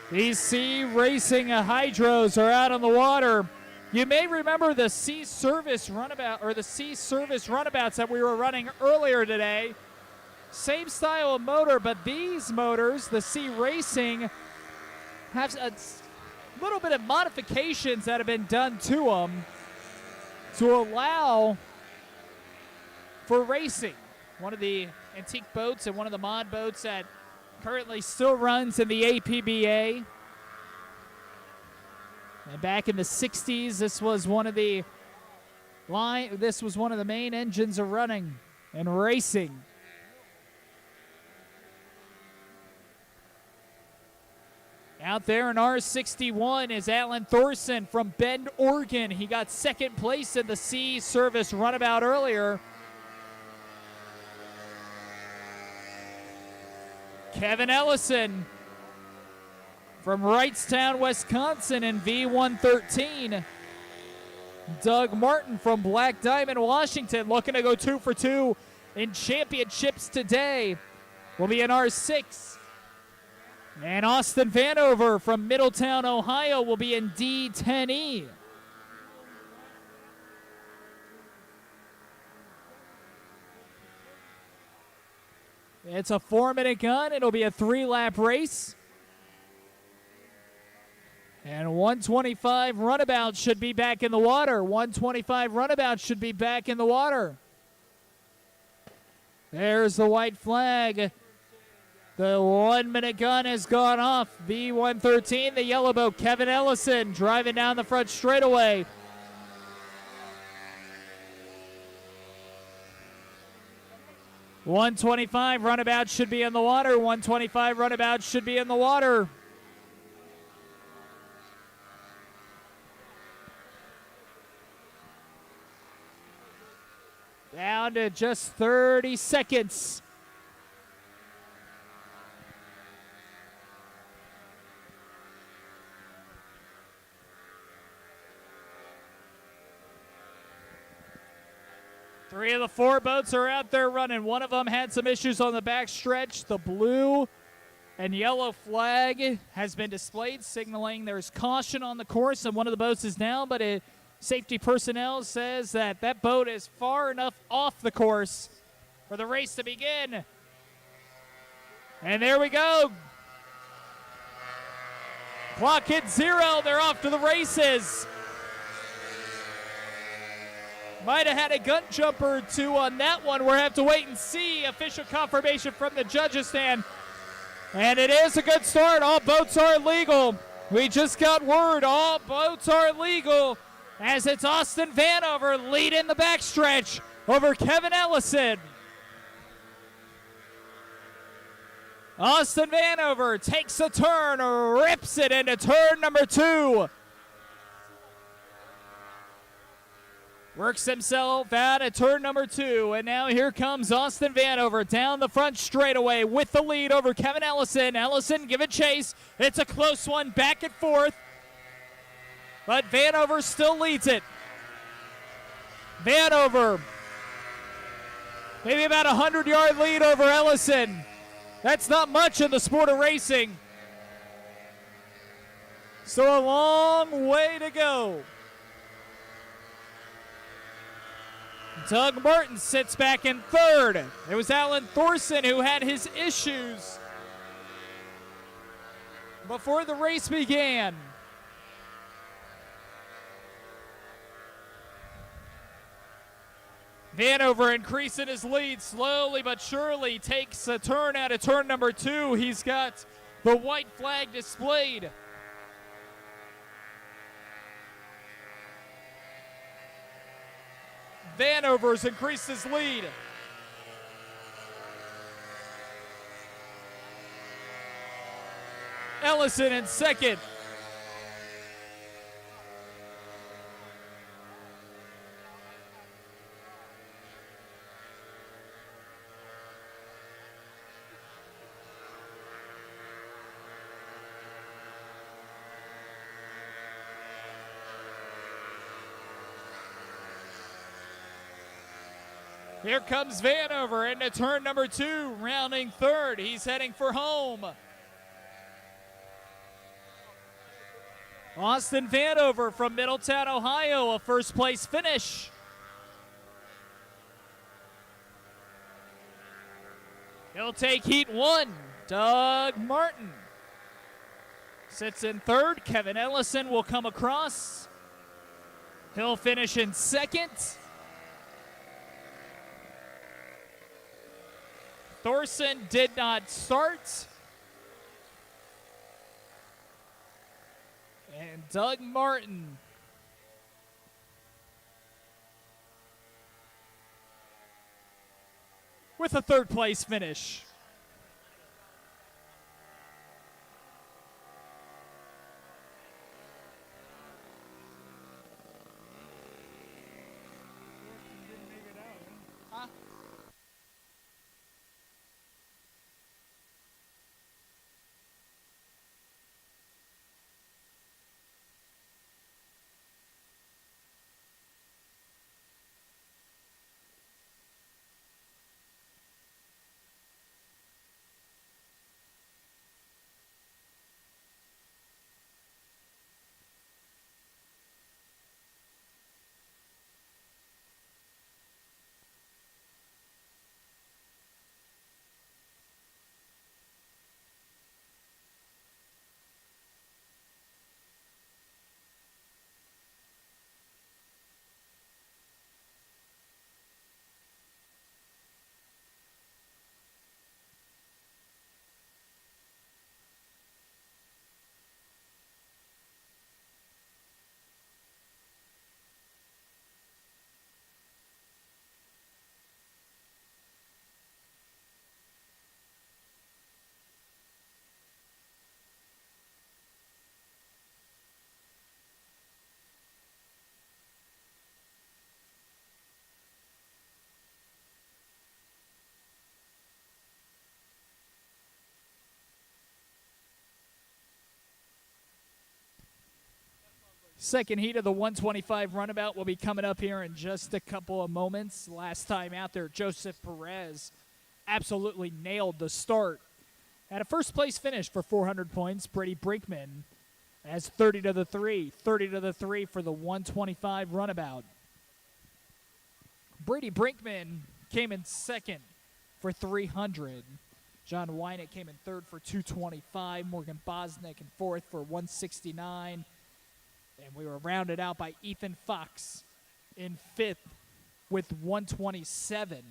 These C Racing Hydros are out on the water. You may remember the C Service runabout or the C Service runabouts that we were running earlier today. Same style of motor, but these motors, the C Racing, have a little bit of modifications that have been done to them to allow for racing. One of the antique boats and one of the mod boats that currently still runs in the APBA. And back in the 60s, this was one of the main engines of running and racing. Out there in R61 is Alan Thorson from Bend, Oregon. He got second place in the C Service runabout earlier. Kevin Ellison from Wrightstown, Wisconsin in V113. Doug Martin from Black Diamond, Washington, looking to go 2 for 2 in championships today. Will be in R6. And Austin Vanover from Middletown, Ohio will be in D10E. It's a 4-minute gun. It'll be a 3-lap race. And 125 runabout should be back in the water. 125 runabout should be back in the water. There's the white flag. The 1-minute gun has gone off. V113, the yellow boat, Kevin Ellison driving down the front straightaway. .125 runabout should be in the water. 125 runabout should be in the water. Down to just 30 seconds. Three of the 4 boats are out there running. One of them had some issues on the back stretch. The blue and yellow flag has been displayed, signaling there's caution on the course, and one of the boats is down, but safety personnel says that that boat is far enough off the course for the race to begin. And there we go. Clock hit 0. They're off to the races. Might have had a gun jumper or two on that one. We'll have to wait and see. Official confirmation from the judges stand. And it is a good start. All boats are legal. We just got word all boats are legal as it's Austin Vanover leading the backstretch over Kevin Ellison. Austin Vanover takes a turn, rips it into turn number 2. Works himself out at turn number 2, and now here comes Austin Vanover down the front straightaway with the lead over Kevin Ellison. Ellison giving chase. It's a close one, back and forth, but Vanover still leads it. Vanover, maybe about a 100-yard lead over Ellison. That's not much in the sport of racing. So a long way to go. Doug Martin sits back in third. It was Alan Thorson who had his issues before the race began. Vanover increasing his lead slowly but surely, takes a turn out of turn number 2. He's got the white flag displayed. Vanover's increased his lead. Ellison in second. Here comes Vanover into turn number 2, rounding third. He's heading for home. Austin Vanover from Middletown, Ohio, a first place finish. He'll take heat 1. Doug Martin sits in third. Kevin Ellison will come across. He'll finish in second. Thorson did not start. And Doug Martin with a third place finish. Second heat of the 125 runabout will be coming up here in just a couple of moments. Last time out there, Joseph Perez absolutely nailed the start. Had a first place finish for 400 points. Brady Brinkman has 30 to the 3. 30 to the 3 for the 125 runabout. Brady Brinkman came in second for 300. John Wynick came in third for 225. Morgan Bosnick in fourth for 169. And we were rounded out by Ethan Fox in fifth with 127.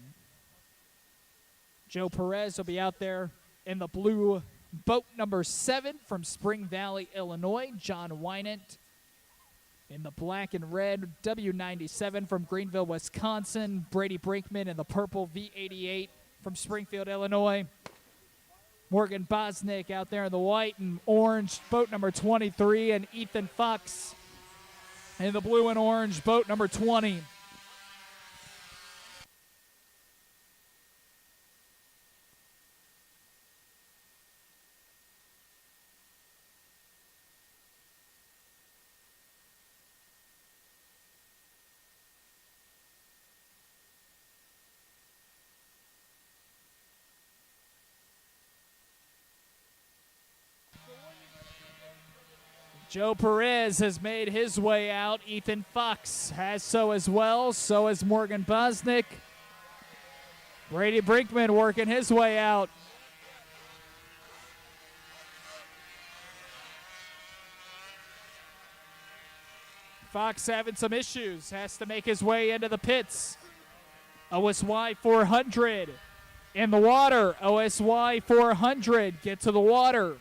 Joe Perez will be out there in the blue boat number 7 from Spring Valley, Illinois. John Wynant in the black and red W97 from Greenville, Wisconsin. Brady Brinkman in the purple V88 from Springfield, Illinois. Morgan Bosnick out there in the white and orange boat number 23, and Ethan Fox in the blue and orange boat number 20. Joe Perez has made his way out. Ethan Fox has so as well. So has Morgan Bosnick. Brady Brinkman working his way out. Fox having some issues. Has to make his way into the pits. OSY 400 in the water. OSY 400 get to the water.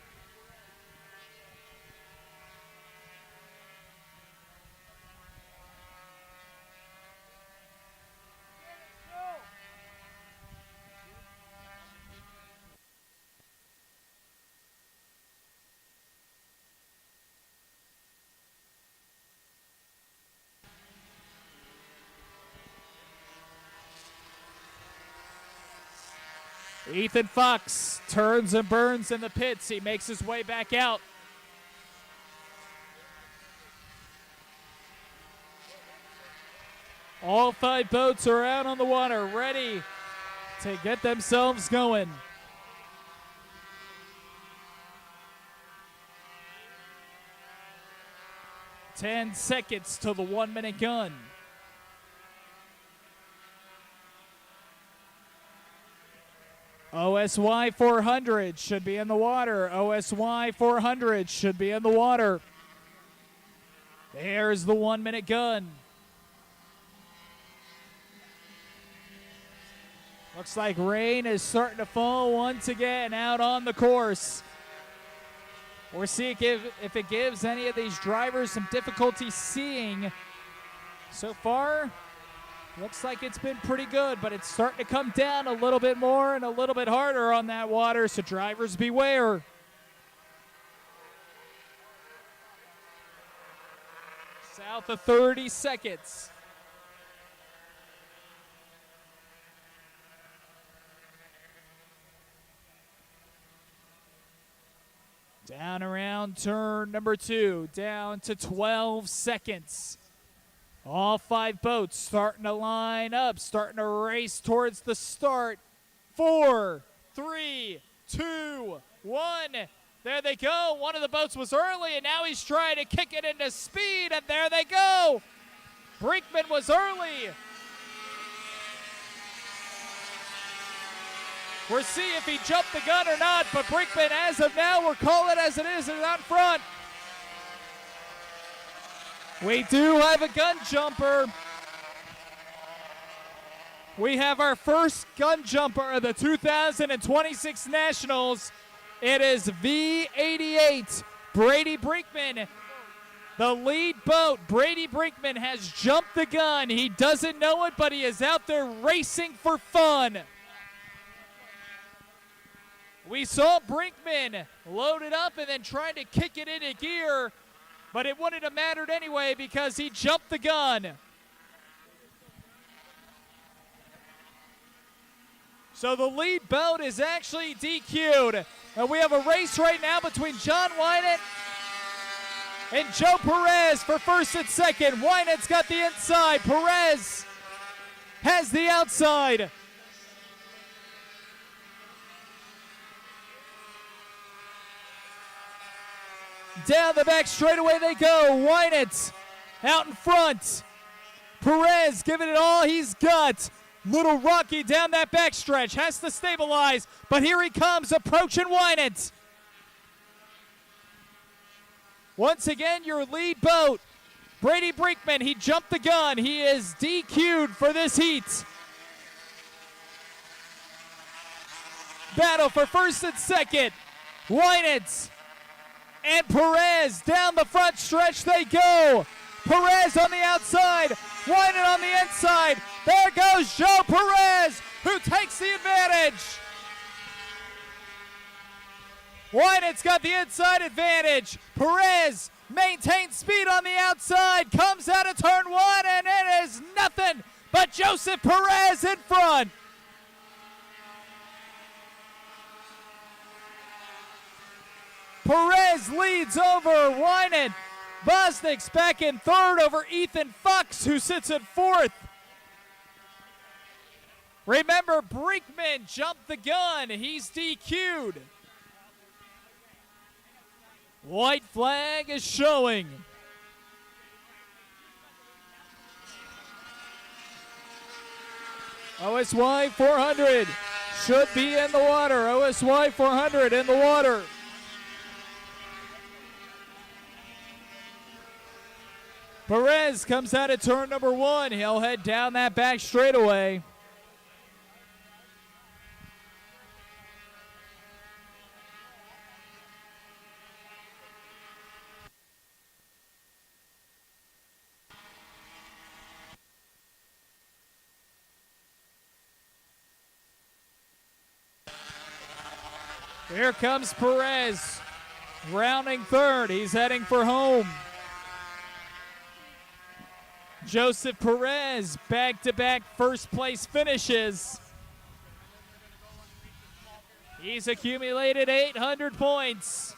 Ethan Fox turns and burns in the pits. He makes his way back out. All 5 boats are out on the water, ready to get themselves going. Ten seconds to the 1-minute gun. OSY 400 should be in the water. OSY 400 should be in the water. There's the 1-minute gun. Looks like rain is starting to fall once again out on the course. We'll see if it gives any of these drivers some difficulty seeing. So far, looks like it's been pretty good, but it's starting to come down a little bit more and a little bit harder on that water, so drivers beware. South of 30 seconds. Down around turn number 2, down to 12 seconds. All 5 boats starting to line up, starting to race towards the start. 4, 3, 2, 1. There they go. One of the boats was early, and now he's trying to kick it into speed, and there they go. Brinkman was early. We'll see if he jumped the gun or not, but Brinkman, as of now, we'll call it as it is, and out front. We do have a gun jumper. We have our first gun jumper of the 2026 Nationals. It is V88, Brady Brinkman. The lead boat, Brady Brinkman, has jumped the gun. He doesn't know it, but he is out there racing for fun. We saw Brinkman loaded up and then trying to kick it into gear, but it wouldn't have mattered anyway because he jumped the gun. So the lead boat is actually DQ'd. And we have a race right now between John Wynant and Joe Perez for first and second. Wynant's got the inside. Perez has the outside. Down the back straightaway they go. Wynant out in front. Perez giving it all he's got. Little rocky down that backstretch. Has to stabilize, but here he comes approaching Wynant. Once again, your lead boat, Brady Brinkman, he jumped the gun. He is DQ'd for this heat. Battle for first and second. Winans and Perez down the front stretch they go. Perez on the outside. Winan on the inside. There goes Joe Perez, who takes the advantage. Winan's got the inside advantage. Perez maintains speed on the outside, comes out of turn one, and it is nothing but Joseph Perez in front. Perez leads over Winan. Bosnick's back in third over Ethan Fox, who sits in fourth. Remember, Brinkman jumped the gun. He's DQ'd. White flag is showing. OSY 400 should be in the water. OSY 400 in the water. Perez comes out of turn number one. He'll head down that back straightaway. Here comes Perez, rounding third. He's heading for home. Joseph Perez, back-to-back first-place finishes. He's accumulated 800 points.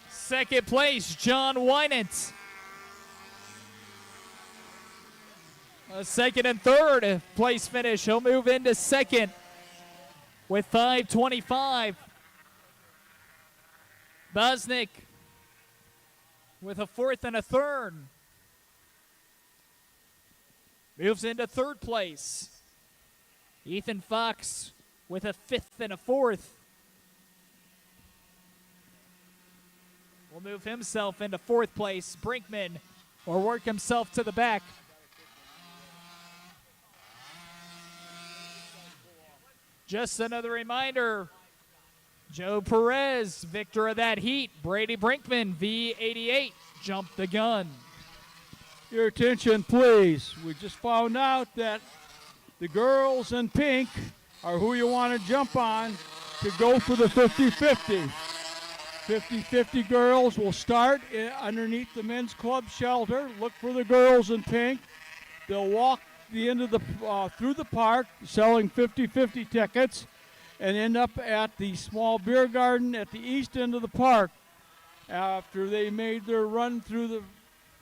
Second place, John Winant. A second and third place finish. He'll move into second with 525. Bosnick with a fourth and a third. Moves into third place. Ethan Fox with a fifth and a fourth. Will move himself into fourth place. Brinkman will work himself to the back. Just another reminder, Joe Perez, victor of that heat. Brady Brinkman, V88, jumped the gun. Your attention, please. We just found out that the girls in pink are who you want to jump on to go for the 50-50. 50-50 girls will start underneath the men's club shelter. Look for the girls in pink. They'll walk the end of the through the park selling 50-50 tickets and end up at the small beer garden at the east end of the park. After they made their run through the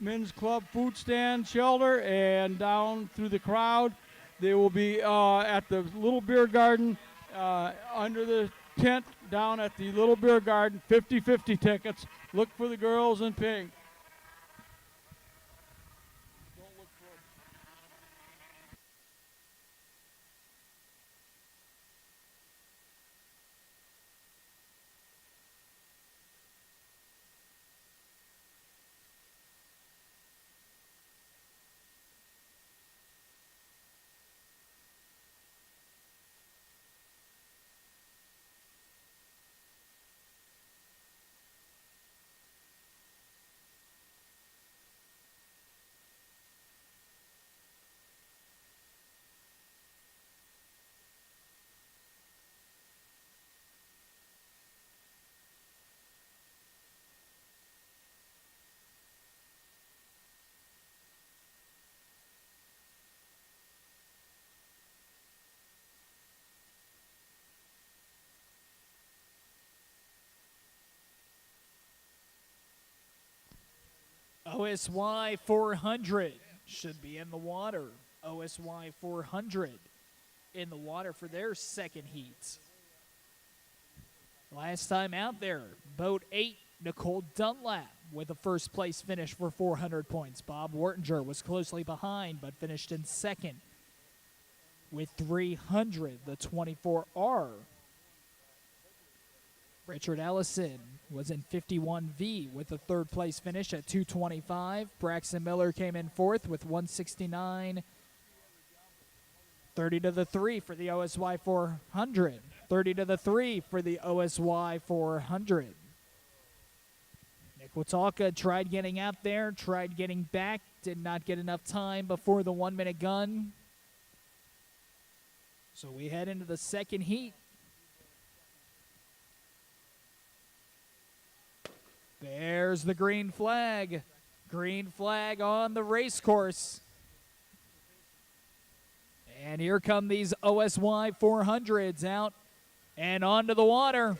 men's club food stand shelter and down through the crowd, they will be at the little beer garden under the tent down at the little beer garden. 50-50 tickets. Look for the girls in pink. OSY 400 should be in the water. OSY 400 in the water for their second heat. Last time out there, boat 8, Nicole Dunlap with a first place finish for 400 points. Bob Wartinger was closely behind but finished in second. with 300, the 24R. Richard Ellison was in 51V with a third place finish at 225. Braxton Miller came in fourth with 169. 30 to the 3 for the OSY 400. 30 to the 3 for the OSY 400. Nick Wataka tried getting out there, tried getting back, did not get enough time before the 1 minute gun. So we head into the second heat. There's the green flag. Green flag on the race course. And here come these OSY 400s out and onto the water.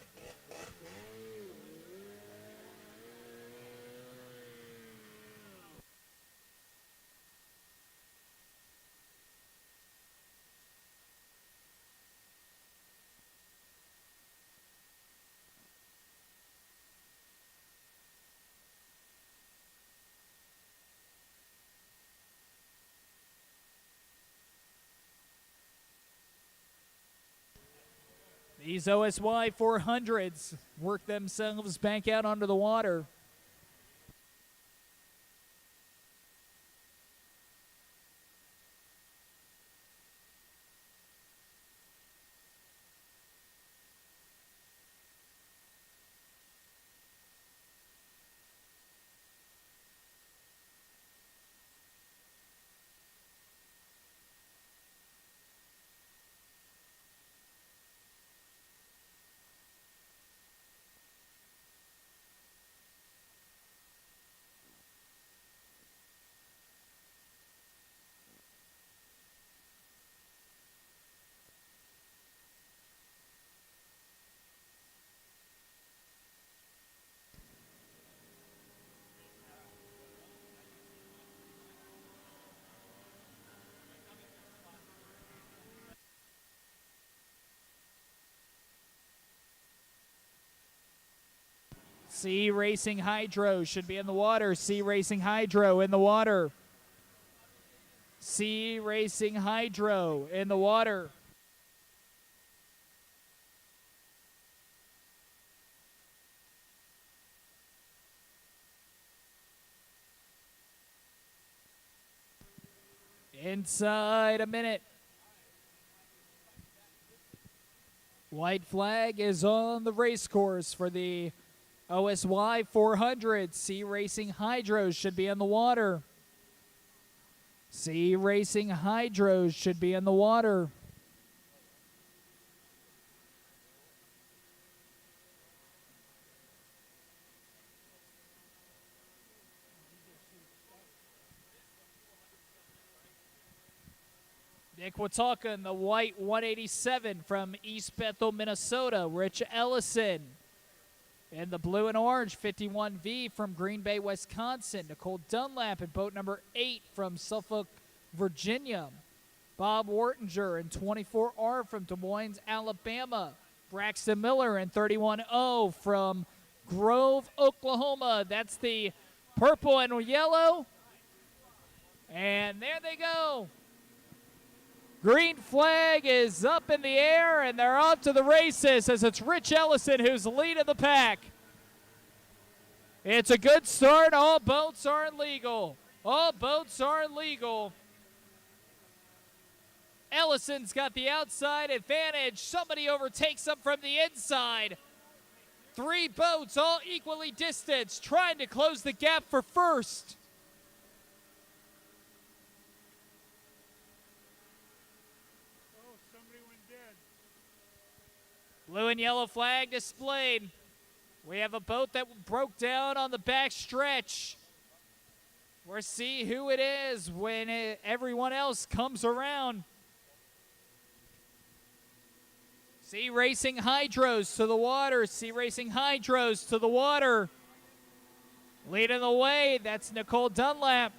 These OSY 400s work themselves back out onto the water. C Racing Hydro should be in the water. C Racing Hydro in the water. C Racing Hydro in the water. Inside a minute. White flag is on the race course for the OSY 400. C Racing Hydros should be in the water. C Racing Hydros should be in the water. Nick Wataka in the white 187 from East Bethel, Minnesota. Rich Ellison in the blue and orange 51V from Green Bay, Wisconsin. Nicole Dunlap in boat number 8 from Suffolk, Virginia. Bob Wartinger in 24R from Des Moines, Alabama. Braxton Miller in 31O from Grove, Oklahoma. That's the purple and yellow. And there they go. Green flag is up in the air, and they're off to the races as it's Rich Ellison who's leading the pack. It's a good start. All boats are legal. All boats are legal. Ellison's got the outside advantage. Somebody overtakes him from the inside. 3 boats all equally distanced, trying to close the gap for first. Blue and yellow flag displayed. We have a boat that broke down on the back stretch. We'll see who it is when everyone else comes around. C Racing Hydros to the water. C Racing Hydros to the water. Leading the way, that's Nicole Dunlap.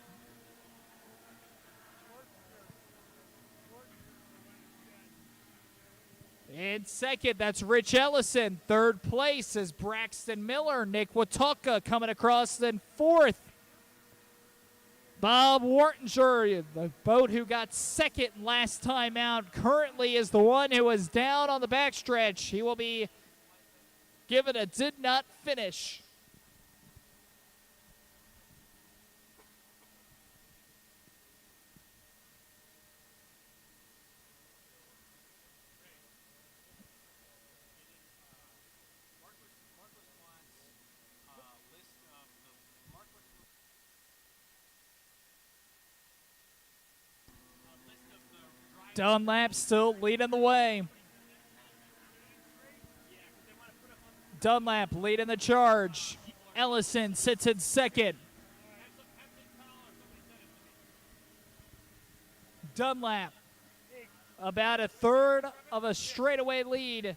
In second, that's Rich Ellison. Third place is Braxton Miller. Nick Wataka coming across in fourth. Bob Wartinger, the boat who got second last time out, currently is the one who is down on the backstretch. He will be given a did not finish. Dunlap still leading the way. Dunlap leading the charge. Ellison sits in second. Dunlap about a third of a straightaway lead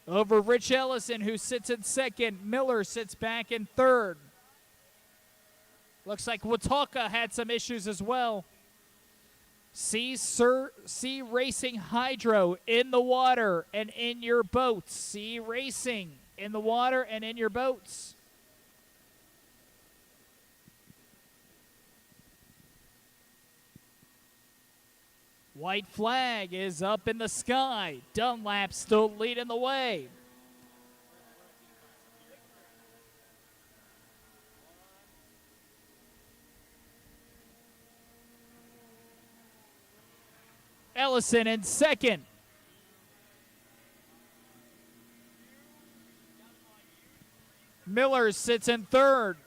over Rich Ellison, who sits in second. Miller sits back in third. Looks like Watauga had some issues as well. Sea Racing Hydro in the water and in your boats. Sea Racing in the water and in your boats. White flag is up in the sky. Dunlap still leading the way. Ellison in second. Miller sits in third.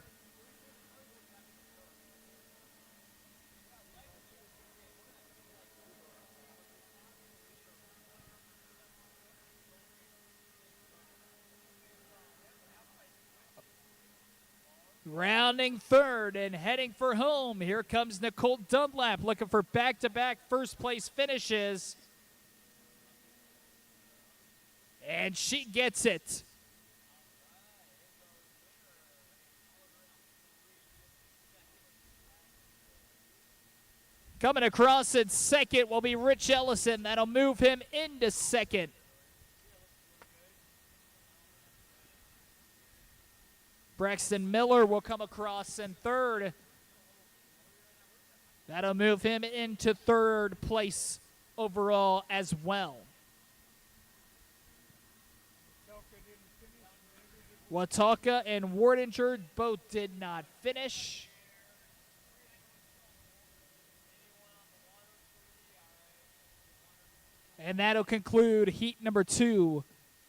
Rounding third and heading for home. Here comes Nicole Dunlap looking for back-to-back first-place finishes. And she gets it. Coming across in second will be Rich Ellison. That'll move him into second. Braxton Miller will come across in third. That'll move him into third place overall as well. Watauga and Wartinger both did not finish. And that'll conclude heat number 2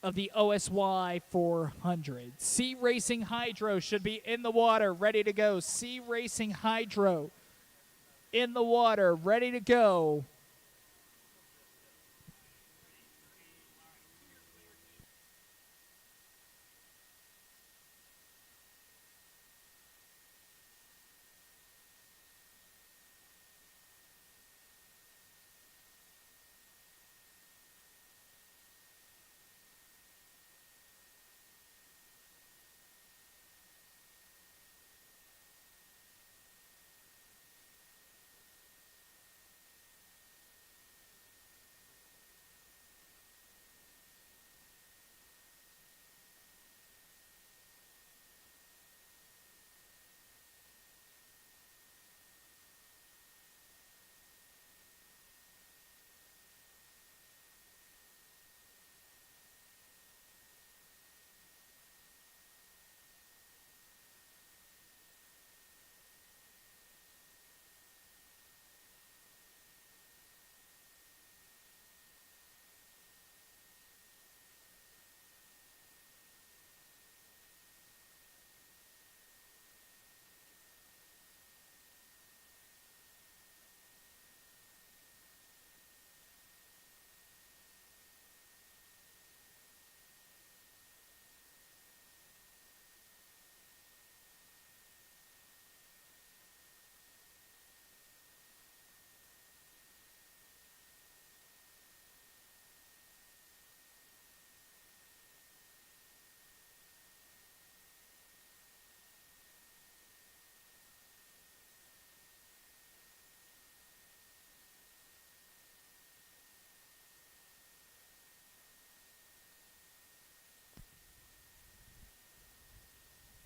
of the OSY 400. Sea Racing Hydro should be in the water, ready to go. Sea Racing Hydro in the water, ready to go.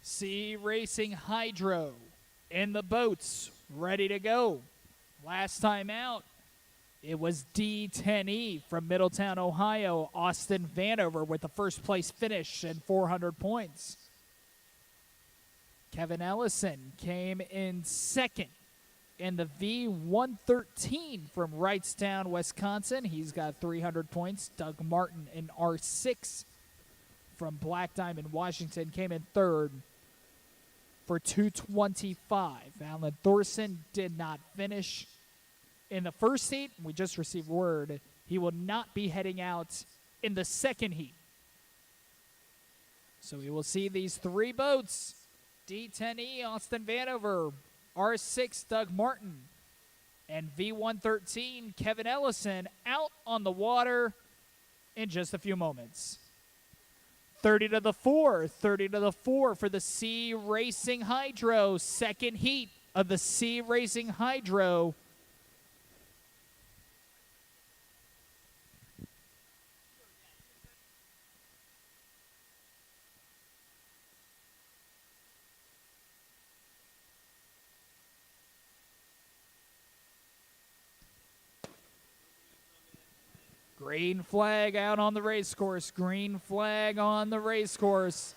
Sea Racing Hydro in the boats, ready to go. Last time out, it was D10E from Middletown, Ohio, Austin Vanover with the first place finish and 400 points. Kevin Ellison came in second in the V113 from Wrightstown, Wisconsin. He's got 300 points. Doug Martin in R6 from Black Diamond, Washington, came in third for 225. Alan Thorson did not finish in the first heat. We just received word he will not be heading out in the second heat. So we will see these three boats, D10E, Austin Vanover, R6, Doug Martin, and V113, Kevin Ellison, out on the water in just a few moments. 30 to the 4 for the Sea Racing Hydro, second heat of the Sea Racing Hydro. Green flag out on the race course. Green flag on the race course.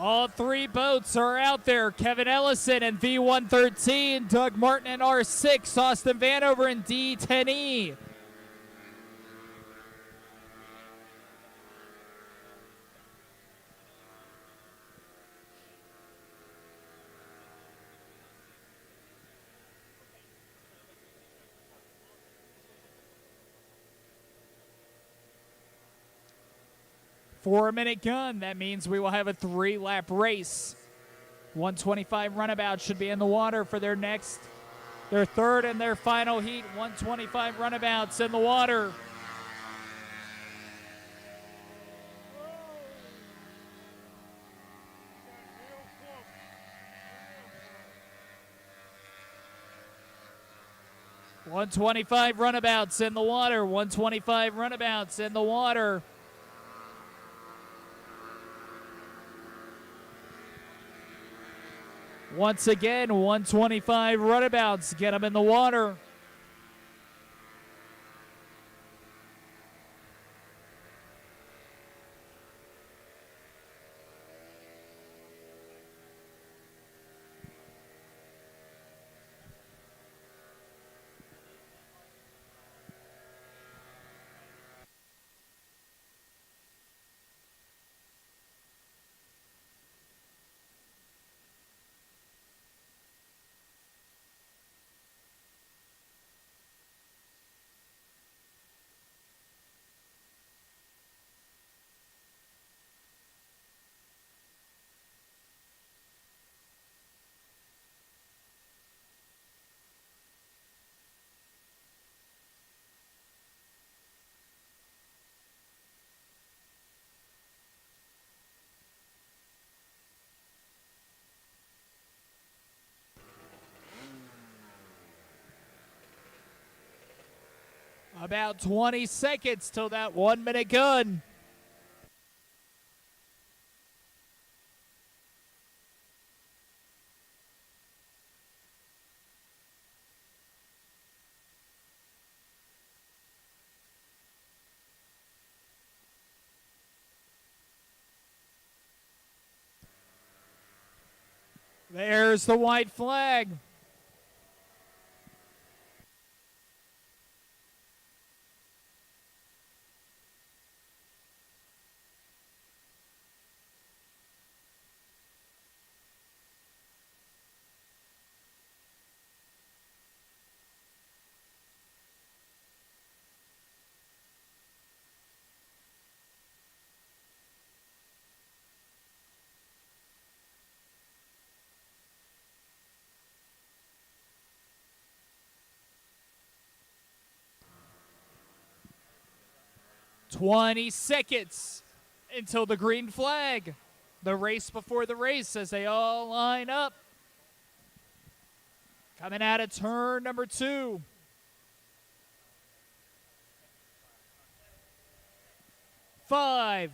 All three boats are out there. Kevin Ellison in V113, Doug Martin in R6, Austin Vanover in D10E. Four-minute gun. That means we will have a three-lap race. 125 Runabout should be in the water for their third and their final heat. 125 Runabouts in the water. .125 Runabouts in the water. 125 Runabouts in the water. Once again, 125 Runabouts. Get them in the water. About 20 seconds till that 1 minute gun. There's the white flag. 20 seconds until the green flag. The race before the race as they all line up. Coming out of turn number 2. 5,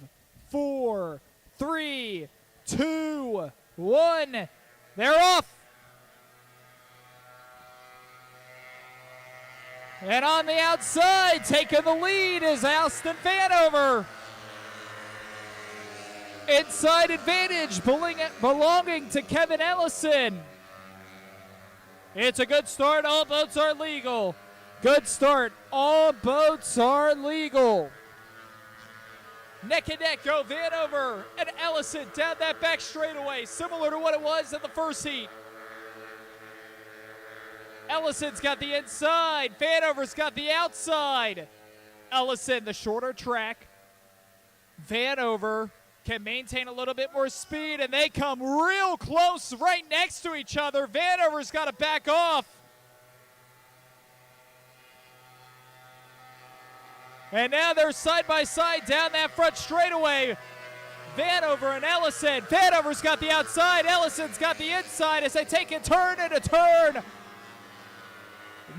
4, 3, 2, 1. They're off. And on the outside, taking the lead is Austin Vanover. Inside advantage belonging to Kevin Ellison. It's a good start. All boats are legal. Good start. All boats are legal. Neck and neck go Vanover and Ellison down that back straightaway, similar to what it was in the first heat. Ellison's got the inside. Vanover's got the outside. Ellison, the shorter track. Vanover can maintain a little bit more speed, and they come real close right next to each other. Vanover's got to back off. And now they're side by side down that front straightaway. Vanover and Ellison. Vanover's got the outside. Ellison's got the inside as they take a turn and a turn.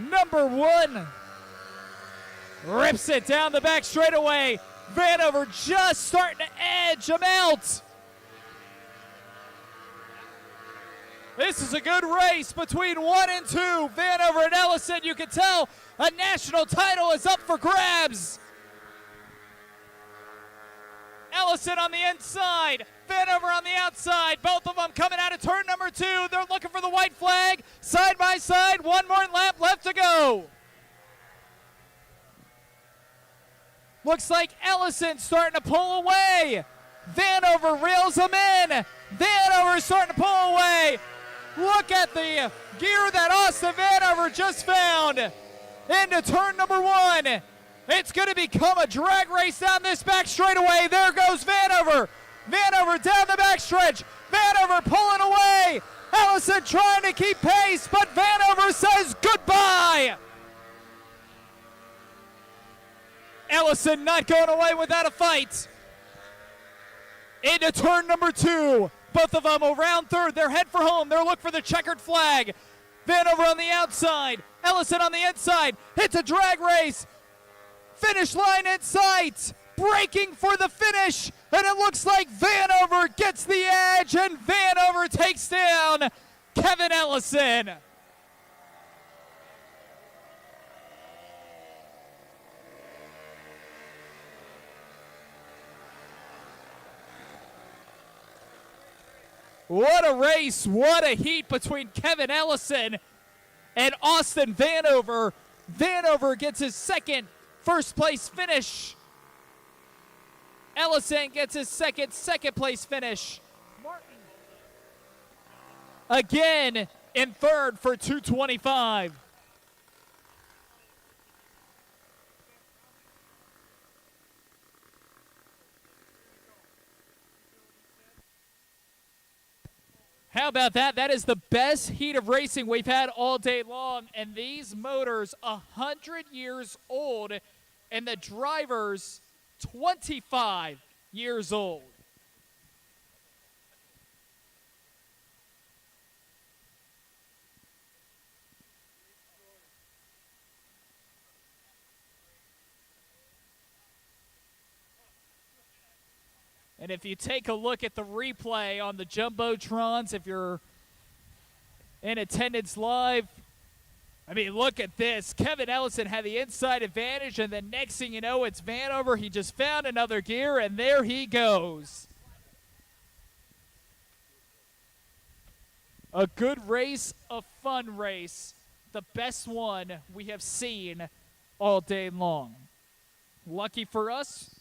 Number 1 rips it down the back straightaway. Vanover just starting to edge him out. This is a good race between 1 and 2. Vanover and Ellison, you can tell a national title is up for grabs. Ellison on the inside, Vanover on the outside. Both of them coming out of turn number 2. They're looking for the white flag. Side by side, one more lap left to go. Looks like Ellison starting to pull away. Vanover reels him in. Vanover starting to pull away. Look at the gear that Austin Vanover just found. Into turn number 1. It's going to become a drag race down this back straightaway. There goes Vanover. Vanover down the backstretch. Vanover pulling away. Ellison trying to keep pace, but Vanover says goodbye. Ellison not going away without a fight. Into turn number 2. Both of them around third. They're head for home. They're looking for the checkered flag. Vanover on the outside. Ellison on the inside. It's a drag race. Finish line in sight. Breaking for the finish. And it looks like Vanover gets the edge. And Vanover takes down Kevin Ellison. What a race, what a heat between Kevin Ellison and Austin Vanover. Vanover gets his second first place finish. Ellison gets his second place finish. Martin again in third for 225. How about that? That is the best heat of racing we've had all day long. And these motors, 100 years old, and the drivers, 25 years old. And if you take a look at the replay on the Jumbotrons, if you're in attendance live, I mean, look at this. Kevin Ellison had the inside advantage, and the next thing you know, it's Vanover. He just found another gear, and there he goes. A good race, a fun race. The best one we have seen all day long. Lucky for us,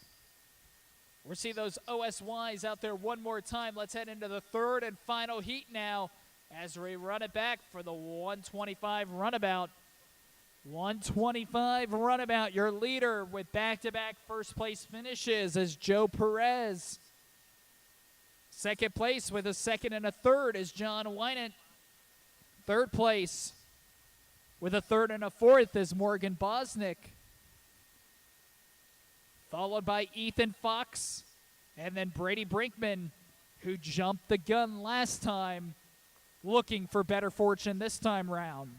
we'll see those OSYs out there one more time. Let's head into the third and final heat now as we run it back for the 125 runabout. 125 runabout, your leader with back-to-back first-place finishes is Joe Perez. Second place with a second and a third is John Wynant. Third place with a third and a fourth is Morgan Bosnick. followed by Ethan Fox, and then Brady Brinkman, who jumped the gun last time, looking for better fortune this time round.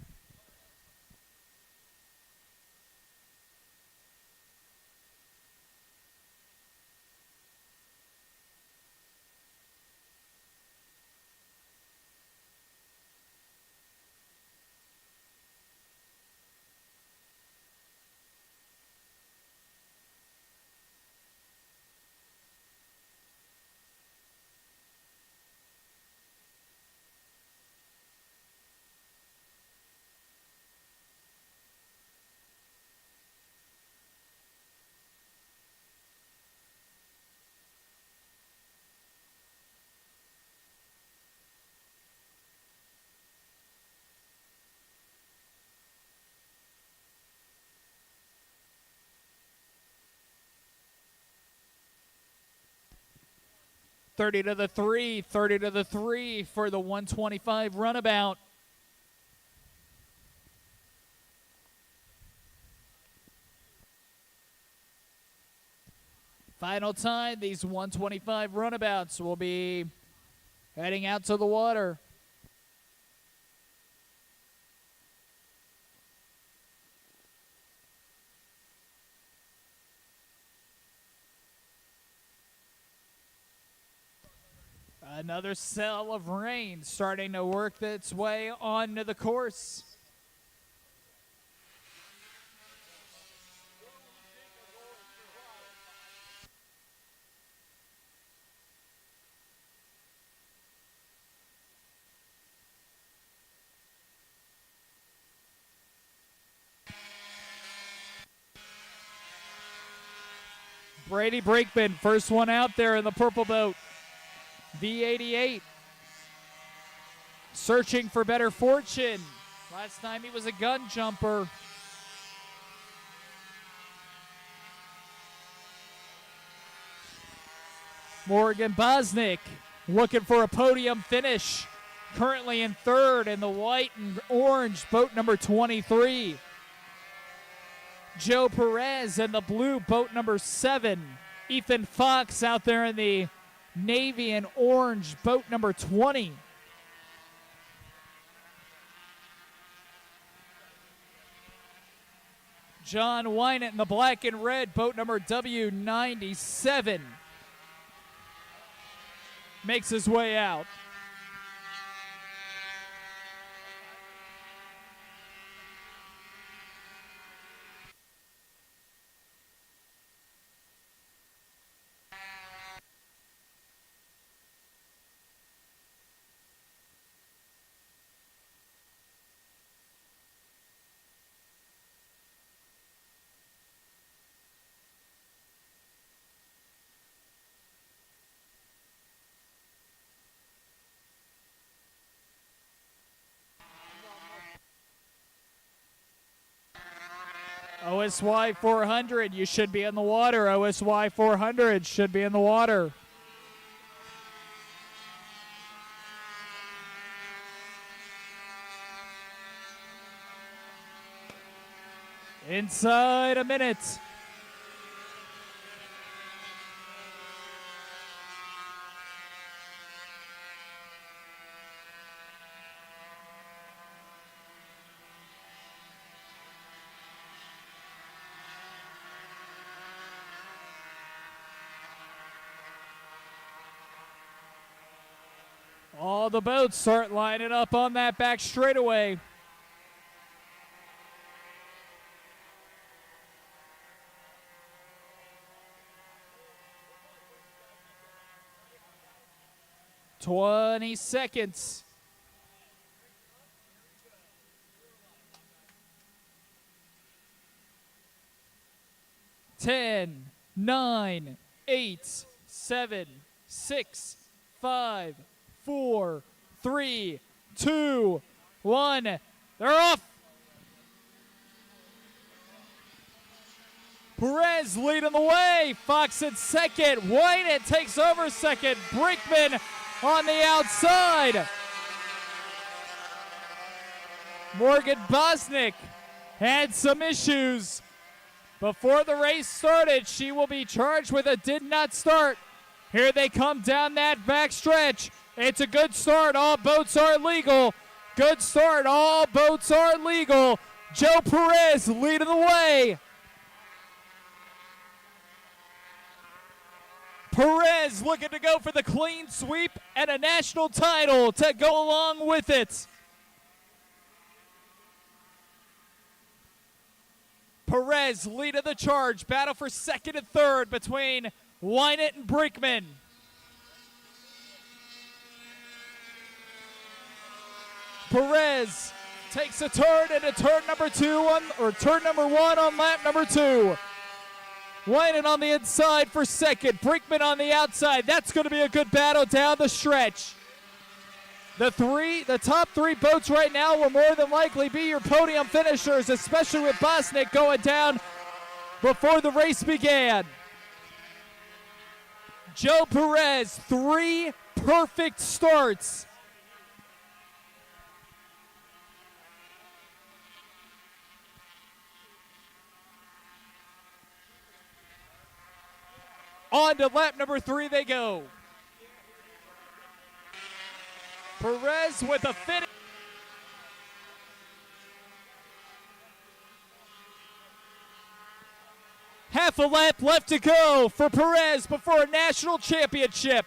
Thirty to the three for the 125 runabout. Final time, these 125 runabouts will be heading out to the water. Another cell of rain starting to work its way onto the course. Brady Brinkman, first one out there in the purple boat. V88. Searching for better fortune. Last time he was a gun jumper. Morgan Bosnick looking for a podium finish. Currently in third in the white and orange boat number 23. Joe Perez in the blue boat number 7. Ethan Fox out there in the navy and orange boat number 20. John Wynant in the black and red boat number W97 makes his way out. OSY 400, you should be in the water. OSY 400 should be in the water. Inside a minute. All the boats start lining up on that back straightaway. "20 seconds. Ten, 9, 8, 7, 6, 5, 4, 3, 2, 1. They're off. Perez leading the way. Fox in second. Wynant takes over second. Brinkman on the outside. Morgan Bosnick had some issues. Before the race started, she will be charged with a did not start. Here they come down that back stretch. It's a good start. All boats are legal. Good start. All boats are legal. Joe Perez leading the way. Perez looking to go for the clean sweep and a national title to go along with it. Perez leading the charge. Battle for second and third between Wynant and Brinkman. Perez takes a turn into turn number one on lap number 2. Wynant on the inside for second. Brinkman on the outside. That's going to be a good battle down the stretch. The top 3 boats right now will more than likely be your podium finishers, especially with Bosnick going down before the race began. Joe Perez, 3 perfect starts. On to lap number 3 they go. Perez with a finish. Half a lap left to go for Perez before a national championship.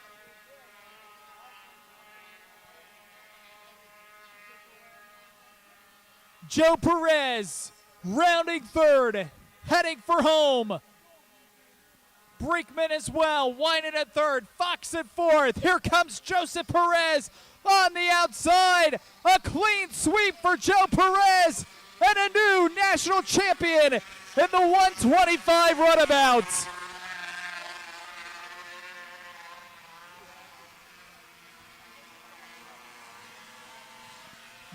Joe Perez rounding third, heading for home. Brinkman as well, Wynant at third, Fox at fourth. Here comes Joseph Perez on the outside. A clean sweep for Joe Perez and a new national champion in the 125 runabout.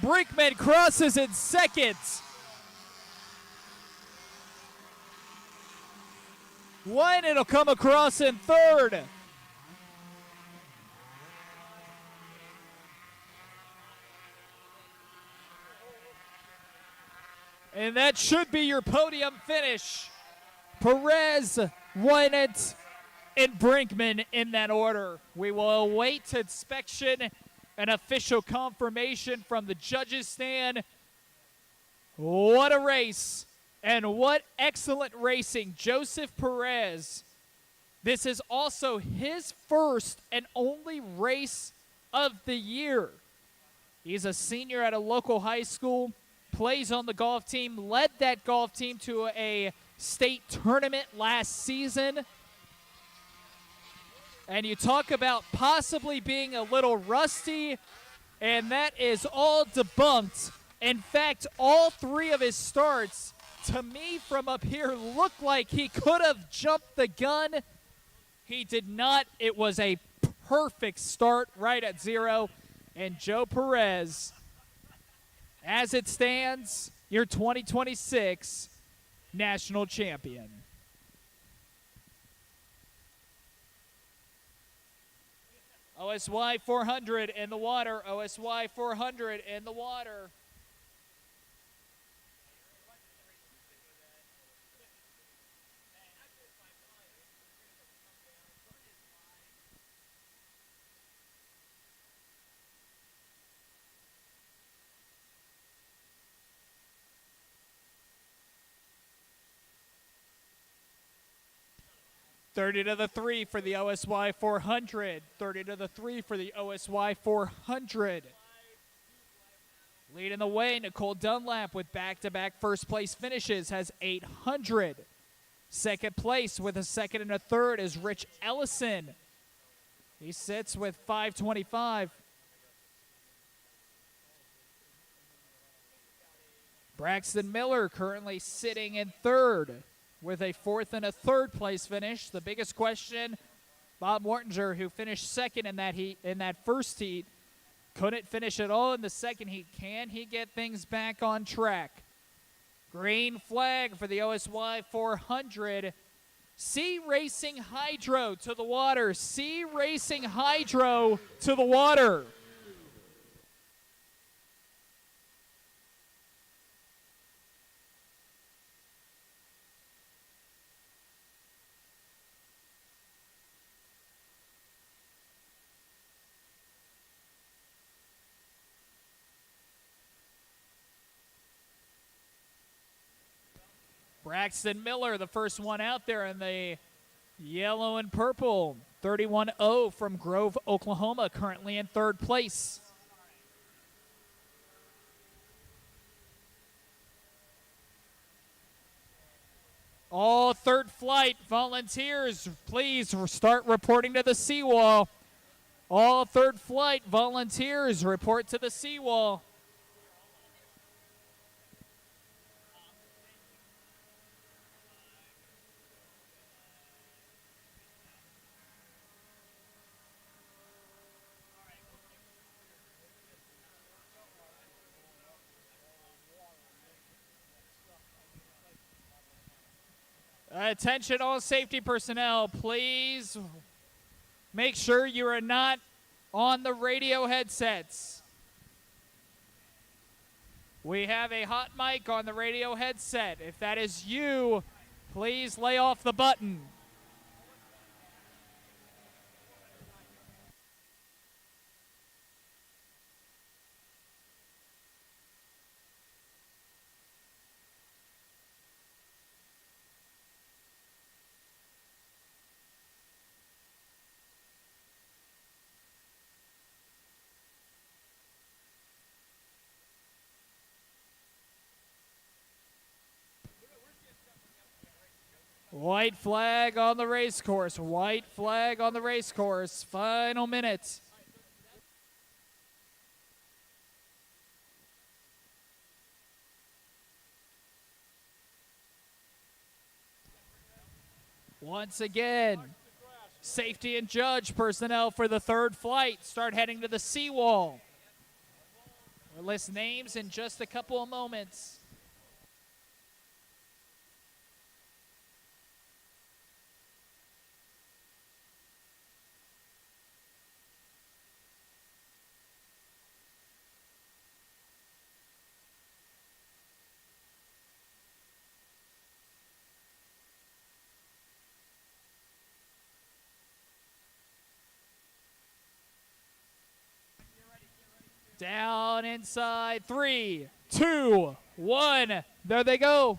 Brinkman crosses in second. Wynant will come across in third. And that should be your podium finish. Perez, Wynant, and Brinkman in that order. We will await inspection and official confirmation from the judges' stand. What a race. And what excellent racing. Joseph Perez. This is also his first and only race of the year. He's a senior at a local high school, plays on the golf team, led that golf team to a state tournament last season. And you talk about possibly being a little rusty, and that is all debunked. In fact, all 3 of his starts, to me from up here, looked like he could have jumped the gun. He did not. It was a perfect start right at 0. And Joe Perez, as it stands, your 2026 national champion. OSY 400 in the water. OSY 400 in the water. $30 to the 3 for the OSY 400. $30 to the 3 for the OSY 400. Leading the way, Nicole Dunlap with back-to-back first-place finishes has 800. Second place with a second and a third is Rich Ellison. He sits with 525. Braxton Miller currently sitting in third with a fourth and a third place finish. The biggest question, Bob Mortinger, who finished second in that first heat, couldn't finish at all in the second heat. Can he get things back on track? Green flag for the OSY 400. Sea Racing Hydro to the water. Sea Racing Hydro to the water. Braxton Miller, the first one out there in the yellow and purple. 31-0 from Grove, Oklahoma, currently in third place. All third flight volunteers, please start reporting to the seawall. All third flight volunteers report to the seawall. Attention all safety personnel, please make sure you are not on the radio headsets. We have a hot mic on the radio headset. If that is you, please lay off the button. White flag on the race course. White flag on the race course. Final minutes. Once again, safety and judge personnel for the third flight start heading to the seawall. We'll list names in just a couple of moments. Down inside. 3, 2, 1. There they go.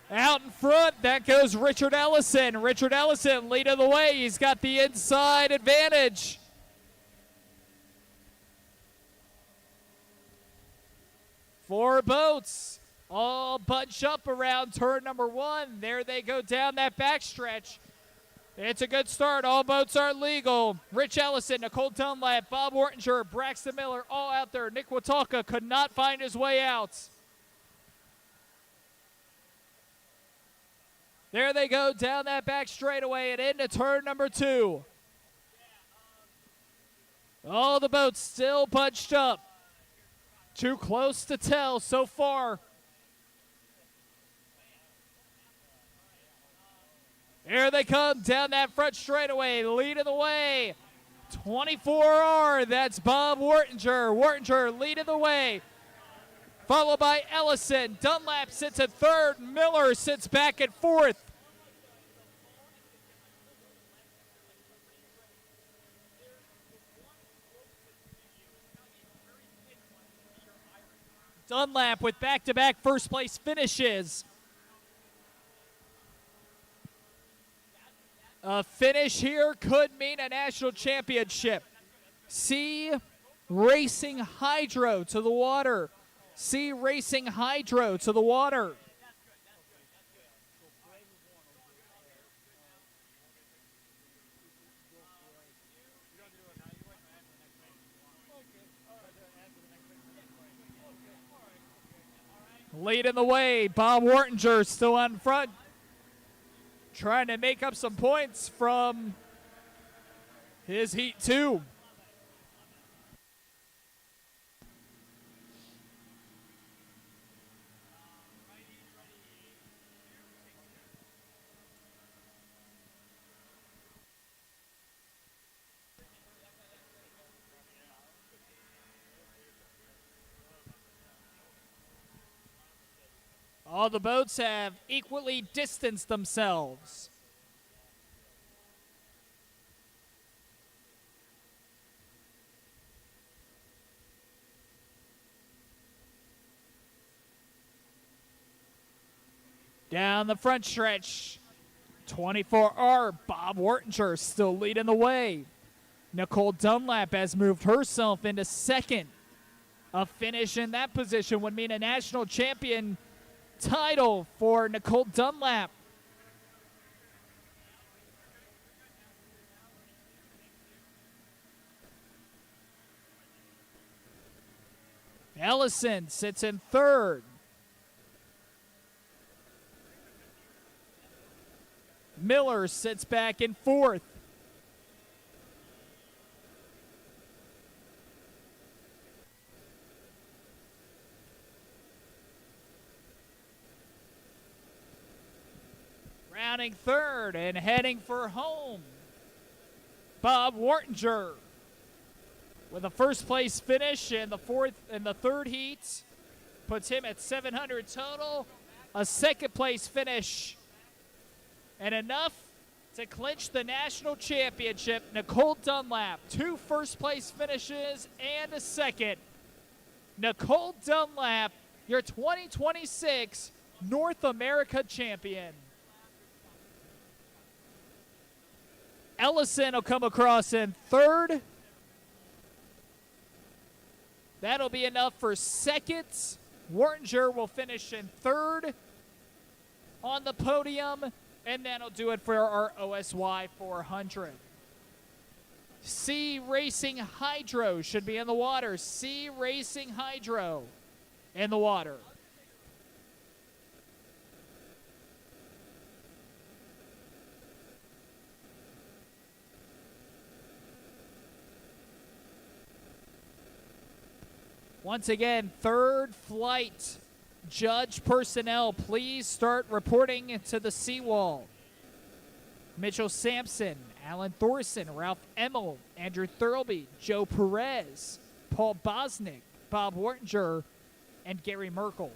Out in front, that goes Richard Ellison. Richard Ellison leading the way. He's got the inside advantage. Four boats all bunch up around turn number 1. There they go down that backstretch. It's a good start. All boats are legal. Rich Ellison, Nicole Dunlap, Bob Ortinger, Braxton Miller, all out there. Nick Watalka could not find his way out. There they go down that back straightaway and into turn number 2. All the boats still bunched up. Too close to tell so far. Here they come down that front straightaway, leading the way. 24R, that's Bob Wartinger. Wartinger leading the way. Followed by Ellison. Dunlap sits at third. Miller sits back at fourth. Dunlap with back-to-back first place finishes. A finish here could mean a national championship. C Racing Hydro to the water. C Racing Hydro to the water. Leading the way, Bob Wartinger still on front. Trying to make up some points from his Heat 2. All the boats have equally distanced themselves. Down the front stretch, 24R, Bob Wartinger still leading the way. Nicole Dunlap has moved herself into second. A finish in that position would mean a national champion title for Nicole Dunlap. Ellison sits in third. Miller sits back in fourth. Rounding third and heading for home, Bob Wartinger with a first place finish in the third heat, puts him at 700 total. A second place finish and enough to clinch the national championship. Nicole Dunlap, 2 first place finishes and a second. Nicole Dunlap, your 2026 North America champion. Ellison will come across in third. That'll be enough for second. Wartinger will finish in third on the podium, and that'll do it for our OSY 400. C Racing Hydro should be in the water. C Racing Hydro in the water. Once again, third flight. Judge personnel, please start reporting to the seawall. Mitchell Sampson, Alan Thorson, Ralph Emmel, Andrew Thurlby, Joe Perez, Paul Bosnick, Bob Wartinger, and Gary Merkel.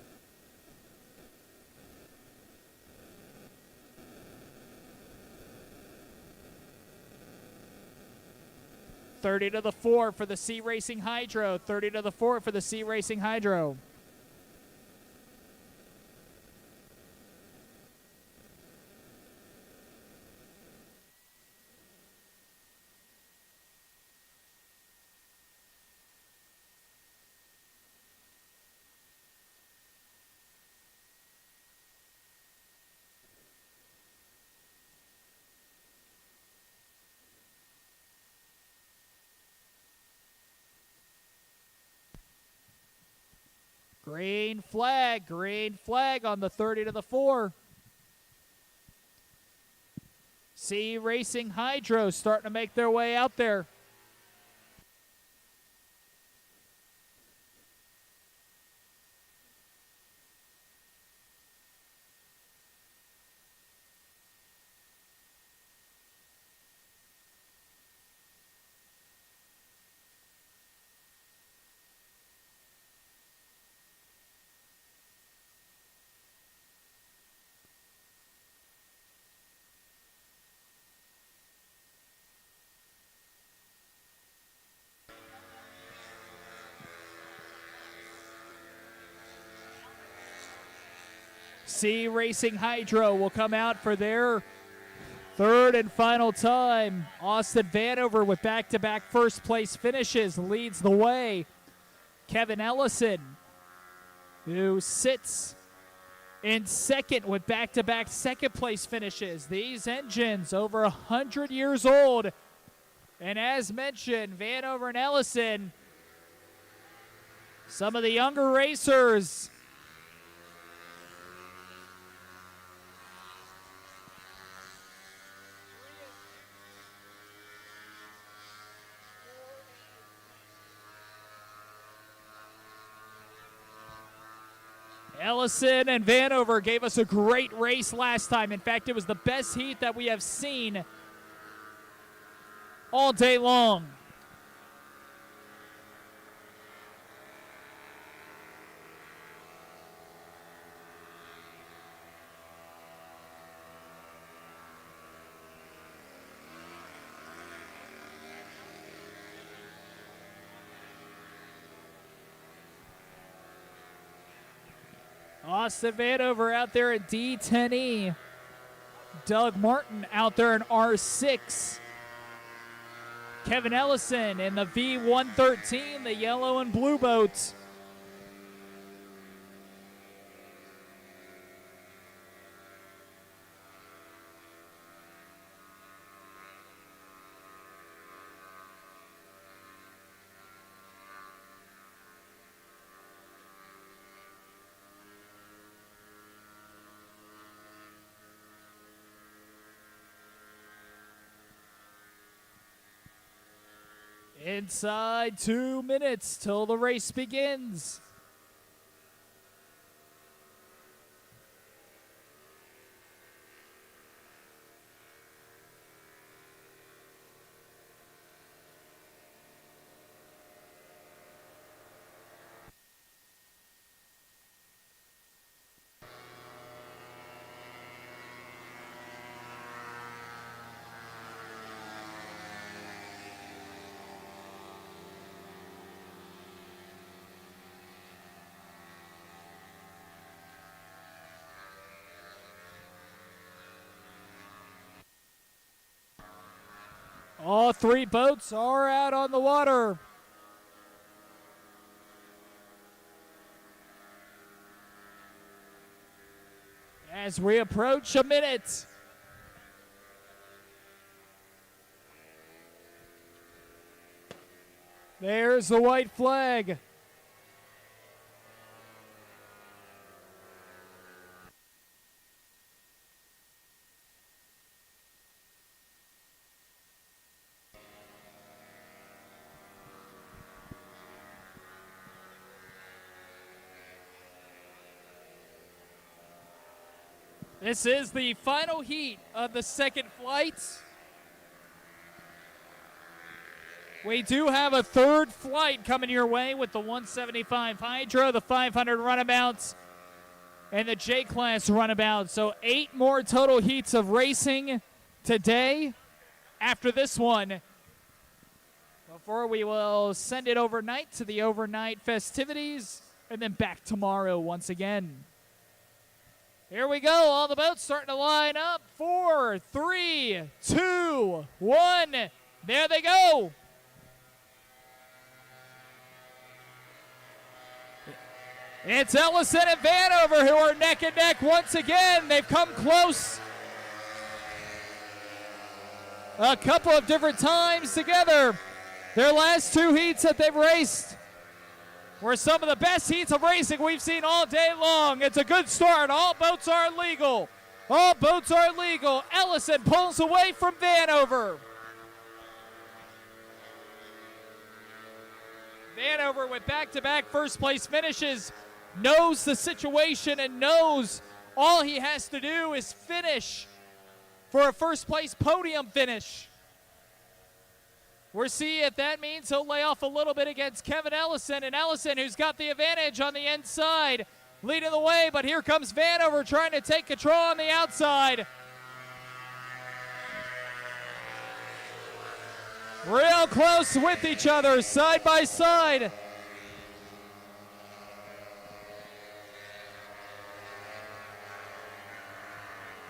$30 to the 4 for the C Racing Hydro. 30 to the 4 for the C Racing Hydro. Green flag on the 30 to the 4. C Racing Hydro starting to make their way out there. C Racing Hydro will come out for their third and final time. Austin Vanover with back-to-back first place finishes leads the way. Kevin Ellison, who sits in second with back-to-back second place finishes. These engines over 100 years old. And as mentioned, Vanover and Ellison, some of the younger racers. Ellison and Vanover gave us a great race last time. In fact, it was the best heat that we have seen all day long. Austin Vanover out there at D10E. Doug Martin out there in R6. Kevin Ellison in the V113, the yellow and blue boat. Inside 2 minutes till the race begins. All three boats are out on the water. As we approach a minute. There's the white flag. This is the final heat of the second flight. We do have a third flight coming your way with the 175 Hydro, the 500 runabouts, and the J-Class runabout. So 8 more total heats of racing today after this one, before we will send it overnight to the overnight festivities and then back tomorrow once again. Here we go. All the boats starting to line up. 4, 3, 2, 1. There they go. It's Ellison and Vanover who are neck and neck once again. They've come close a couple of different times together. Their last 2 heats that they've raced were some of the best heats of racing we've seen all day long. It's a good start. All boats are legal. All boats are legal. Ellison pulls away from Vanover. Vanover with back-to-back first-place finishes knows the situation and knows all he has to do is finish for a first-place podium finish. We'll see if that means he'll lay off a little bit against Kevin Ellison. And Ellison, who's got the advantage on the inside, leading the way. But here comes Vanover trying to take control on the outside. Real close with each other, side by side.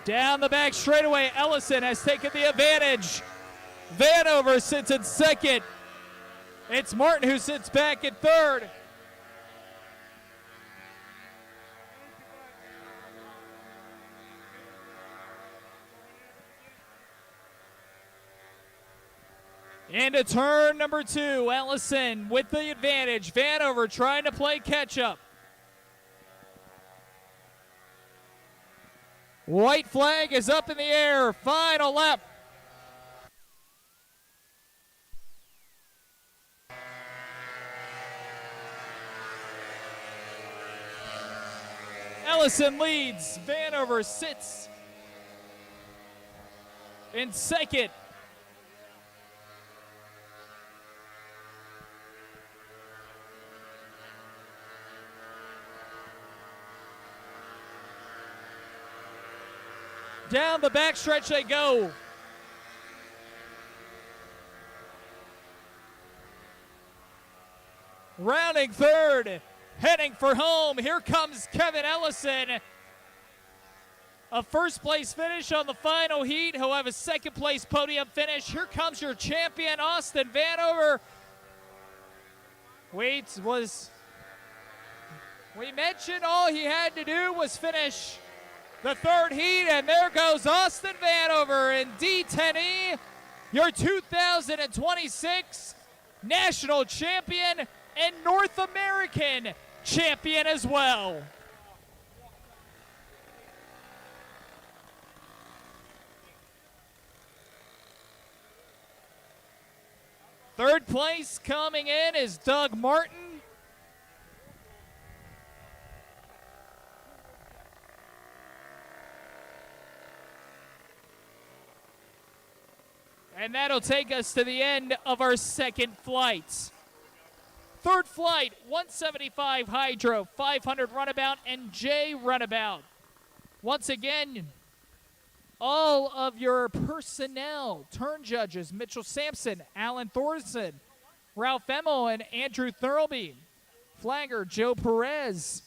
Down the back straightaway, Ellison has taken the advantage. Vanover sits in second. It's Martin who sits back in third. Into turn number 2, Ellison with the advantage. Vanover trying to play catch up. White flag is up in the air. Final lap. Ellison leads. Vanover sits in second. Down the backstretch they go. Rounding third, heading for home. Here comes Kevin Ellison. A first place finish on the final heat. He'll have a second place podium finish. Here comes your champion, Austin Vanover. We mentioned all he had to do was finish the third heat, and there goes Austin Vanover in D10E, your 2026 national champion and North American champion as well. Third place coming in is Doug Martin. And that'll take us to the end of our second flight. Third flight, 175 Hydro, 500 Runabout, and J-Runabout. Once again, all of your personnel, turn judges, Mitchell Sampson, Alan Thorson, Ralph Emmel, and Andrew Thurlby. Flagger, Joe Perez.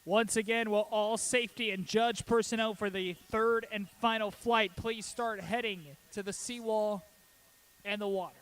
Once again, will all safety and judge personnel for the third and final flight please start heading to the seawall and the water.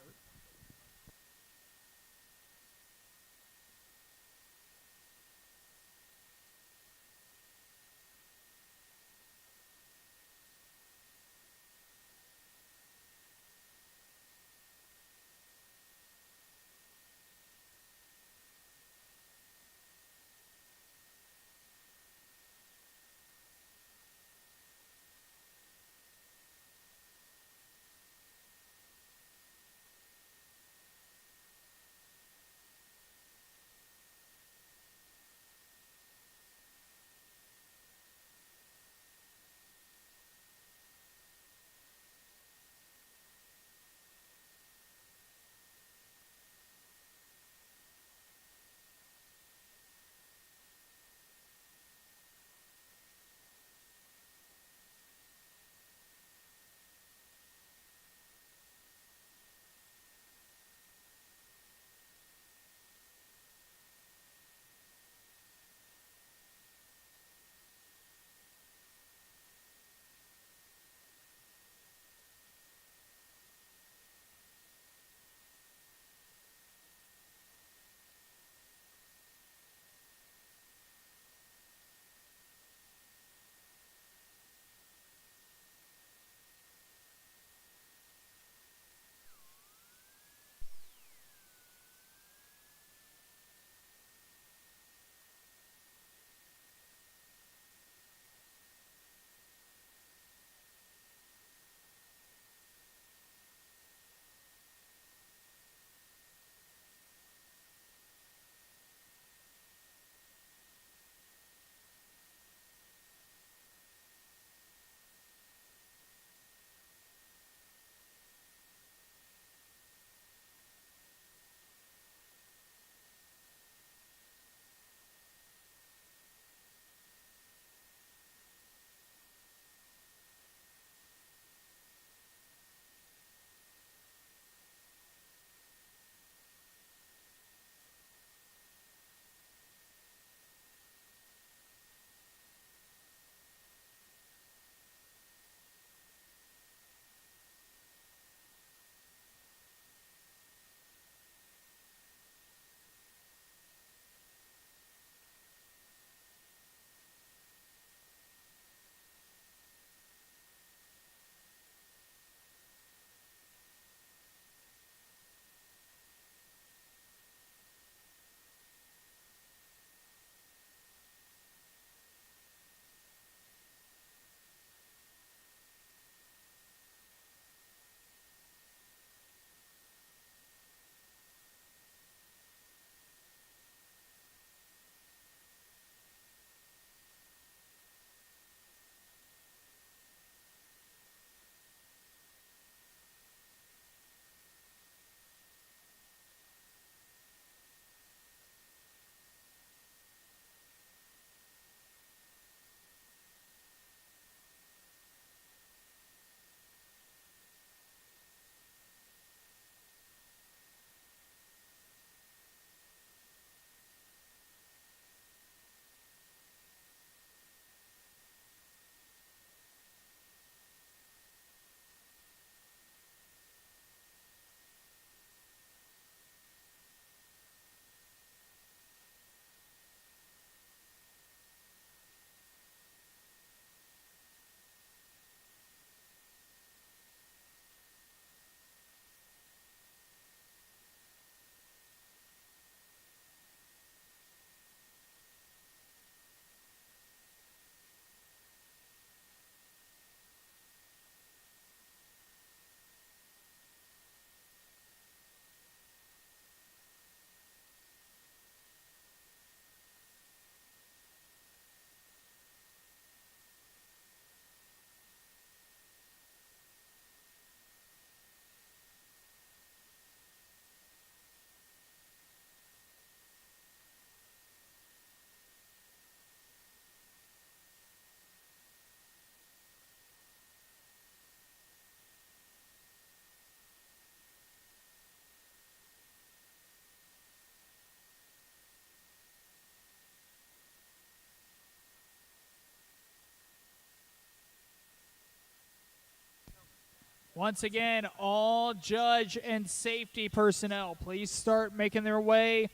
Once again, all judge and safety personnel, please start making their way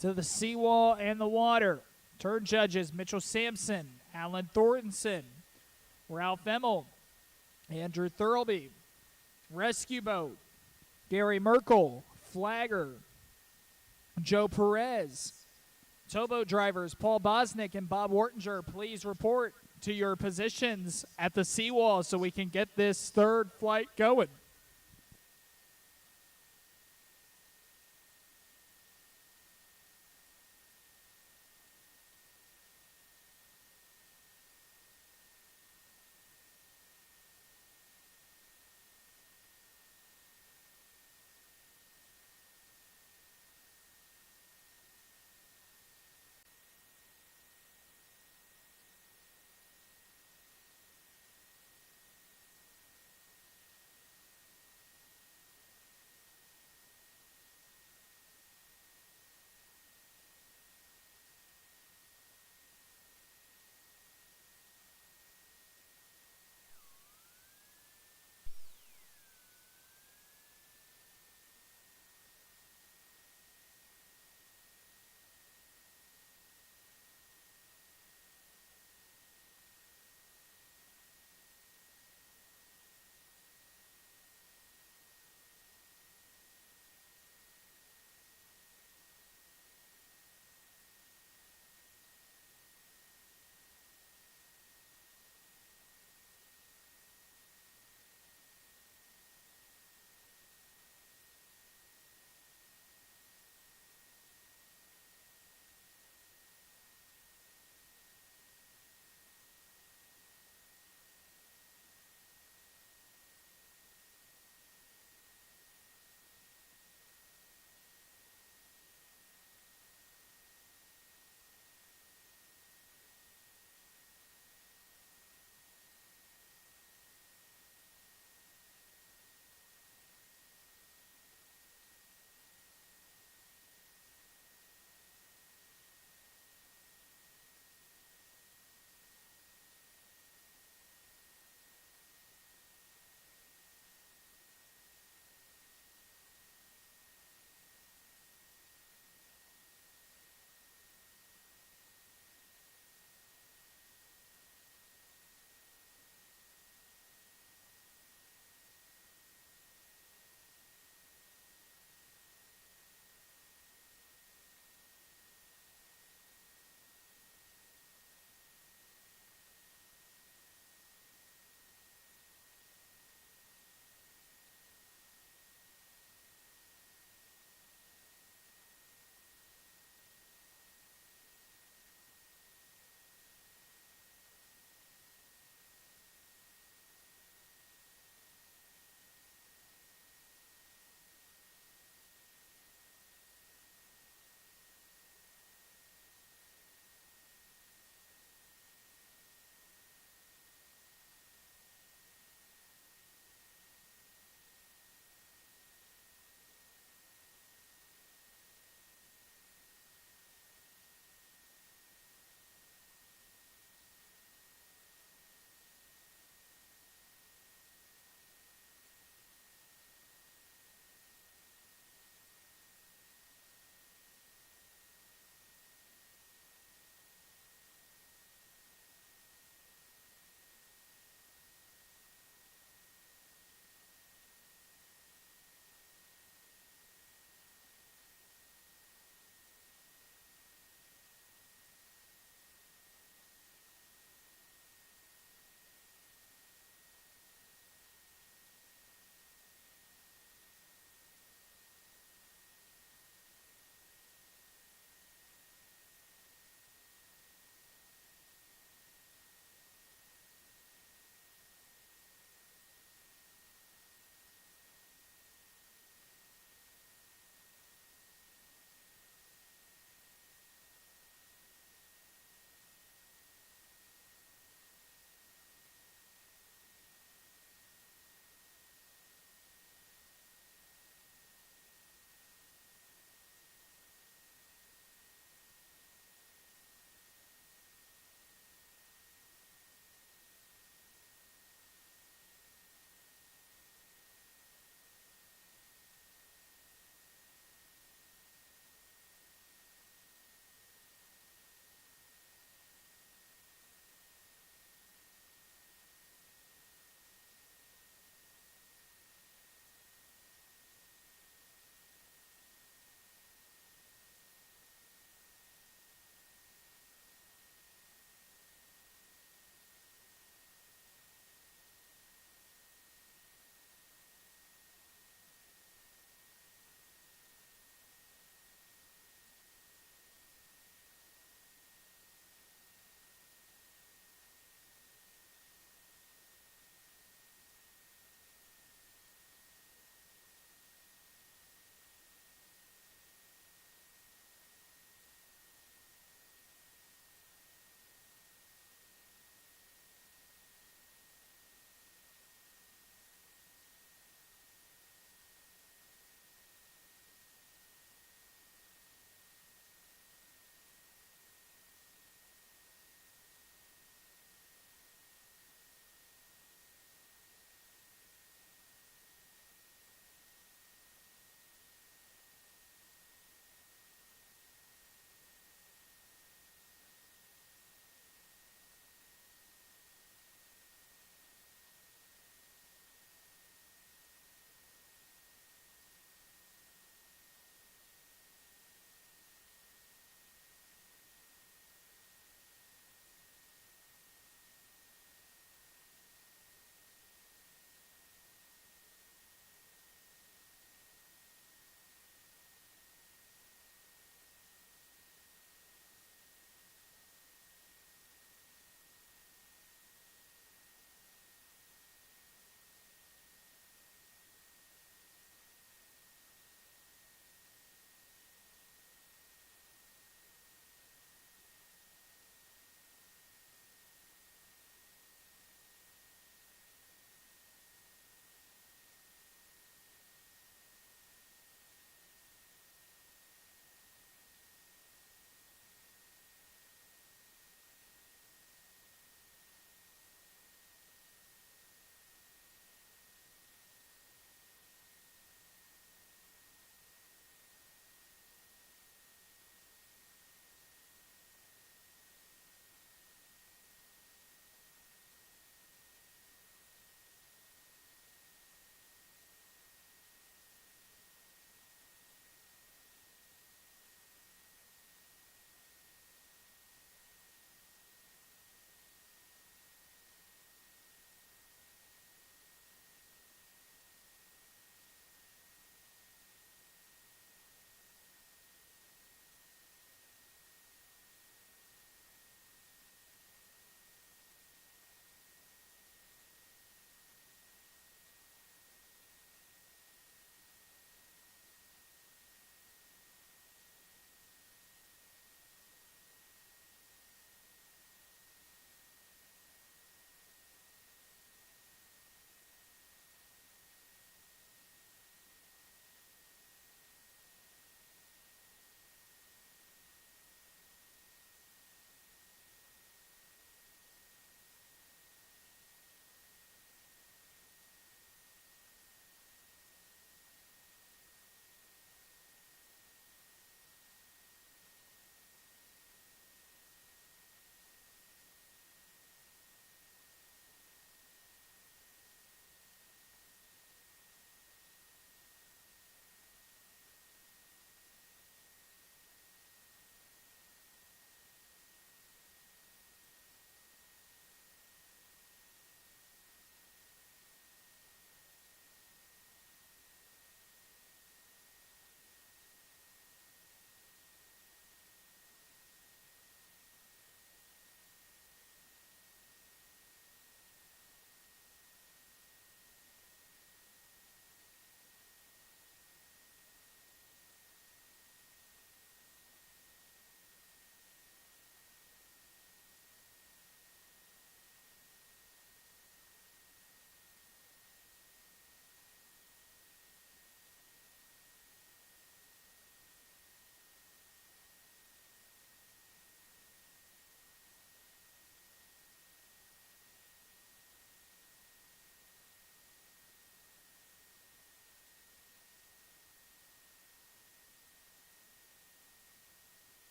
to the seawall and the water. Turn judges, Mitchell Sampson, Alan Thornton, Ralph Emmel, Andrew Thurlby. Rescue boat, Gary Merkel, Flagger, Joe Perez. Towboat drivers, Paul Bosnick and Bob Wartinger, please report to your positions at the seawall so we can get this third flight going.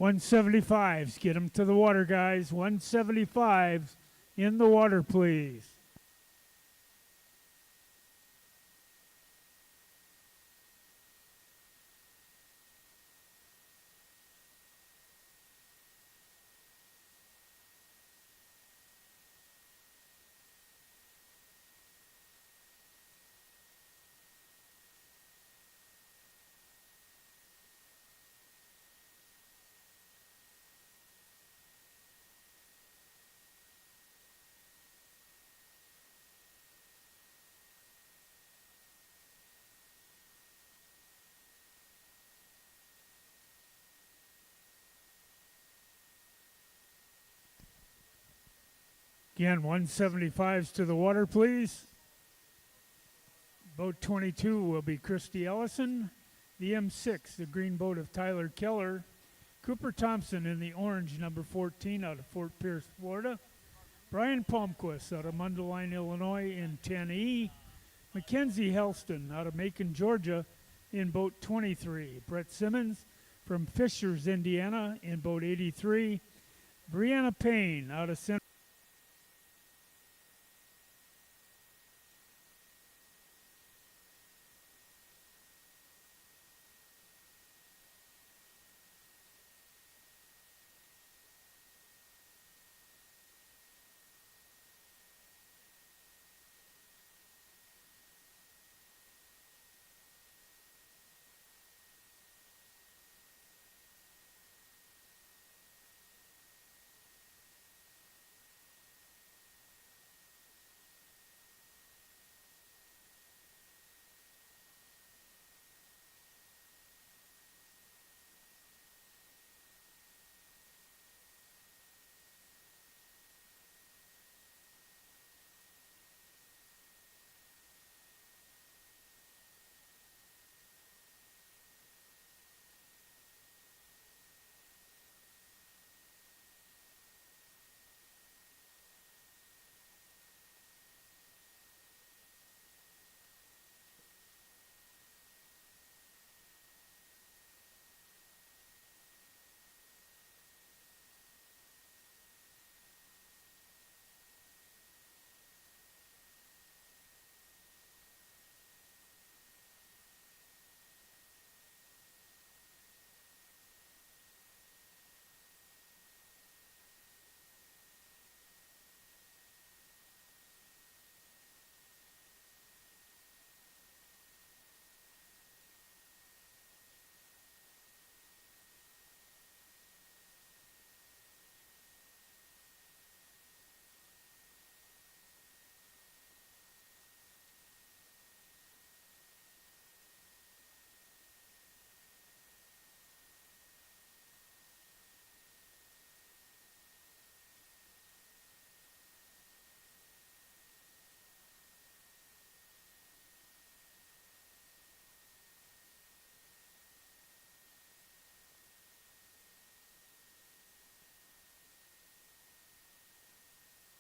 175s, get them to the water, guys. 175s in the water, please. Again, 175s to the water, please. Boat 22 will be Christy Ellison. The M6, the green boat of Tyler Keller. Cooper Thompson in the orange, number 14, out of Fort Pierce, Florida. Brian Palmquist out of Mundelein, Illinois, in 10E. Mackenzie Helston out of Macon, Georgia, in boat 23. Brett Simmons from Fishers, Indiana, in boat 83. Brianna Payne out of Central.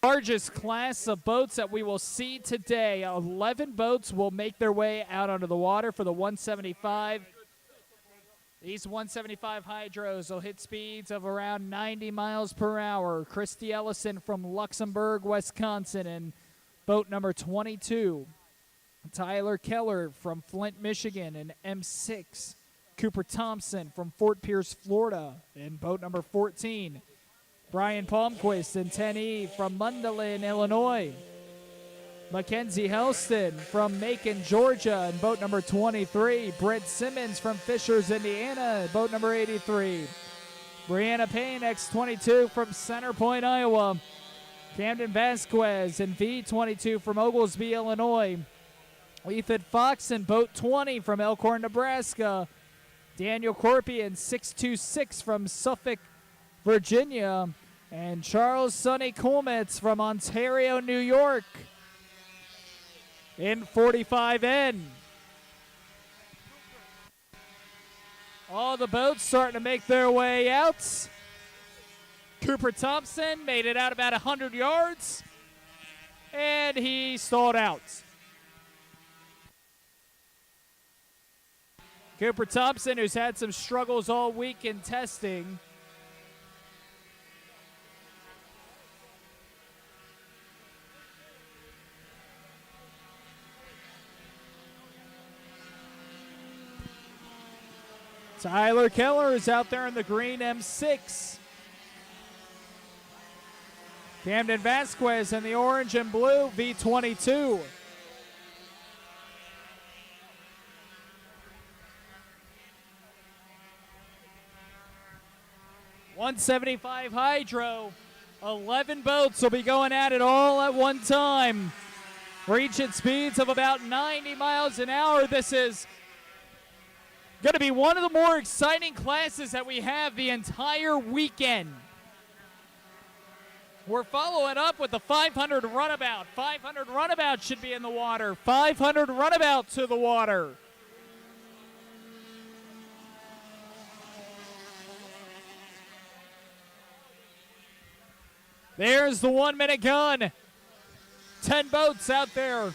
Largest class of boats that we will see today. 11 boats will make their way out onto the water for the 175. These 175 hydros will hit speeds of around 90 miles per hour. Christy Ellison from Luxembourg, Wisconsin, and boat number 22. Tyler Keller from Flint, Michigan, and M6. Cooper Thompson from Fort Pierce, Florida, in boat number 14. Brian Palmquist in 10E from Mundelein, Illinois. Mackenzie Helston from Macon, Georgia, in boat number 23. Brett Simmons from Fishers, Indiana, boat number 83. Brianna Payne, X22 from Center Point, Iowa. Camden Vasquez in V22 from Oglesby, Illinois. Ethan Fox in boat 20 from Elkhorn, Nebraska. Daniel Corpian, 626 from Suffolk, Virginia. And Charles Sonny Kulmitz from Ontario, New York, in 45N. All the boats starting to make their way out. Cooper Thompson made it out about 100 yards, and he stalled out. Cooper Thompson, who's had some struggles all week in testing, Tyler Keller is out there in the green M6. Camden Vasquez in the orange and blue V22. .175 hydro. 11 boats will be going at it all at one time. Reaching speeds of about 90 miles an hour. This is going to be one of the more exciting classes that we have the entire weekend. We're following up with the 500 runabout. 500 runabout should be in the water. 500 runabout to the water. There's the 1 minute gun. 10 boats out there.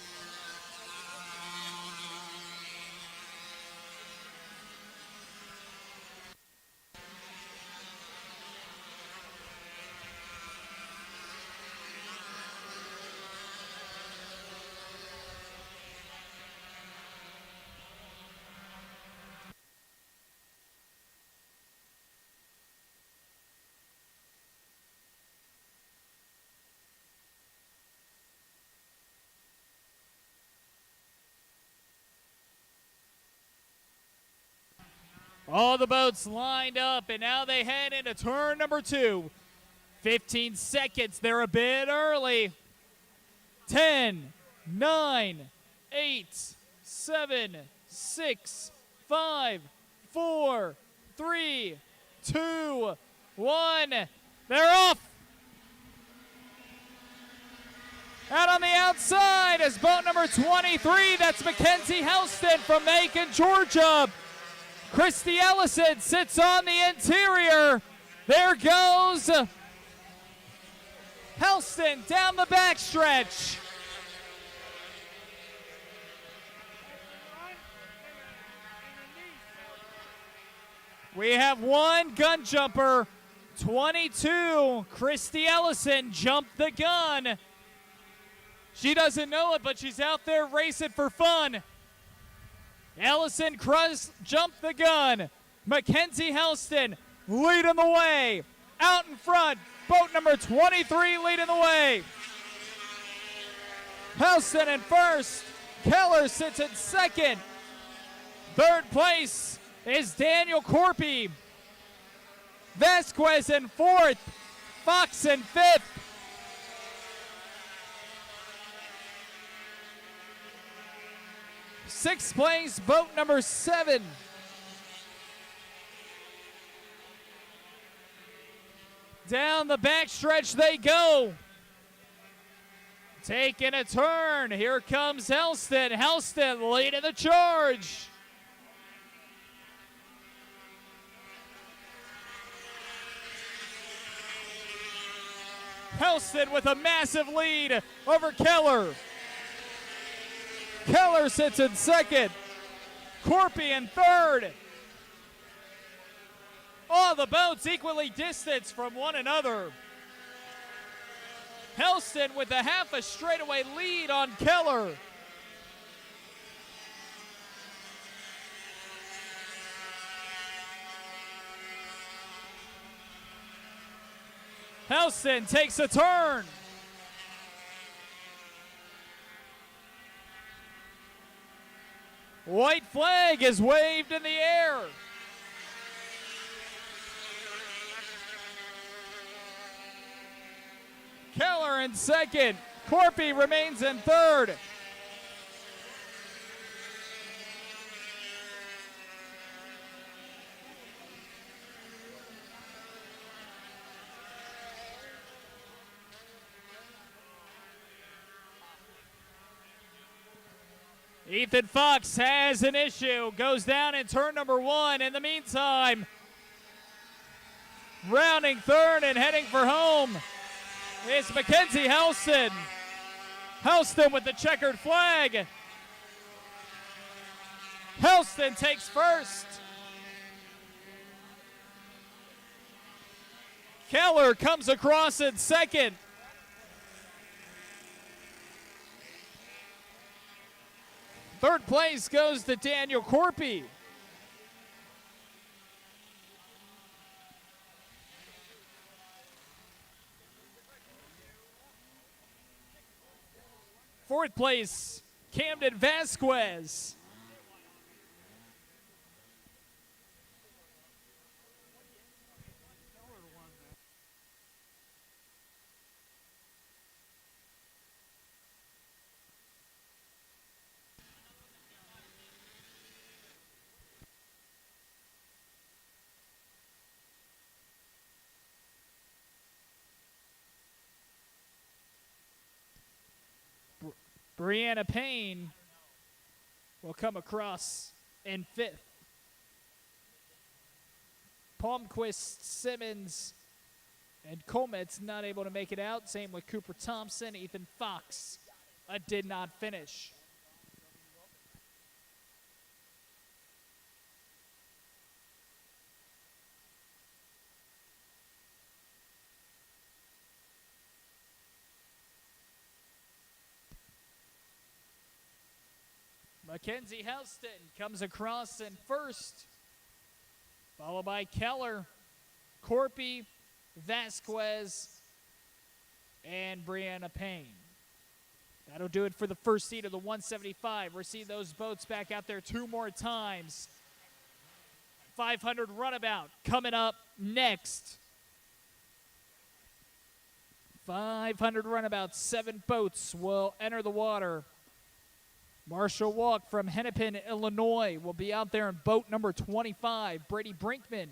All the boats lined up, and now they head into turn number 2. 15 seconds. They're a bit early. 10, 9, 8, 7, 6, 5, 4, 3, 2, 1. They're off. Out on the outside is boat number 23. That's Mackenzie Houston from Macon, Georgia. Christy Ellison sits on the interior. There goes Houston down the backstretch. We have one gun jumper. 22, Christy Ellison jumped the gun. She doesn't know it, but she's out there racing for fun. Ellison jumped the gun. Mackenzie Houston leading the way. Out in front, boat number 23 leading the way. Houston in first. Keller sits in second. Third place is Daniel Corpy. Vasquez in fourth. Fox in fifth. Sixth place, boat number 7. Down the backstretch they go. Taking a turn. Here comes Helston. Helston leading the charge. Helston with a massive lead over Keller. Keller sits in second. Corpy in third. All the boats equally distanced from one another. Helston with a half a straightaway lead on Keller. Helston takes a turn. White flag is waved in the air. Keller in second. Corpy remains in third. Ethan Fox has an issue, goes down in turn number 1. In the meantime, rounding third and heading for home is Mackenzie Houston. Houston with the checkered flag. Houston takes first. Keller comes across in second. Third place goes to Daniel Corpy. Fourth place, Camden Vasquez. Brianna Payne will come across in fifth. Palmquist, Simmons, and Colmet's not able to make it out. Same with Cooper Thompson. Ethan Fox did not finish. Mackenzie Houston comes across in first, followed by Keller, Corpy, Vasquez, and Brianna Payne. That'll do it for the first seat of the 175. We'll see those boats back out there two more times. 500 Runabout coming up next. 500 Runabout, 7 boats will enter the water. Marshall Walk from Hennepin, Illinois will be out there in boat number 25. Brady Brinkman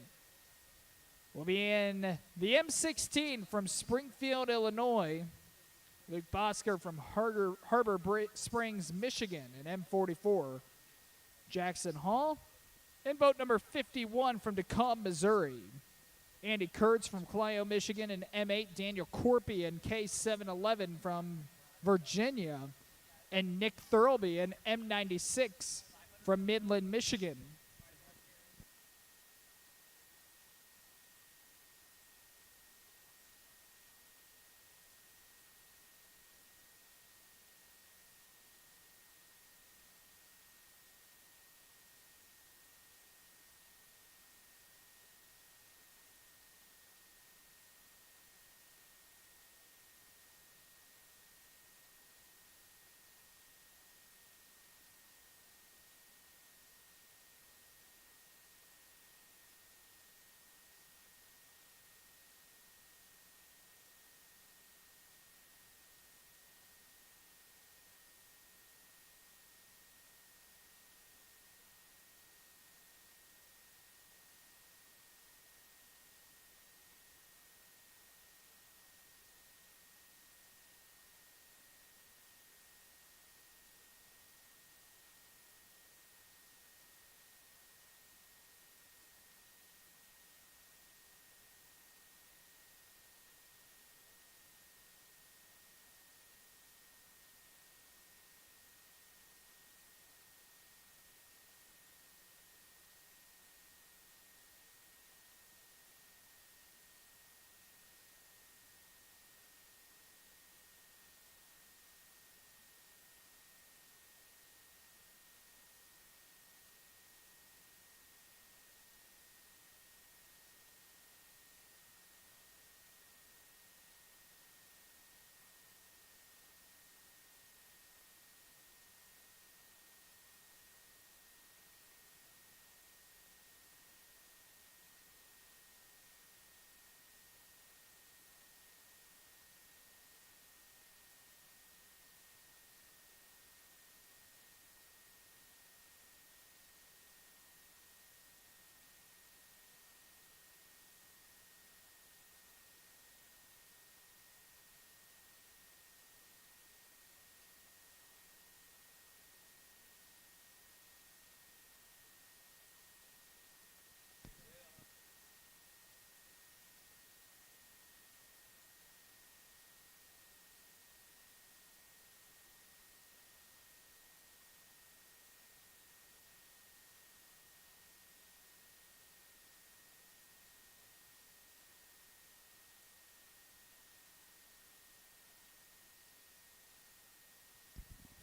will be in the M16 from Springfield, Illinois. Luke Bosker from Harbor Springs, Michigan, in M44. Jackson Hall in boat number 51 from DeKalb, Missouri. Andy Kurtz from Clio, Michigan, in M8. Daniel Corpy in K711 from Virginia. And Nick Thurlby in M96 from Midland, Michigan.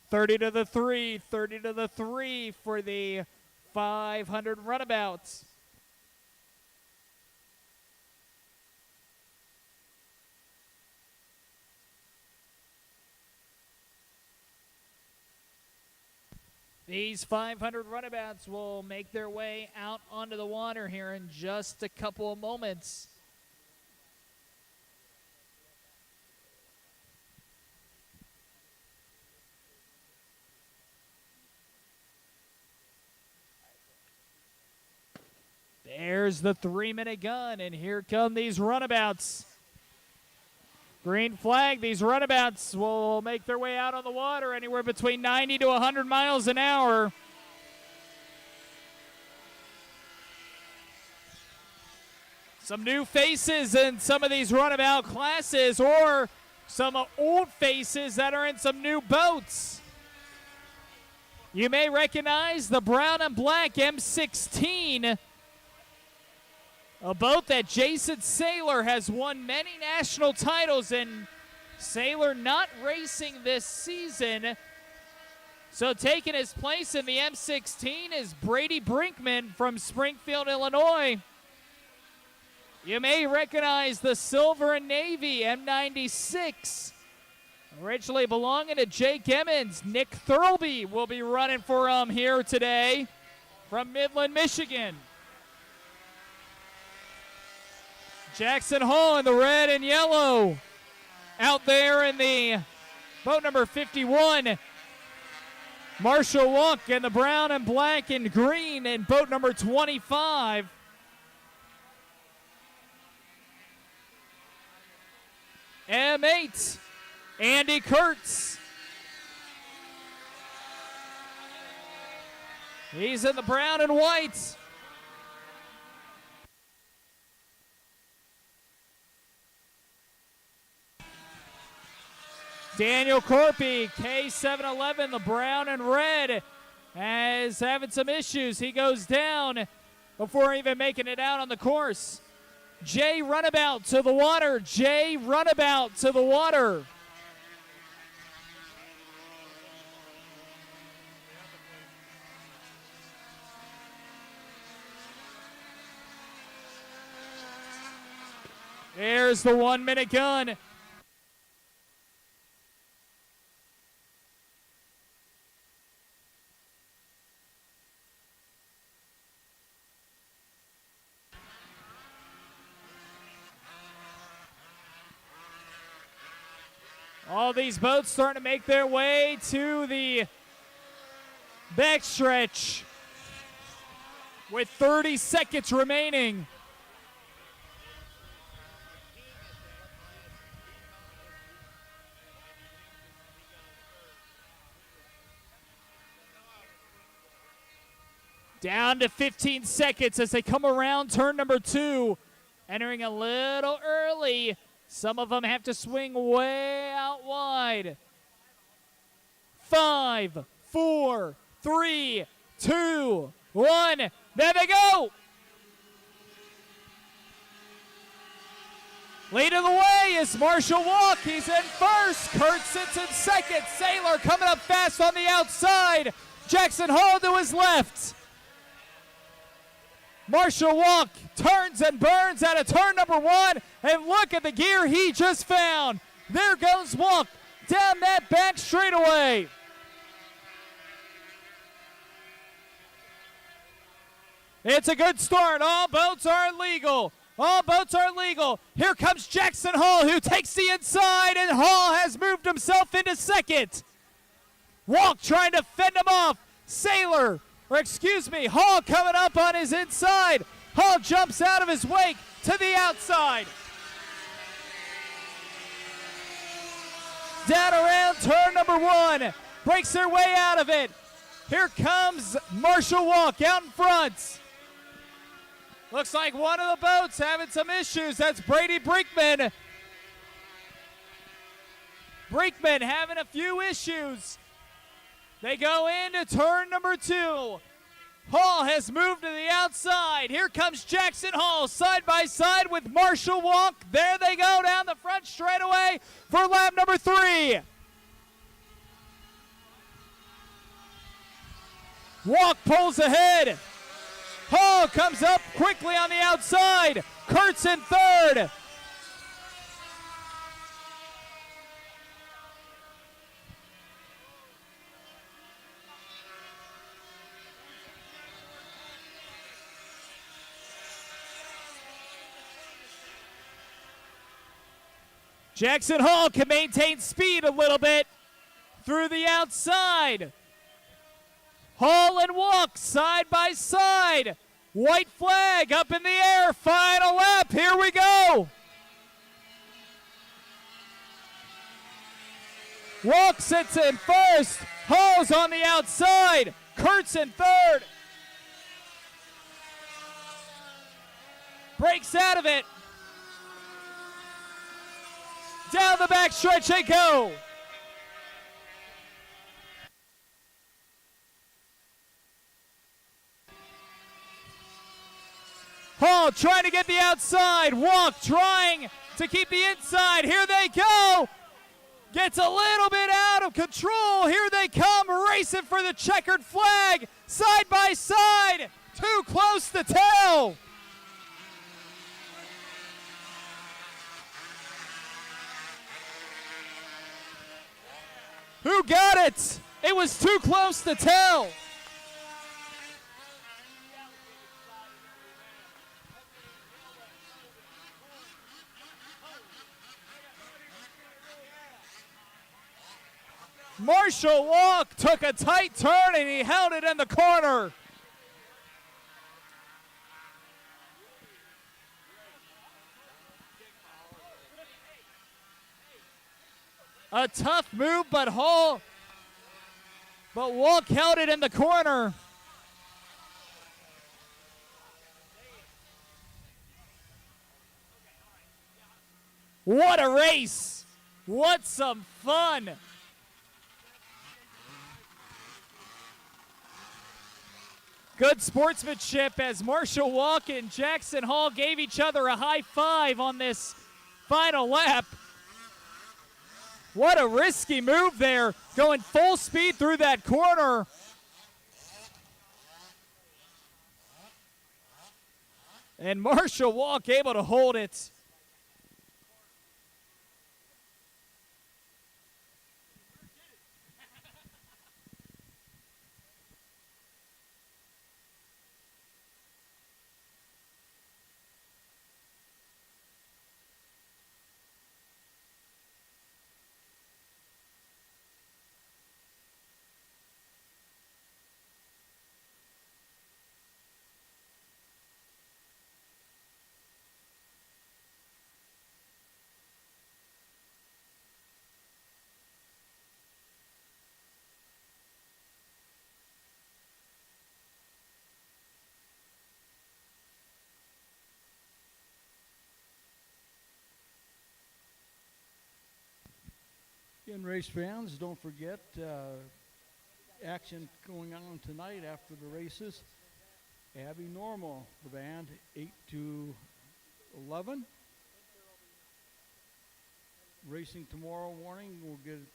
Thirty to the three for the 500 Runabouts. These 500 runabouts will make their way out onto the water here in just a couple of moments. There's the 3-minute gun, and here come these runabouts. Green flag, these runabouts will make their way out on the water anywhere between 90 to 100 miles an hour. Some new faces in some of these runabout classes, or some old faces that are in some new boats. You may recognize the brown and black M16, a boat that Jason Saylor has won many national titles in. Saylor not racing this season. So taking his place in the M16 is Brady Brinkman from Springfield, Illinois. You may recognize the silver and navy M96. Originally belonging to Jake Emmons, Nick Thurlby will be running for him here today from Midland, Michigan. Jackson Hall in the red and yellow. Out there in the boat number 51. Marshall Walk in the brown and black and green in boat number 25. M8, Andy Kurtz. He's in the brown and white. Daniel Corpy, K711, the brown and red, is having some issues. He goes down before even making it out on the course. J-Runabout to the water. J-Runabout to the water. There's the 1-minute gun. All these boats starting to make their way to the backstretch with 30 seconds remaining. Down to 15 seconds as they come around turn number 2. Entering a little early. Some of them have to swing way out wide. 5, 4, 3, 2, 1. There they go. Leading the way is Marshall Walk. He's in first. Kurt sits in second. Saylor coming up fast on the outside. Jackson Hall to his left. Marshall Walk turns and burns out of turn number 1. And look at the gear he just found. There goes Walk down that back straightaway. It's a good start. All boats are legal. All boats are legal. Here comes Jackson Hall, who takes the inside, and Hall has moved himself into second. Walk trying to fend him off. Hall coming up on his inside. Hall jumps out of his wake to the outside. Down around turn number 1. Breaks their way out of it. Here comes Marshall Walk out in front. Looks like one of the boats having some issues. That's Brady Brinkman. Brinkman having a few issues. They go into turn number 2. Hall has moved to the outside. Here comes Jackson Hall side by side with Marshall Walk. There they go down the front straightaway for lap number 3. Walk pulls ahead. Hall comes up quickly on the outside. Kurtz in third. Jackson Hall can maintain speed a little bit through the outside. Hall and Walk side by side. White flag up in the air. Final lap. Here we go. Walk sits in first. Hall's on the outside. Kurtz in third. Breaks out of it. Down the back stretch they go. Hall trying to get the outside. Walk trying to keep the inside. Here they go. Gets a little bit out of control. Here they come, racing for the checkered flag. Side by side. Too close to tell. Who got it? It was too close to tell. Marshall Walk took a tight turn and he held it in the corner. A tough move, but Walk held it in the corner. What a race! What some fun! Good sportsmanship as Marshall Walk and Jackson Hall gave each other a high five on this final lap. What a risky move there, going full speed through that corner. And Marshall Walk able to hold it. Again, race fans, don't forget action going on tonight after the races. Abby Normal, the band, 8 to 11. Racing tomorrow morning, we'll get it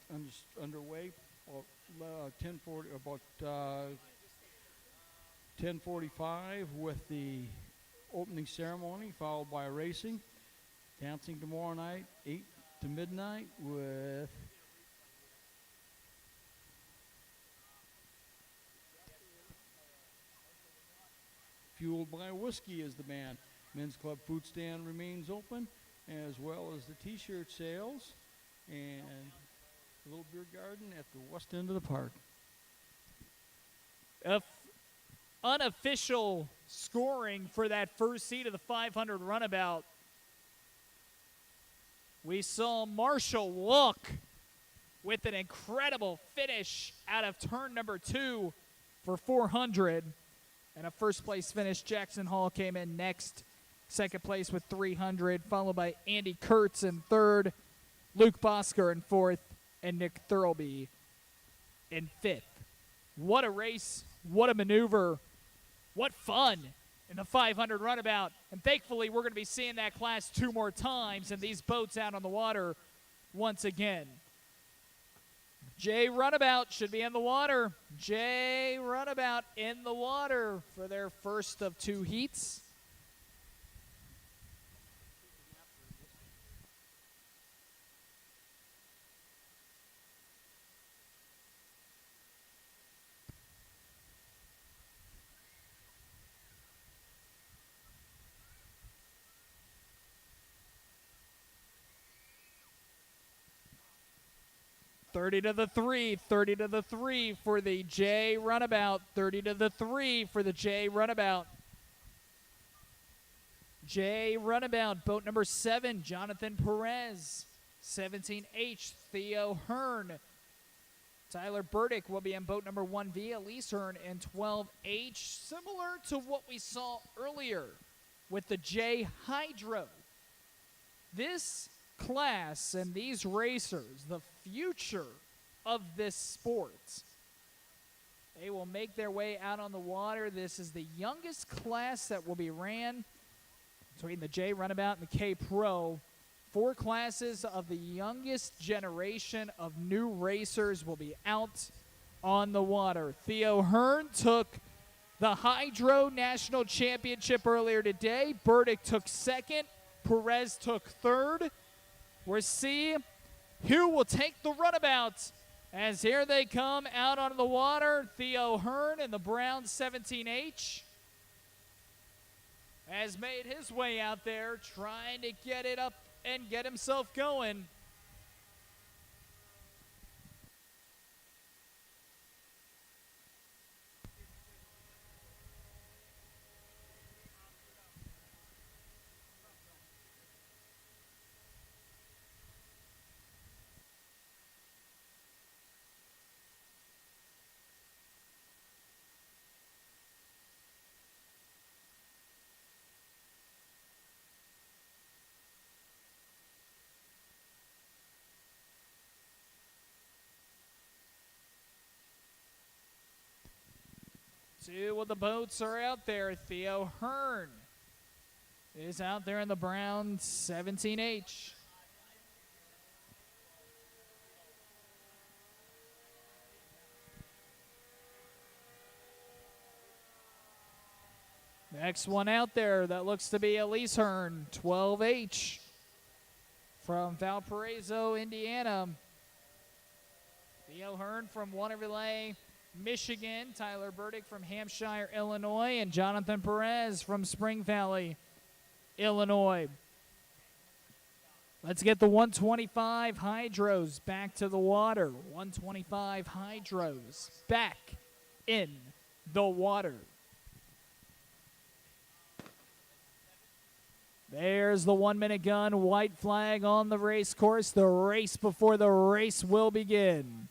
underway about 10:45 with the opening ceremony, followed by racing. Dancing tomorrow night, 8 to midnight with Fueled by Whiskey is the band. Men's Club food stand remains open, as well as the t-shirt sales and a little beer garden at the west end of the park. Unofficial scoring for that first seat of the 500 runabout. We saw Marshall Walk with an incredible finish out of turn number 2 for 400. And a first place finish. Jackson Hall came in next. Second place with 300, followed by Andy Kurtz in third, Luke Bosker in fourth, and Nick Thurlby in fifth. What a race. What a maneuver. What fun in the 500 runabout. And thankfully, we're going to be seeing that class 2 more times and these boats out on the water once again. J-Runabout should be in the water. J-Runabout in the water for their first of 2 heats. 30 to the 3, 30 to the 3 for the J-Runabout, 30 to the 3 for the J-Runabout. J-Runabout, boat number 7, Jonathan Perez. 17H, Theo Hearn. Tyler Burdick will be in boat number 1V, Elise Hearn, and 12H, similar to what we saw earlier with the J-Hydro. This class and these racers, the future of this sport. They will make their way out on the water. This is the youngest class that will be ran between the J-Runabout and the K-Pro. 4 classes of the youngest generation of new racers will be out on the water. Theo Hearn took the Hydro National Championship earlier today. Burdick took 2nd. Perez took 3rd. We'll see who will take the runabout as here they come out on the water. Theo Hearn in the brown 17H has made his way out there trying to get it up and get himself going. Two of the boats are out there. Theo Hearn is out there in the brown 17H. Next one out there, that looks to be Elise Hearn, 12H from Valparaiso, Indiana. Theo Hearn from Waterville, Michigan. Tyler Burdick from Hampshire, Illinois. And Jonathan Perez from Spring Valley, Illinois. Let's get the 125 Hydros back to the water. 125 Hydros back in the water. There's the 1 minute gun, white flag on the race course. The race before the race will begin.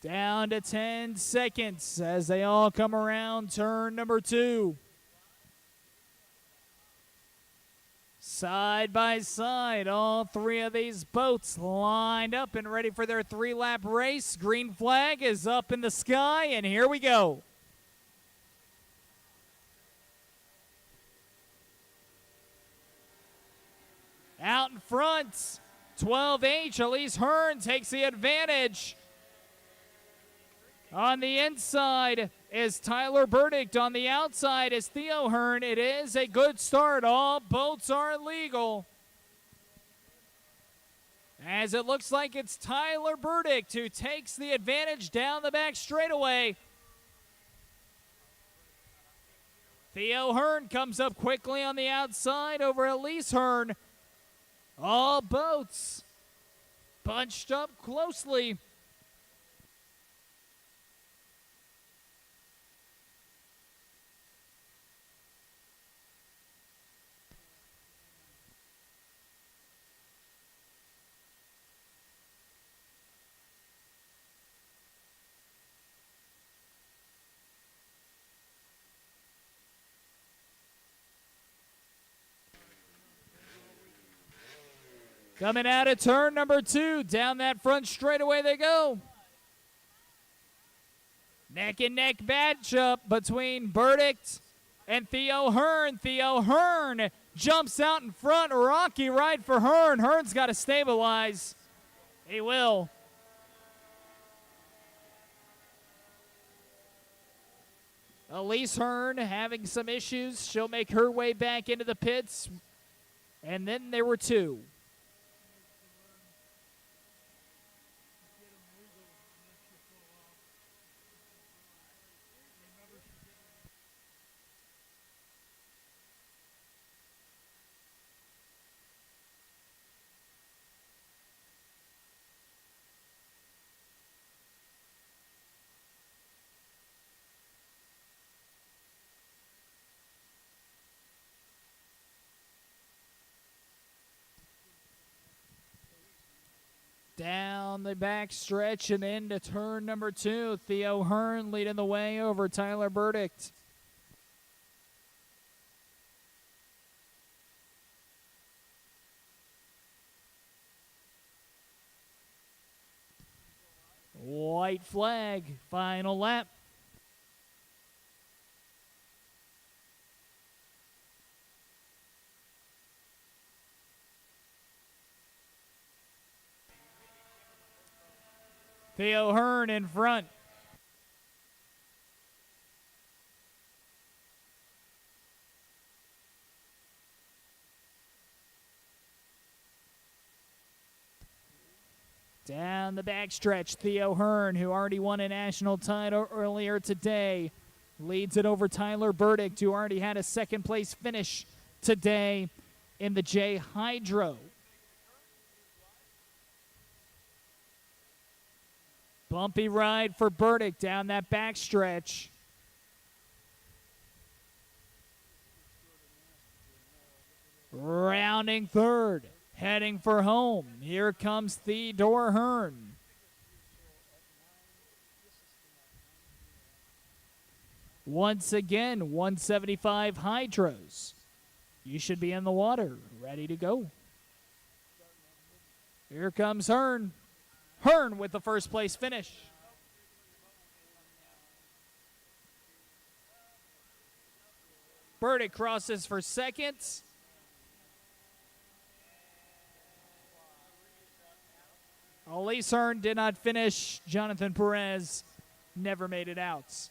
Down to 10 seconds as they all come around turn number 2. Side by side, all 3 of these boats lined up and ready for their 3-lap race. Green flag is up in the sky, and here we go. Out in front, 12H, Elise Hearn takes the advantage. On the inside is Tyler Burdick. On the outside is Theo Hearn. It is a good start. All boats are legal. As it looks like it's Tyler Burdick who takes the advantage down the back straightaway. Theo Hearn comes up quickly on the outside over Elise Hearn. All boats bunched up closely. Coming out of turn number 2, down that front straightaway they go. Neck and neck matchup between Burdick and Theo Hearn. Theo Hearn jumps out in front. Rocky ride for Hearn. Hearn's got to stabilize. He will. Elise Hearn having some issues. She'll make her way back into the pits. And then there were two. Down the back stretch and into turn number 2. Theo Hearn leading the way over Tyler Burdick. White flag, final lap. Theo Hearn in front. Down the backstretch, Theo Hearn, who already won a national title earlier today, leads it over Tyler Burdick, who already had a second place finish today in the J-Hydro. Bumpy ride for Burdick down that backstretch. Rounding third, heading for home. Here comes Theodore Hearn. Once again, 175 hydros. You should be in the water, ready to go. Here comes Hearn. Hearn with the first place finish. Burdick crosses for second. Elise Hearn did not finish. Jonathan Perez never made it out.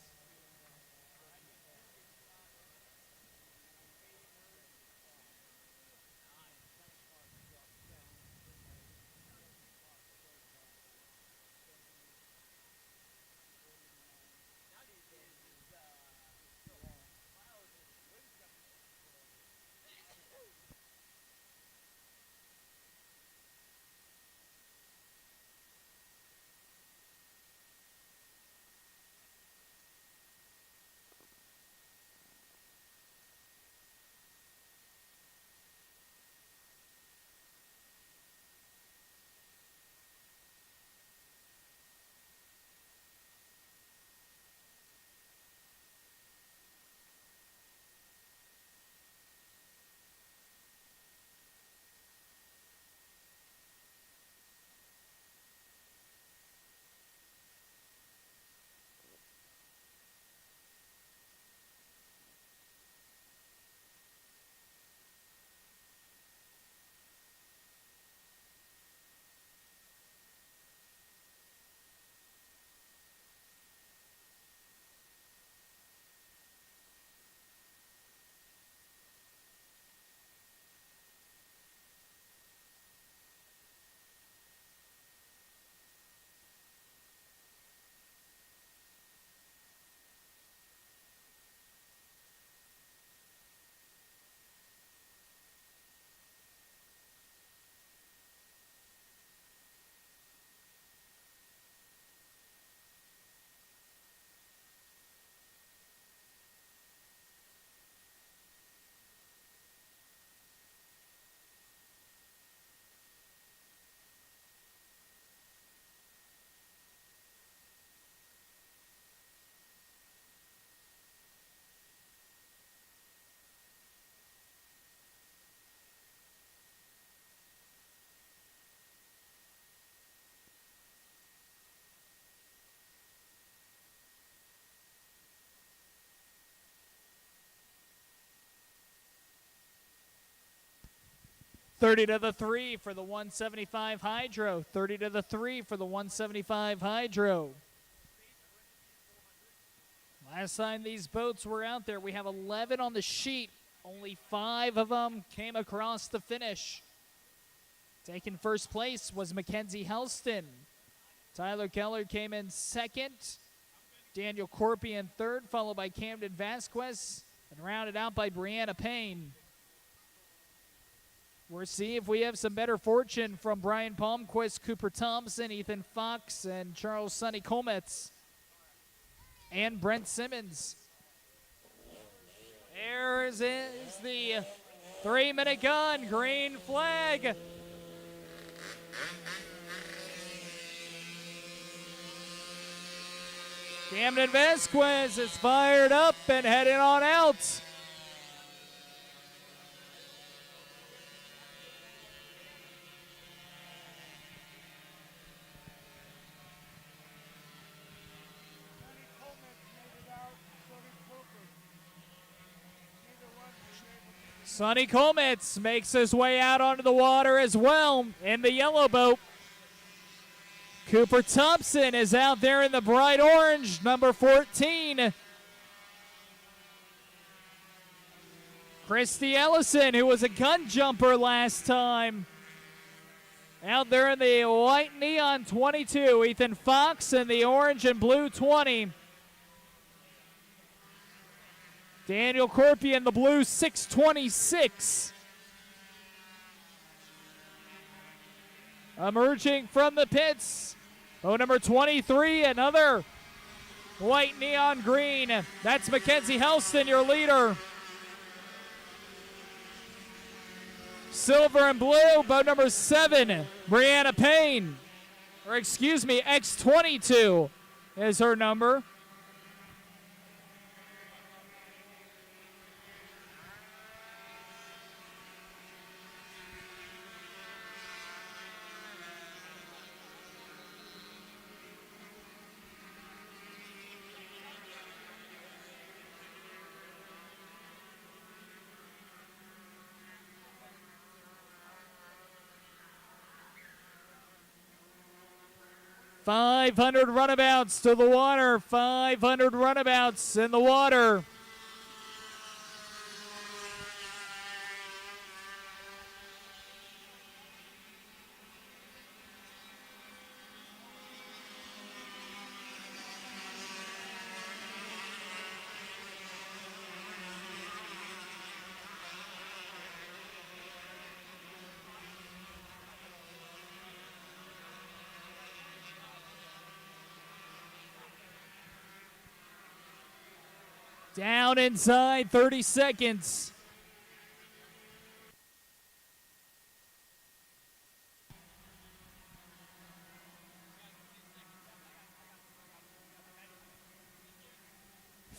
30 to the 3 for the 175 Hydro. 30 to the 3 for the 175 Hydro. Last time these boats were out there, we have 11 on the sheet. Only 5 of them came across the finish. Taking first place was Mackenzie Helston. Tyler Keller came in second. Daniel Corpy in third, followed by Camden Vasquez, and rounded out by Brianna Payne. We'll see if we have some better fortune from Brian Palmquist, Cooper Thompson, Ethan Fox, and Charles Sonny Colmetz, and Brent Simmons. There is the 3-minute gun, green flag. Camden Vasquez is fired up and heading on out. Sonny Colmetz makes his way out onto the water as well in the yellow boat. Cooper Thompson is out there in the bright orange, number 14. Christy Ellison, who was a gun jumper last time, out there in the white neon 22. Ethan Fox in the orange and blue 20. Daniel Corpy in the blue 626. Emerging from the pits, boat number 23, another white neon green. That's Mackenzie Helston, your leader. Silver and blue, boat number 7, Brianna Payne. Or excuse me, X22 is her number. .500 runabouts to the water. 500 runabouts in the water. Down inside, 30 seconds.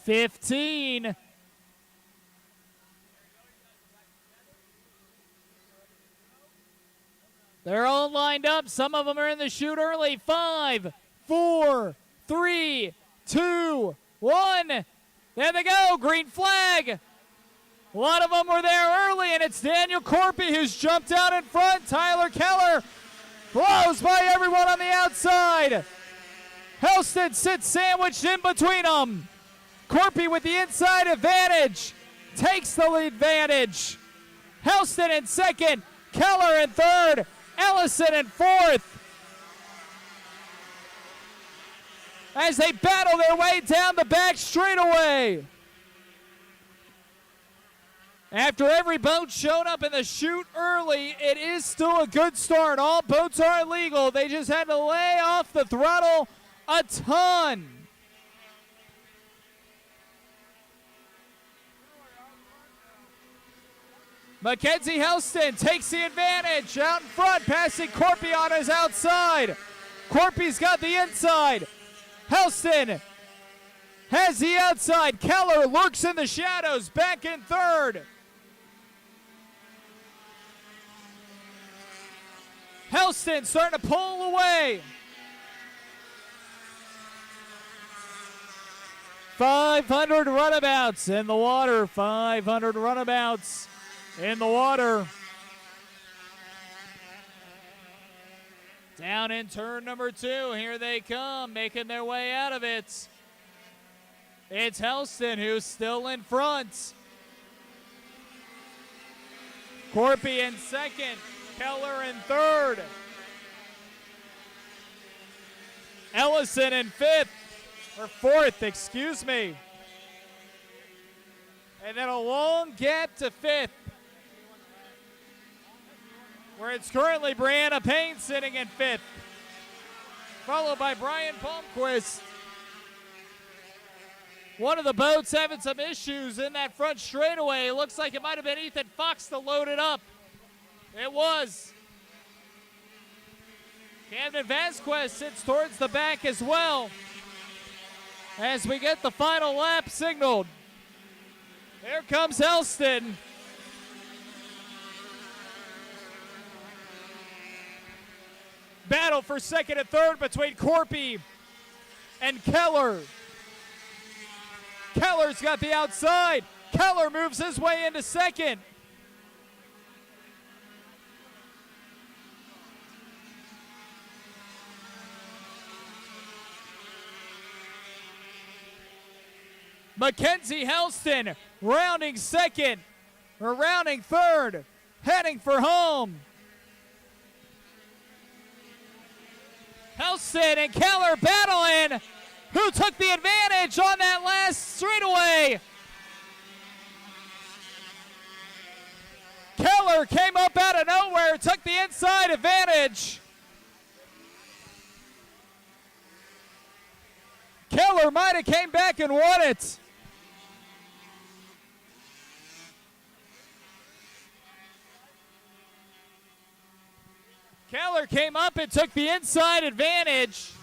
$15. They're all lined up. Some of them are in the chute early. 5, 4, 3, 2, 1. There they go, green flag. A lot of them were there early, and it's Daniel Corpy who's jumped out in front. Tyler Keller blows by everyone on the outside. Helston sits sandwiched in between them. Corpy with the inside advantage takes the lead advantage. Helston in second, Keller in third, Ellison in fourth. As they battle their way down the back straightaway. After every boat showed up in the chute early, it is still a good start. All boats are illegal. They just had to lay off the throttle a ton. Mackenzie Helston takes the advantage out in front, passing Corpy on his outside. Corpy's got the inside. Helston has the outside. Keller lurks in the shadows, back in third. Helston starting to pull away. 500 runabouts in the water. 500 runabouts in the water. Down in turn number 2. Here they come, making their way out of it. It's Helston who's still in front. Corpy in second. Keller in third. Ellison in fourth, excuse me. And then a long gap to fifth, where it's currently Brianna Payne sitting in fifth, followed by Brian Palmquist. One of the boats having some issues in that front straightaway. It looks like it might have been Ethan Fox to load it up. It was. Camden Vasquez sits towards the back as well as we get the final lap signaled. Here comes Helston. Battle for second and third between Corpy and Keller. Keller's got the outside. Keller moves his way into second. Mackenzie Helston rounding third, heading for home. Helston and Keller battling. Who took the advantage on that last straightaway? Keller came up out of nowhere, took the inside advantage. Keller might have came back and won it. Keller came up and took the inside advantage.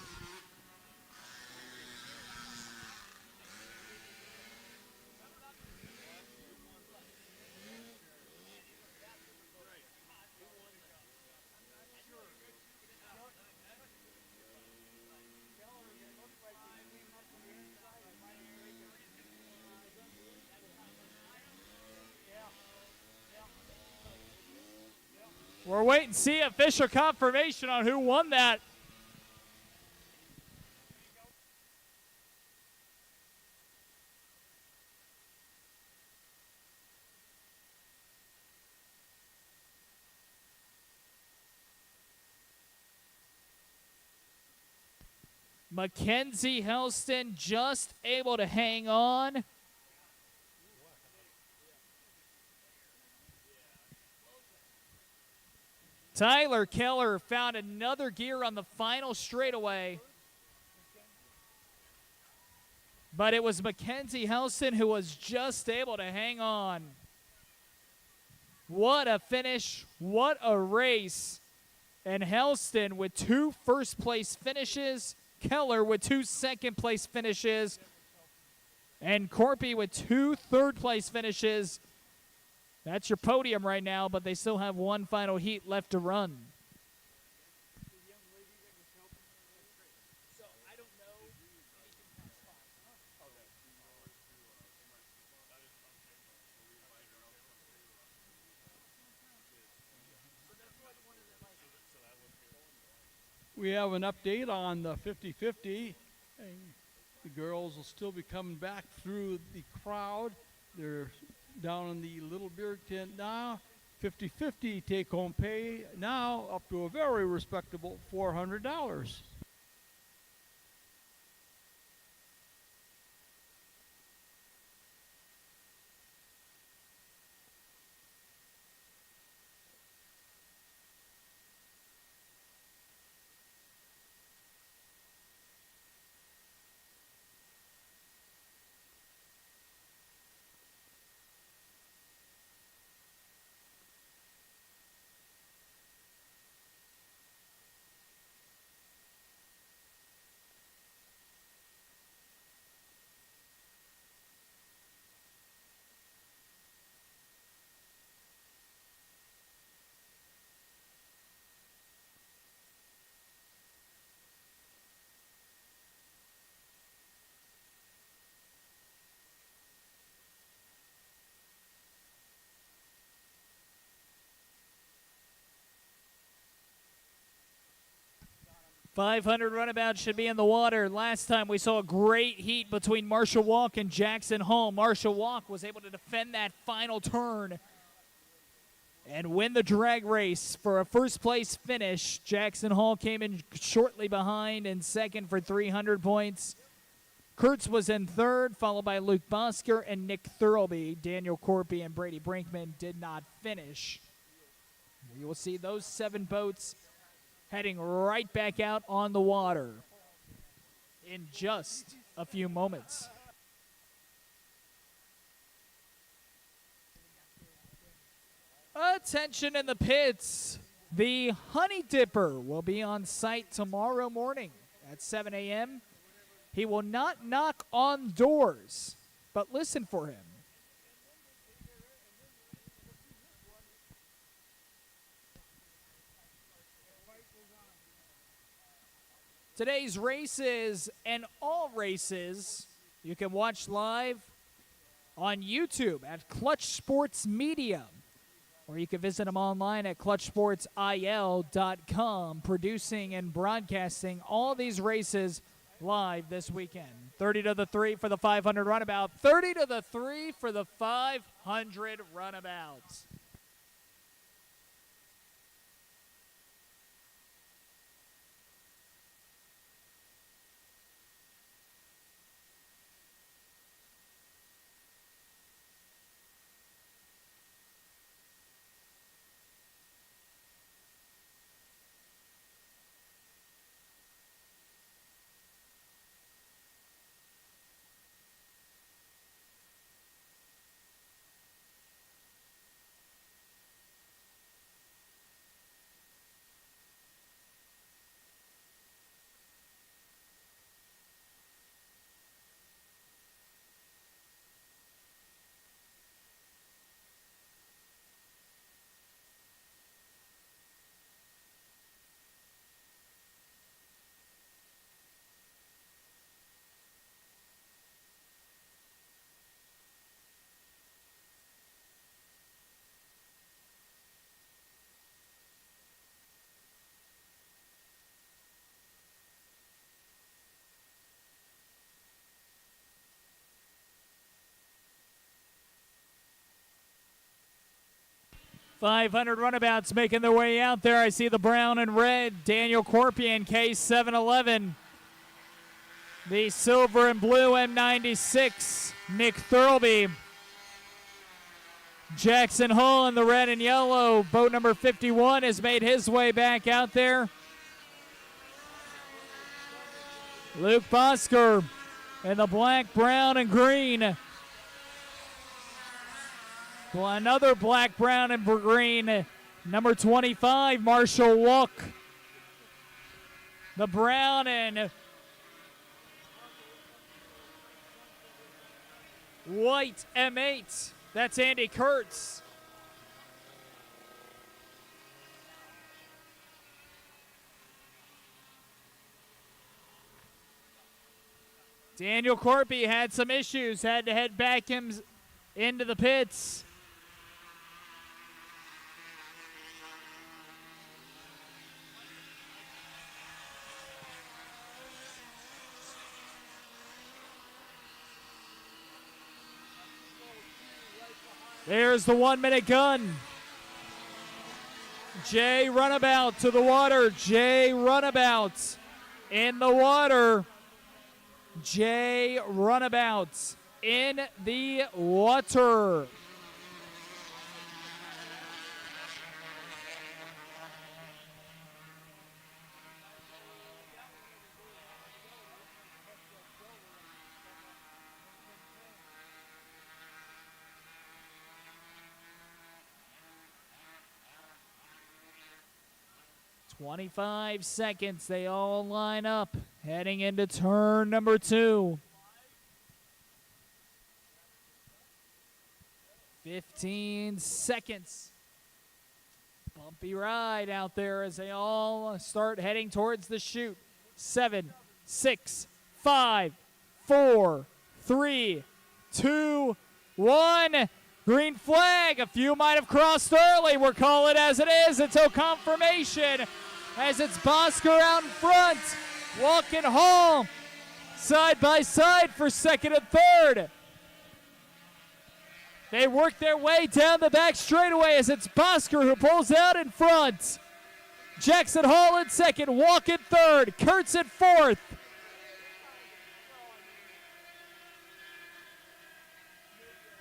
We're waiting to see official confirmation on who won that. Mackenzie Helston just able to hang on. Tyler Keller found another gear on the final straightaway. But it was Mackenzie Helston who was just able to hang on. What a finish. What a race. And Helston with 2 first-place finishes. Keller with 2 second-place finishes. And Corpy with 2 third-place finishes. That's your podium right now, but they still have 1 final heat left to run. We have an update on the 50-50. The girls will still be coming back through the crowd. They're down in the little beer tent now. 50-50 take-home pay now up to a very respectable $400. 500 runabout should be in the water. Last time we saw a great heat between Marshall Walk and Jackson Hall. Marshall Walk was able to defend that final turn and win the drag race for a first place finish. Jackson Hall came in shortly behind in second for 300 points. Kurtz was in third, followed by Luke Bosker and Nick Thurlby. Daniel Corpy and Brady Brinkman did not finish. You will see those 7 boats heading right back out on the water in just a few moments. Attention in the pits. The Honey Dipper will be on site tomorrow morning at 7 a.m. He will not knock on doors, but listen for him. Today's races and all races you can watch live on YouTube at Clutch Sports Media, or you can visit them online at clutchsportsil.com, producing and broadcasting all these races live this weekend. 30 to the 3 for the 500 runabout, 30 to the 3 for the 500 runabouts. .500 runabouts making their way out there. I see the brown and red, Daniel Corpian, K711. The silver and blue M96, Nick Thurlby. Jackson Hall in the red and yellow, boat number 51 has made his way back out there. Luke Bosker in the black, brown, and green. Another black, brown, and green. Number 25, Marshall Walk. The brown and white M8. That's Andy Kurtz. Daniel Corpy had some issues, had to head back into the pits. There's the 1 minute gun. J-Runabout to the water. J-Runabout in the water. J-Runabout in the water. .25 seconds. They all line up heading into turn number 2. 15 seconds. Bumpy ride out there as they all start heading towards the chute. 7, 6, 5, 4, 3, 2, 1. Green flag. A few might have crossed early. We'll call it as it is until confirmation. as it's Bosker out in front. Walking home side by side for second and third. They work their way down the back straightaway as it's Bosker who pulls out in front. Jackson Hall in second, Walk in third, Kurtz in fourth.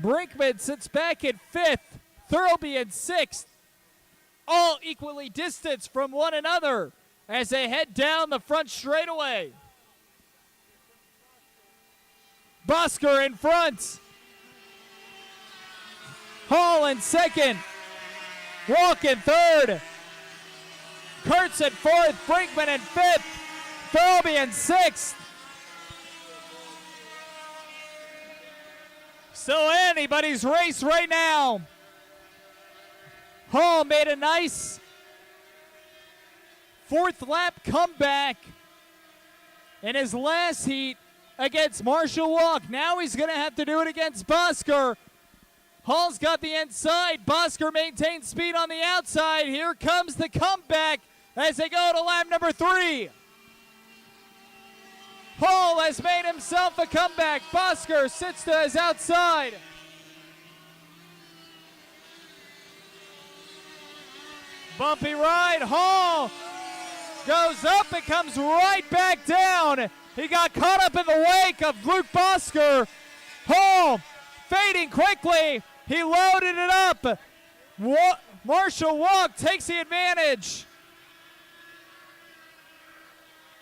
Brinkman sits back in fifth, Thurlby in sixth. All equally distanced from one another as they head down the front straightaway. Bosker in front. Hall in second. Walk in third. Kurtz in fourth. Brinkman in fifth. Thurlby in sixth. Still anybody's race right now. Hall made a nice fourth lap comeback in his last heat against Marshall Walk. Now he's going to have to do it against Bosker. Hall's got the inside. Bosker maintains speed on the outside. Here comes the comeback as they go to lap number 3. Hall has made himself a comeback. Bosker sits to his outside. Bumpy ride. Hall goes up and comes right back down. He got caught up in the wake of Luke Bosker. Hall fading quickly. He loaded it up. Marshall Walk takes the advantage.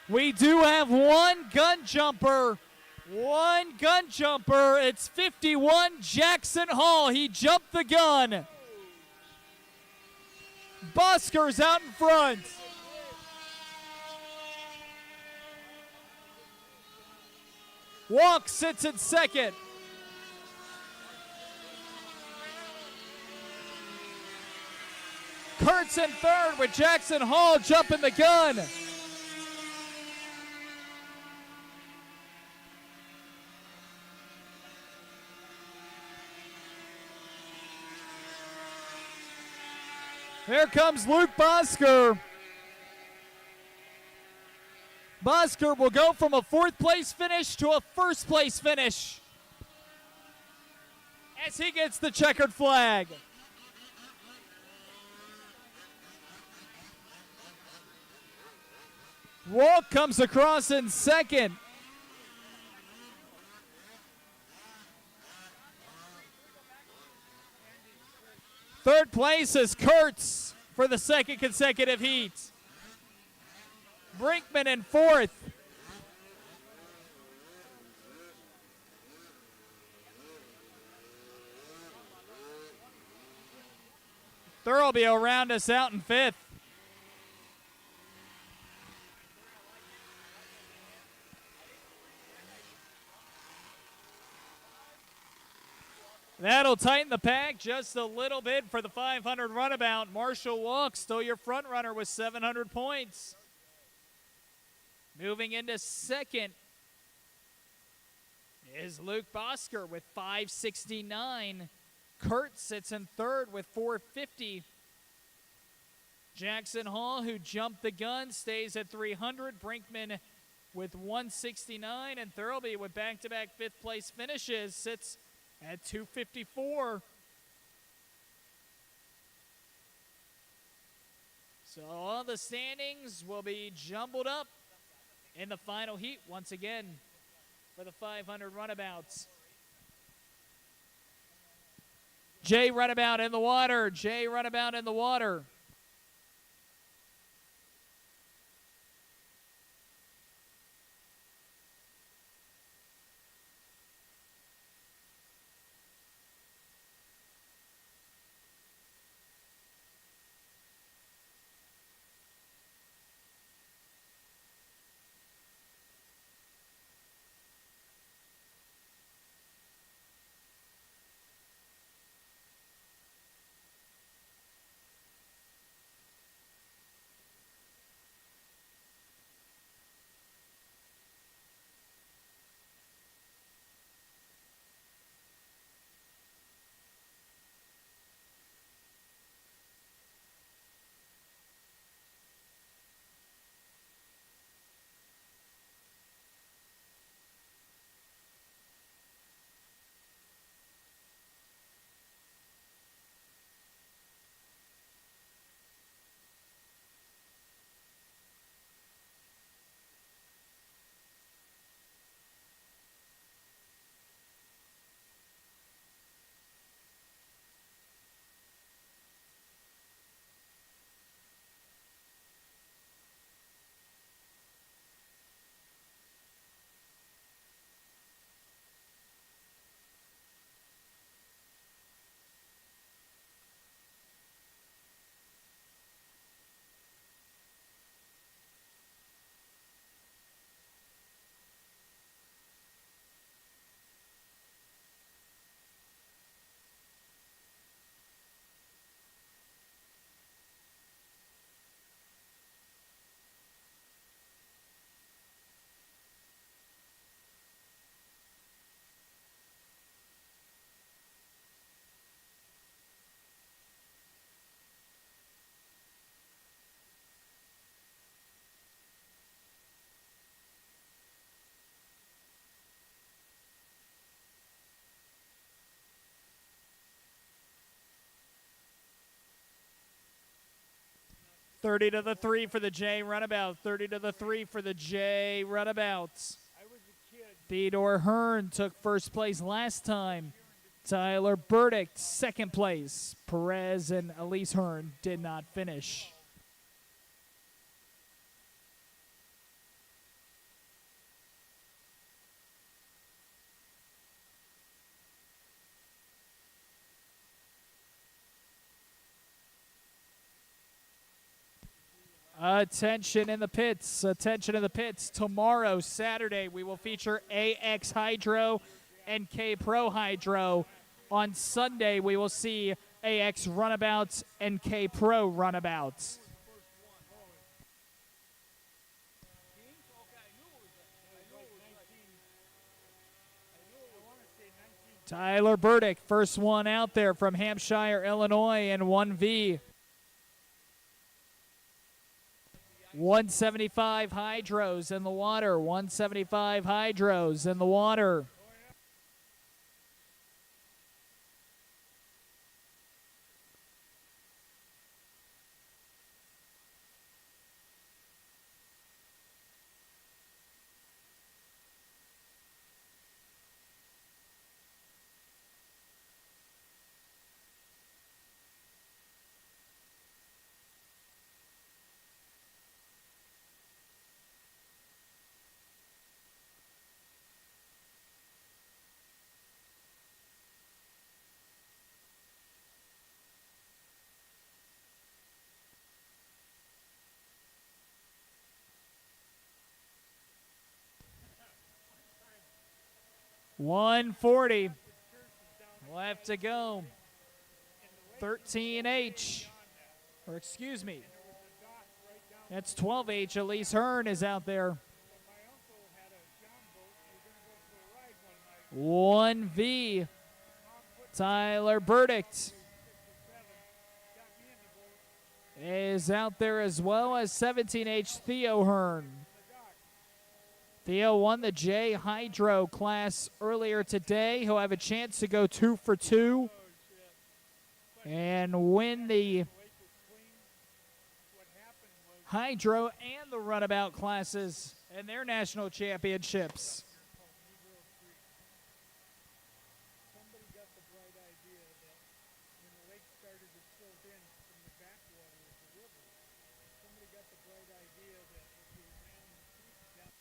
We do have one gun jumper. One gun jumper. It's 51 Jackson Hall. He jumped the gun. Bosker's out in front. Walk sits in second. Kurtz in third with Jackson Hall jumping the gun. Here comes Luke Bosker. Bosker will go from a fourth place finish to a first place finish as he gets the checkered flag. Walk comes across in second. Third place is Kurtz for the second consecutive heat. Brinkman in fourth. Thurlby will round us out in fifth. That'll tighten the pack just a little bit for the 500 runabout. Marshall Walk, still your front runner with 700 points. Moving into second is Luke Bosker with 569. Kurt sits in third with 450. Jackson Hall, who jumped the gun, stays at 300. Brinkman with 169. And Thurlby with back-to-back fifth place finishes sits at 254. So all the standings will be jumbled up in the final heat once again for the 500 runabouts. J-Runabout in the water. J-Runabout in the water. 30 to the 3 for the J-Runabout. 30 to the 3 for the J-Runabout. Theodore Hearn took first place last time. Tyler Burdick, second place. Perez and Elise Hearn did not finish. Attention in the pits. Attention in the pits. Tomorrow, Saturday, we will feature AX Hydro and K Pro Hydro. On Sunday, we will see AX Runabouts and K Pro Runabouts. Tyler Burdick, first one out there from Hampshire, Illinois, in 1V. 175 hydros in the water. 175 hydros in the water. $140 left to go. 13H, or excuse me, that's 12H. Elise Hearn is out there. 1V, Tyler Burdick is out there, as well as 17H Theo Hearn. Theo won the J-Hydro class earlier today. He'll have a chance to go 2 for 2 and win the Hydro and the Runabout classes and their national championships. Somebody got the bright idea that when the lake started to silt in from the backwater of the river, somebody got the bright idea that if you ran the creek down.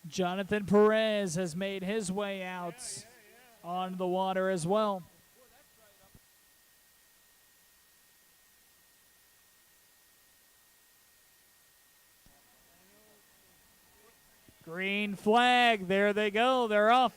Jonathan Perez has made his way out on the water as well. Green flag. There they go. They're off.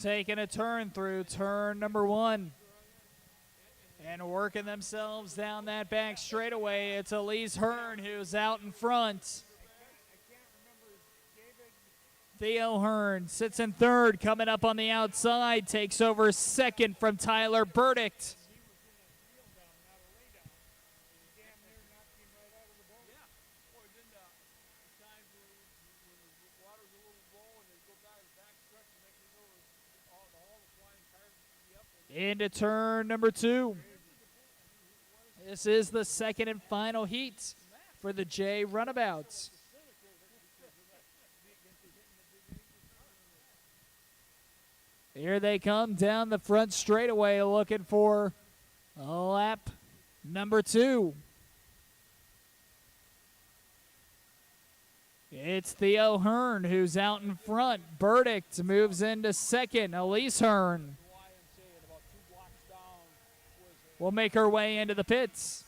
Taking a turn through turn number 1 and working themselves down that back straightaway. It's Elise Hearn who's out in front. Theo Hearn sits in third, coming up on the outside, takes over second from Tyler Burdick. Into turn number 2. This is the second and final heat for the J-Runabouts. Here they come down the front straightaway looking for lap number 2. It's Theo Hearn who's out in front. Burdick moves into second. Elise Hearn will make her way into the pits.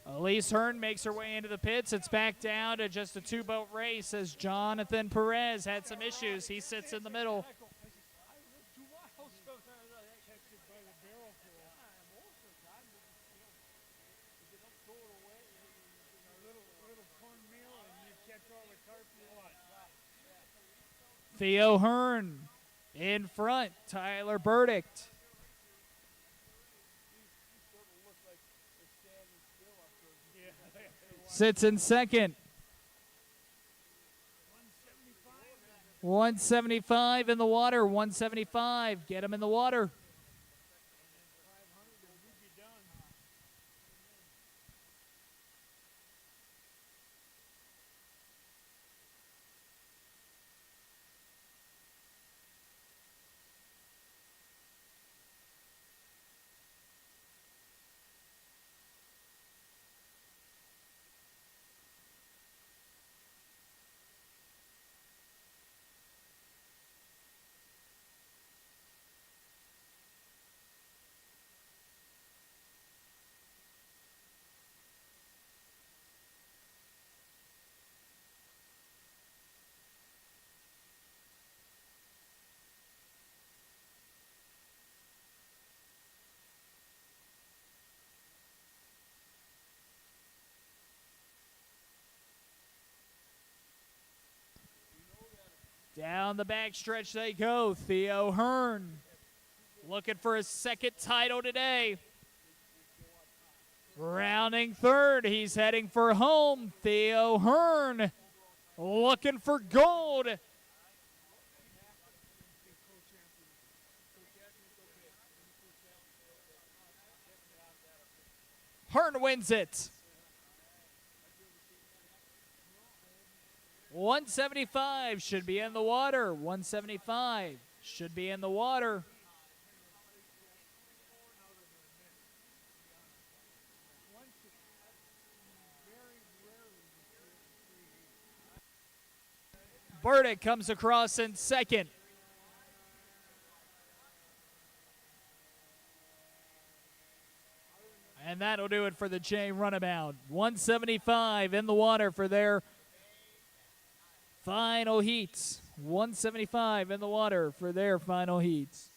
Elise Hearn makes her way into the pits. It's back down to just a two-boat race as Jonathan Perez had some issues. He sits in the middle. Theo Hearn in front. Tyler Burdick. Sits in second. 175 in the water. 175. Get him in the water. Down the backstretch they go. Theo Hearn looking for his second title today. Rounding third, he's heading for home. Theo Hearn looking for gold. Hearn wins it. 175 should be in the water. 175 should be in the water. Burdick comes across in second. And that'll do it for the J-Runabout. 175 in the water for their final heats. 175 in the water for their final heats.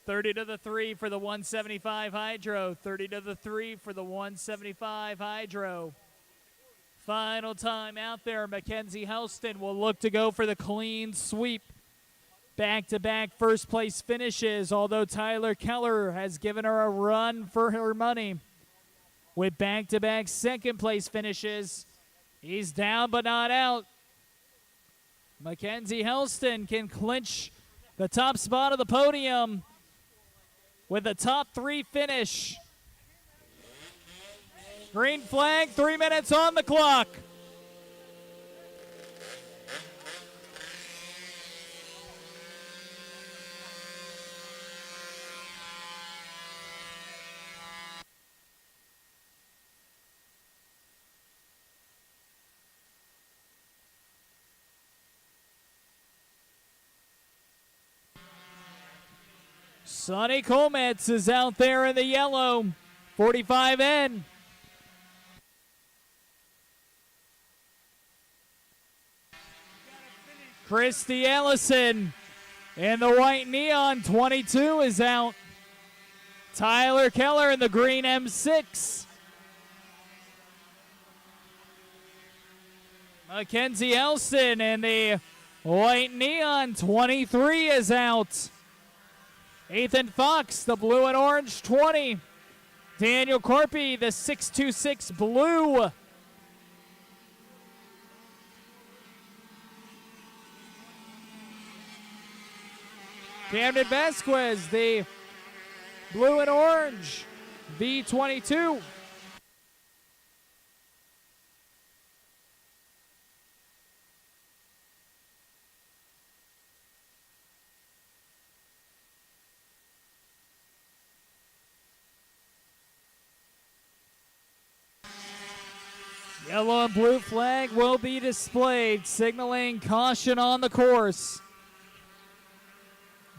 30 to the 3 for the 175 Hydro. 30 to the 3 for the 175 Hydro. Final time out there. Mackenzie Helston will look to go for the clean sweep. Back-to-back first-place finishes, although Tyler Keller has given her a run for her money. With back-to-back second-place finishes, he's down but not out. Mackenzie Helston can clinch the top spot of the podium with a top 3 finish. Green flag, 3 minutes on the clock. Sonny Kometz is out there in the yellow, 45N. Christy Ellison in the white neon, 22 is out. Tyler Keller in the green M6. Mackenzie Elston in the white neon, 23 is out. Ethan Fox, the blue and orange, 20. Daniel Corpy, the 626 blue. Camden Vasquez, the blue and orange, V22. Yellow and blue flag will be displayed, signaling caution on the course.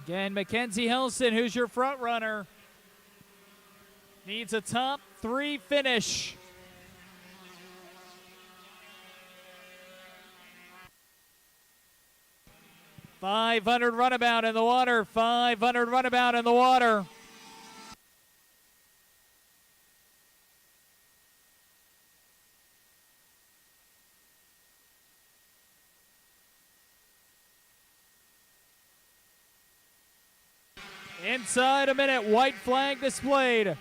Again, Mackenzie Helston, who's your front runner, needs a top 3 finish. .500 runabout in the water, 500 runabout in the water. Inside a minute, white flag displayed.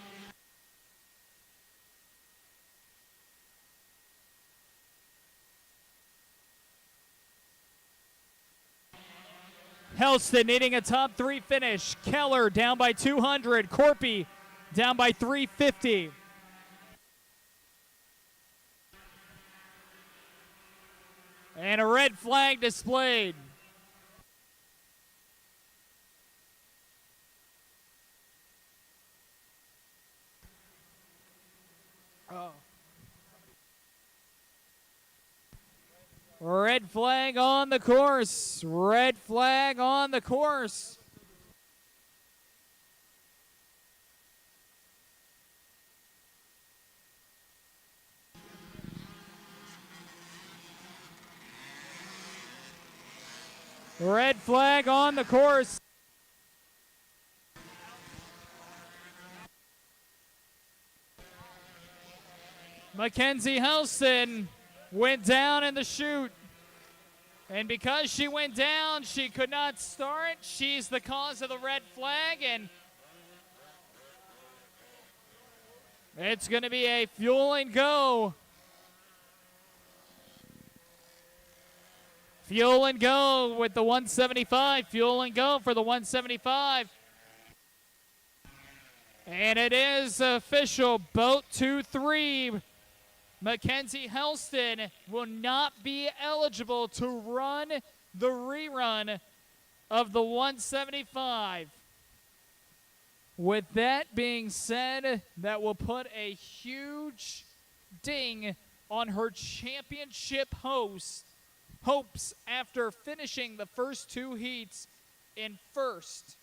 Helston needing a top 3 finish. Keller down by 200. Corpy down by 350. And a red flag displayed. Red flag on the course. Red flag on the course. Red flag on the course. Mackenzie Helston went down in the chute. And because she went down, she could not start. She's the cause of the red flag. And it's going to be a fuel and go. Fuel and go with the 175. Fuel and go for the 175. And it is official. Boat 2-3. Mackenzie Helston will not be eligible to run the rerun of the 175. With that being said, that will put a huge ding on her championship hopes after finishing the first 2 heats in first.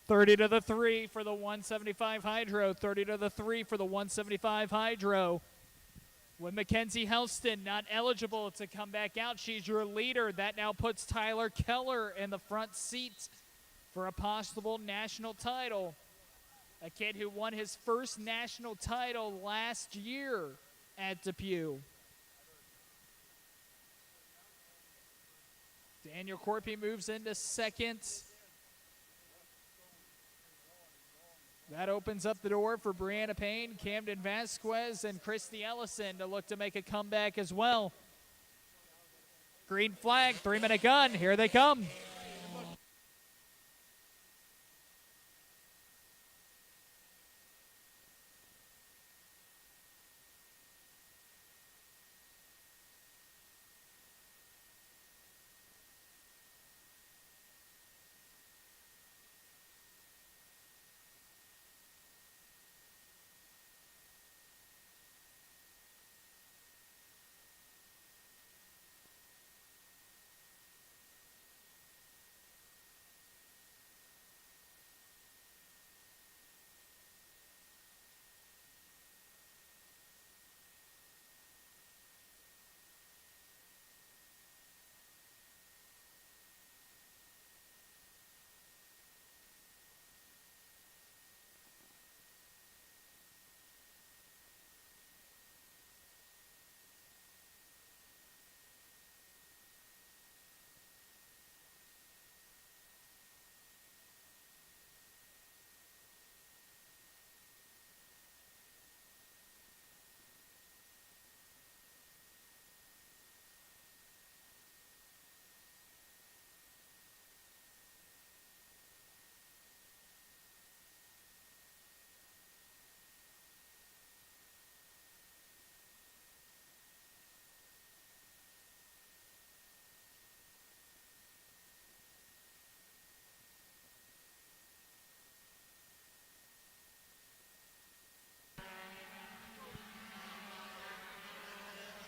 30 to the 3 for the 175 Hydro. 30 to the 3 for the 175 Hydro. With Mackenzie Helston not eligible to come back out, she's your leader. That now puts Tyler Keller in the front seat for a possible national title. A kid who won his first national title last year at DePue. Daniel Corpy moves into second. That opens up the door for Brianna Payne, Camden Vasquez, and Christy Ellison to look to make a comeback as well. Green flag, 3-minute gun. Here they come.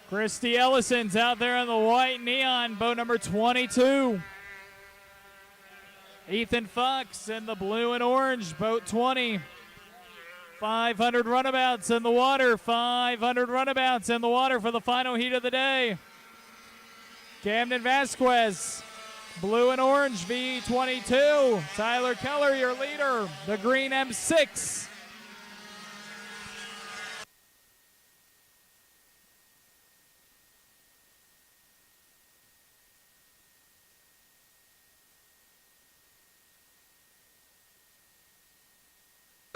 Christy Ellison's out there in the white neon, boat number 22. Ethan Fox in the blue and orange, boat 20. 500 runabouts in the water, 500 runabouts in the water for the final heat of the day. Camden Vasquez, blue and orange V22. Tyler Keller, your leader, the green M6.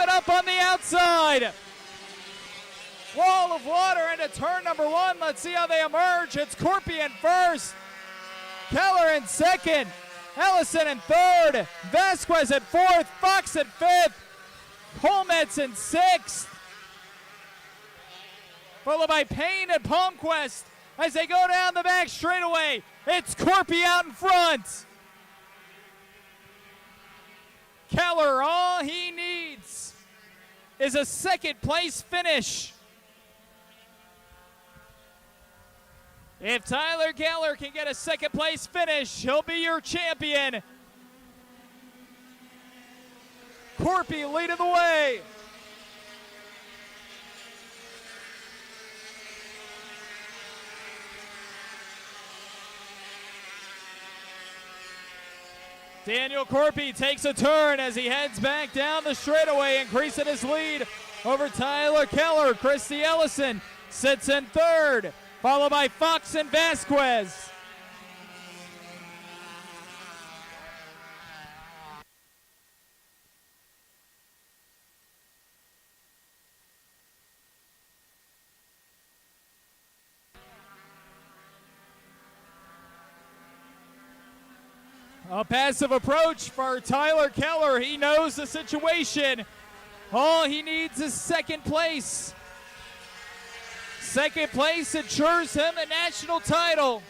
Up on the outside. Wall of water into turn number 1. Let's see how they emerge. It's Corpy in first. Keller in second. Ellison in third. Vasquez at fourth. Fox at fifth. Holmetz in sixth. Followed by Payne and Palmquist as they go down the back straightaway. It's Corpy out in front. Keller, all he needs is a second place finish. If Tyler Keller can get a second place finish, he'll be your champion. Corpy leading the way. Daniel Corpy takes a turn as he heads back down the straightaway, increasing his lead over Tyler Keller. Christy Ellison sits in third, followed by Fox and Vasquez. A passive approach for Tyler Keller. He knows the situation. All he needs is second place. Second place ensures him a national title.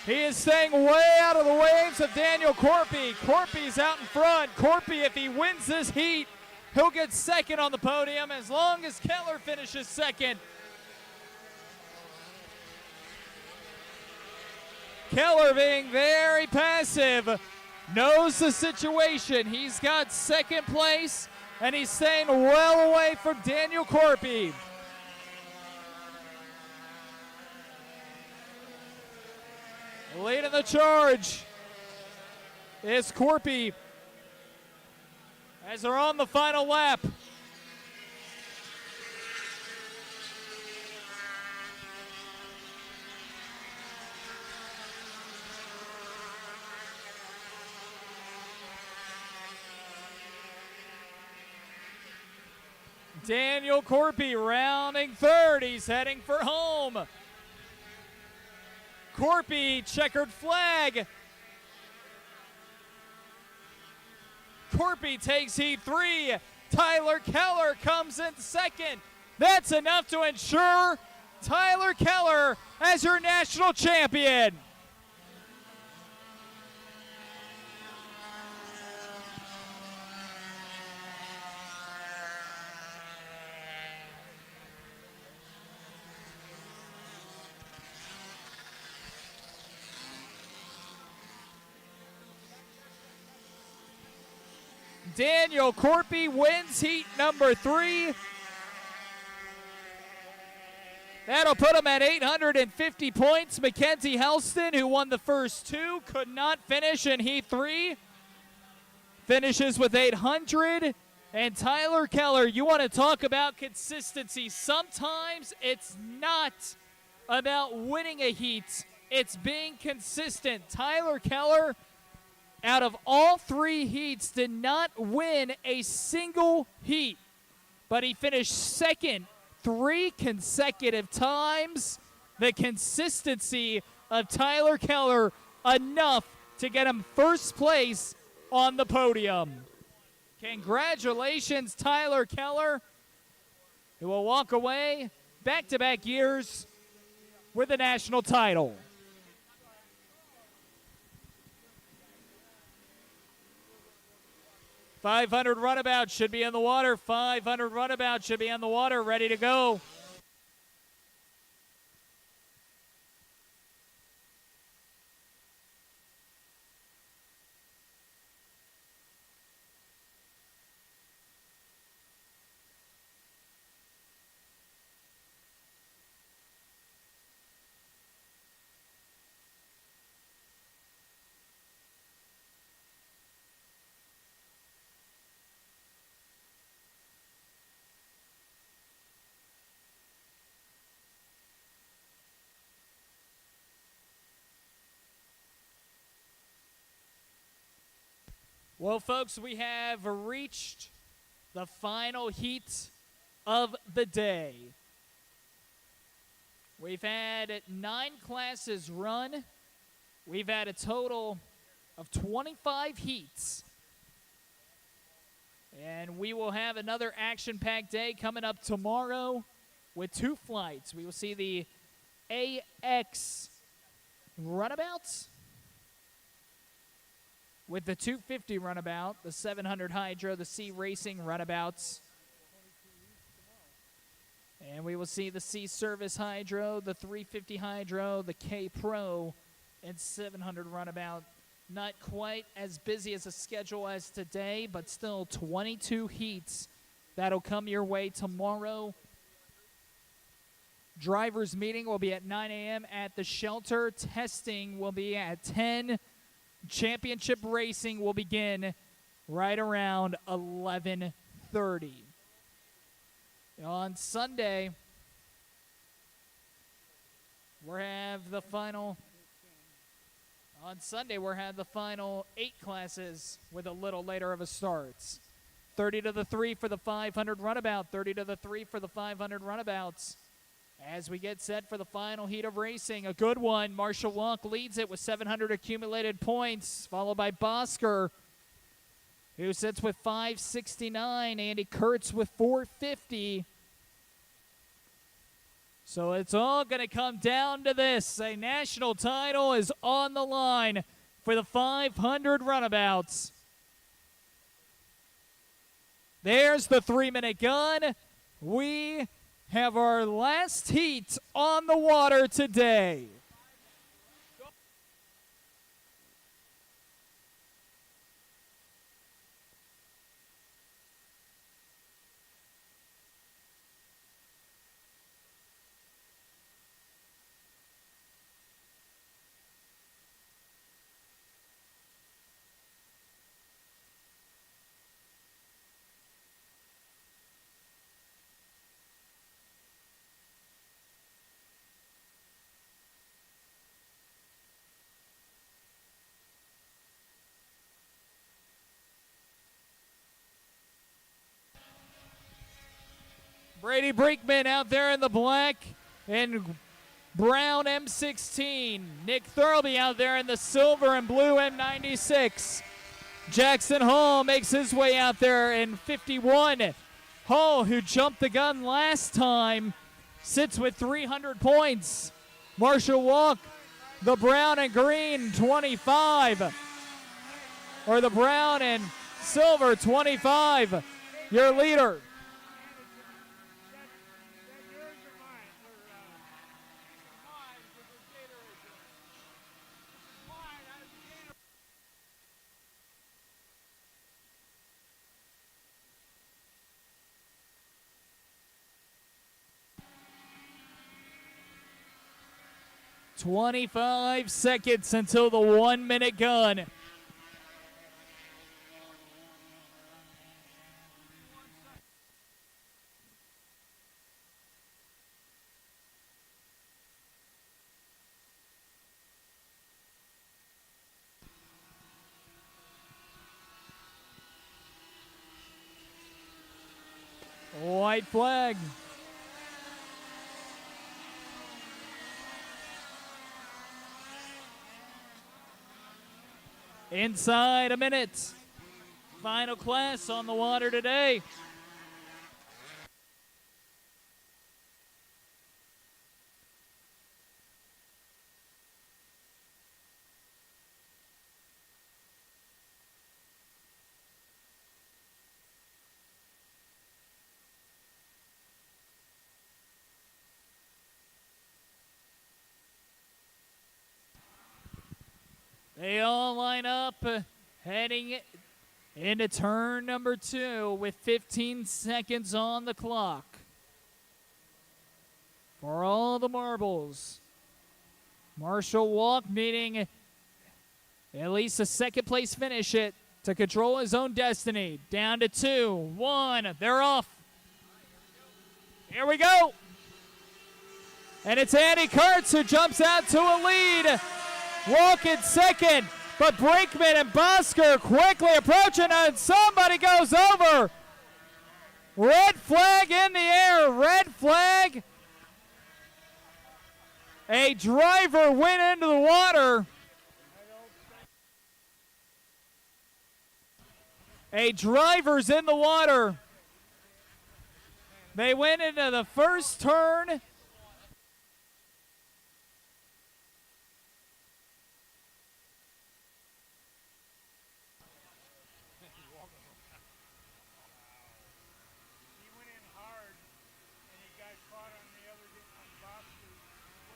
He is staying way out of the waves of Daniel Corpy. Corpy's out in front. Corpy, if he wins this heat, he'll get second on the podium as long as Keller finishes second. Keller being very passive, knows the situation. He's got second place, and he's staying well away from Daniel Corpy. Leading the charge is Corpy as they're on the final lap. Daniel Corpy rounding third. He's heading for home. Corpy, checkered flag. Corpy takes heat 3. Tyler Keller comes in second. That's enough to ensure Tyler Keller as your national champion. Daniel Corpy wins heat number 3. That'll put him at 850 points. Mackenzie Helston, who won the first 2, could not finish in heat 3. Finishes with 800. And Tyler Keller, you want to talk about consistency. Sometimes it's not about winning a heat. It's being consistent. Tyler Keller, out of all 3 heats, did not win a single heat, but he finished second 3 consecutive times. The consistency of Tyler Keller, enough to get him first place on the podium. Congratulations, Tyler Keller, who will walk away back-to-back years with the national title. .500 runabout should be in the water. 500 runabout should be in the water, ready to go. Well, folks, we have reached the final heat of the day. We've had 9 classes run. We've had a total of 25 heats. And we will have another action-packed day coming up tomorrow with 2 flights. We will see the AX runabouts with the 250 runabout, the 700 Hydro, the C Racing runabouts. And we will see the C Service Hydro, the 350 Hydro, the K Pro, and 700 runabout. Not quite as busy as a schedule as today, but still 22 heats that'll come your way tomorrow. Drivers' meeting will be at 9 a.m. at the shelter. Testing will be at 10. Championship racing will begin right around 11:30. On Sunday, we'll have the final 8 classes with a little later of a start. 30 to the 3 for the 500 runabout, 30 to the 3 for the 500 runabouts. As we get set for the final heat of racing, a good one. Marshall Walk leads it with 700 accumulated points, followed by Bosker, who sits with 569. Andy Kurtz with 450. So it's all going to come down to this. A national title is on the line for the 500 runabouts. There's the 3-minute gun. We have our last heat on the water today. Brady Brinkman out there in the black and brown M16. Nick Thurlby out there in the silver and blue M96. Jackson Hall makes his way out there in 51. Hall, who jumped the gun last time, sits with 300 points. Marshall Walk, the brown and green, 25. Or the brown and silver, 25. Your leader. Yours or mine? Mine. 25 seconds until the 1 minute gun. White flag. Inside a minute. Final class on the water today. They all line up heading into turn number 2 with 15 seconds on the clock. For all the marbles, Marshall Walk needing at least a second place finish it to control his own destiny. Down to 2, 1, they're off. Here we go. And it's Andy Kurtz who jumps out to a lead. Walk in second, but Brinkman and Bosker quickly approaching, and somebody goes over. Red flag in the air, red flag. A driver went into the water. A driver's in the water. They went into the first turn.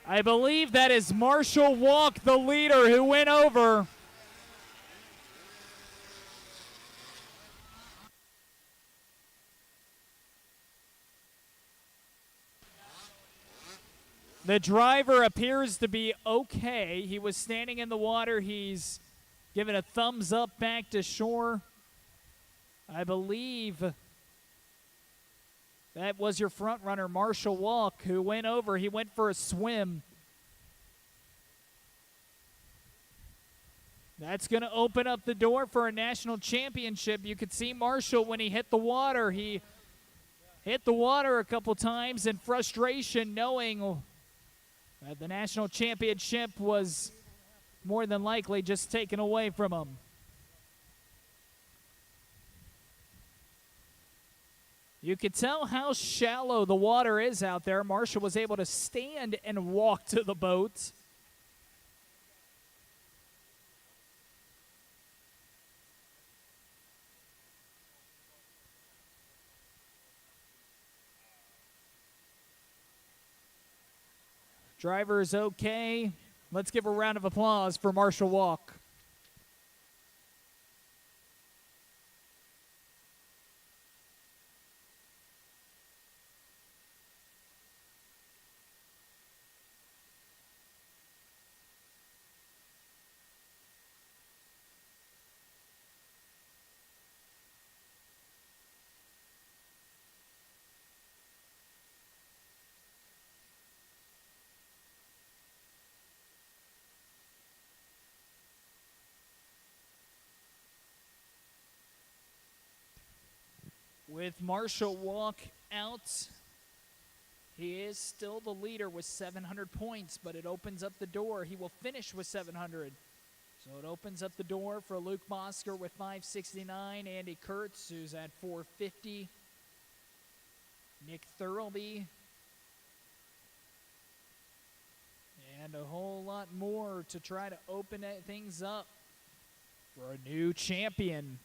I believe that is Marshall Walk, the leader, who went over. The driver appears to be okay. He was standing in the water. He's given a thumbs up back to shore. I believe that was your front runner, Marshall Walk, who went over. He went for a swim. That's going to open up the door for a national championship. You could see Marshall when he hit the water. He hit the water a couple times in frustration, knowing that the national championship was more than likely just taken away from him. You could tell how shallow the water is out there. Marshall was able to stand and walk to the boat. Driver is okay. Let's give a round of applause for Marshall Walk. With Marshall Walk out He is still the leader with 700 points, but it opens up the door. He will finish with 700. So it opens up the door for Luke Mosker with 569, Andy Kurtz, who's at 450, Nick Thurlby, and a whole lot more to try to open things up for a new champion.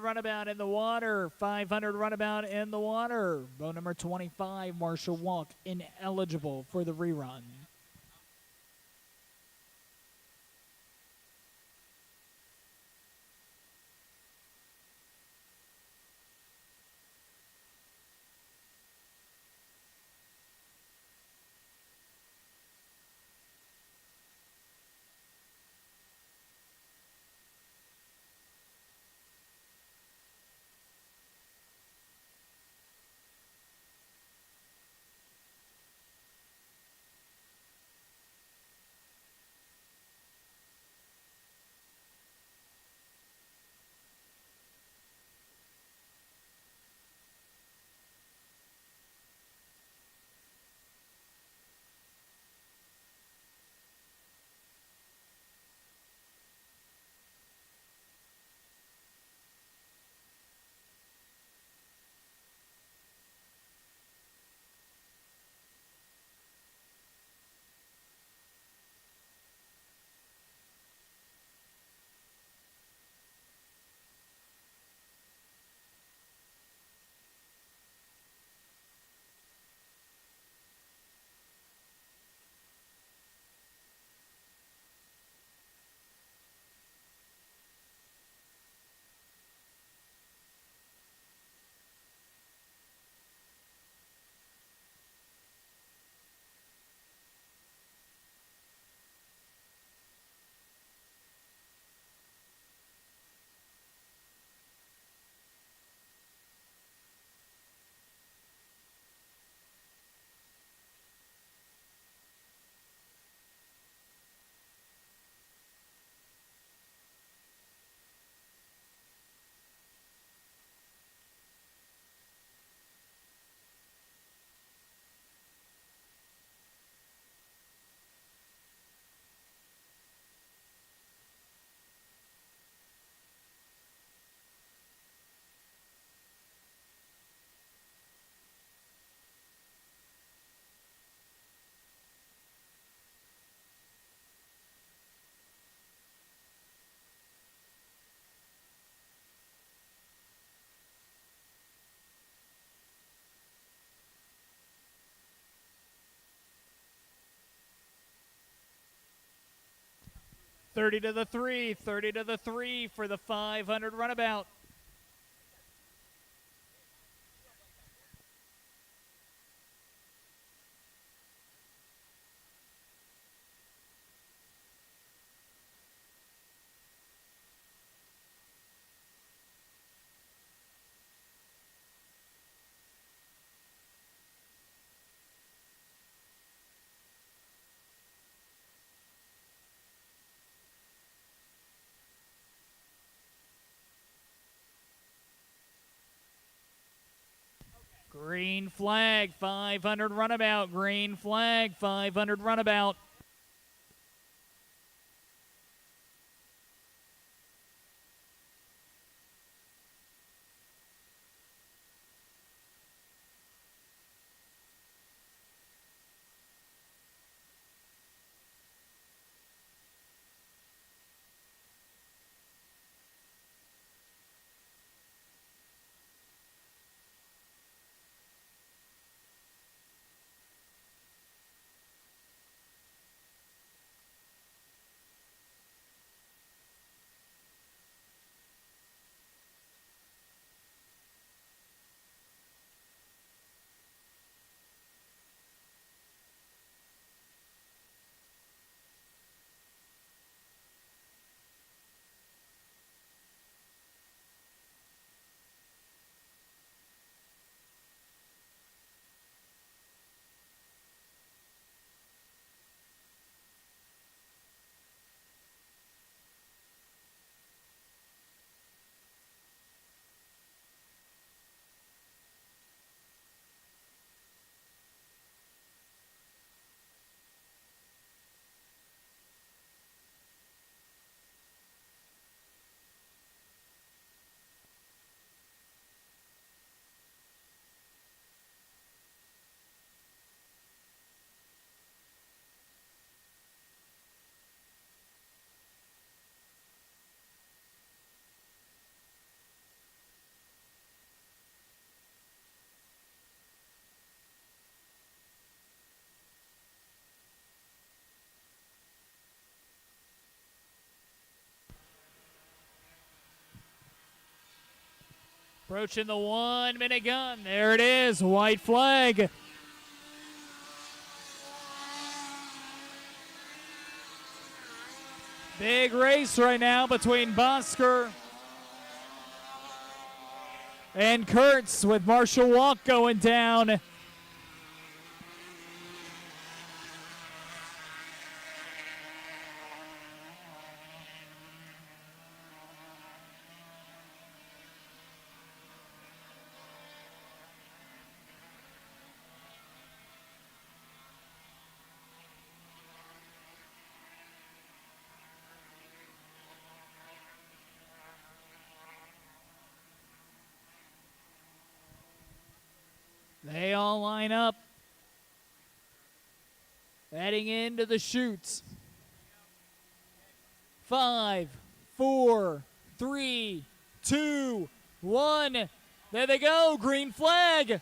Runabout in the water. 500 runabout in the water. Boat number 25, Marshall Walk, ineligible for the rerun. 30 to the 3, 30 to the 3 for the 500 runabout. Green flag, 500 runabout. Green flag, 500 runabout. Approaching the 1 minute gun. There it is. White flag. Big race right now between Bosker and Kurtz, with Marshall Walk going down. They all line up, heading into the chutes. 5, 4, 3, 2, 1. There they go. Green flag.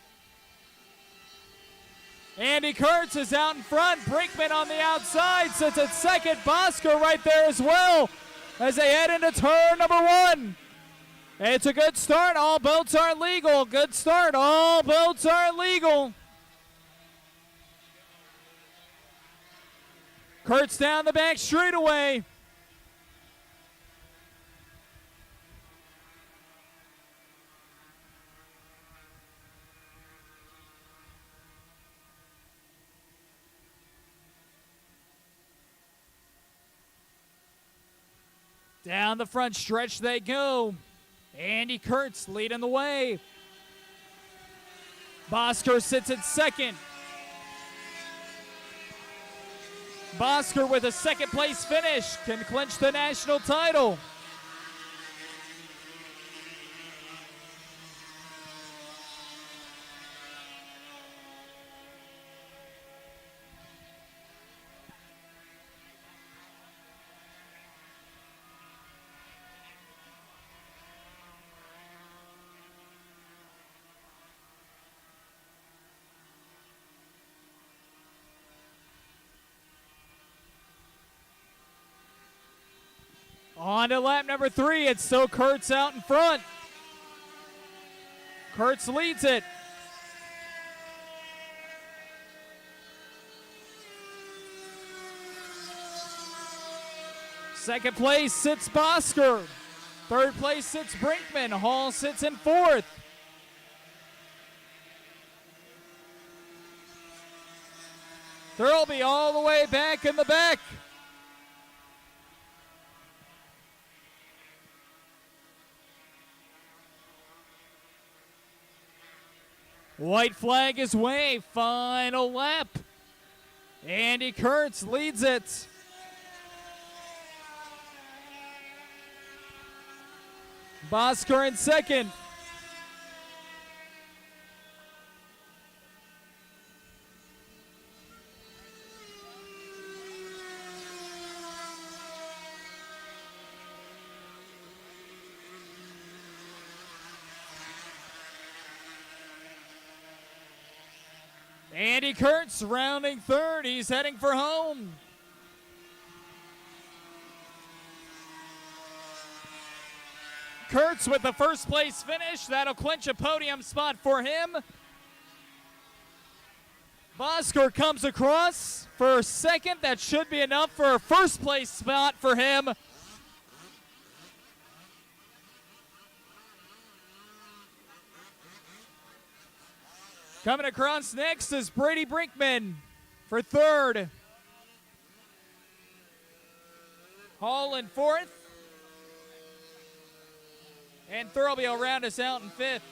Andy Kurtz is out in front. Brinkman on the outside sits at second. Bosker right there as well as they head into turn number 1. It's a good start. All boats are legal. Good start. All boats are legal. Kurtz down the back straightaway. Down the front stretch they go. Andy Kurtz leading the way. Bosker sits at second. Bosker with a second place finish can clinch the national title. On to lap number 3. It's still Kurtz out in front. Kurtz leads it. Second place sits Bosker. Third place sits Brinkman. Hall sits in fourth. Thurlby all the way back in the back. White flag is waved. Final lap. Andy Kurtz leads it. Bosker in second. Andy Kurtz rounding third. He's heading for home. Kurtz with the first place finish. That'll clinch a podium spot for him. Bosker comes across for second. That should be enough for a first place spot for him. Coming across next is Brady Brinkman for third. Hall in fourth. And Thurlby will round us out in fifth.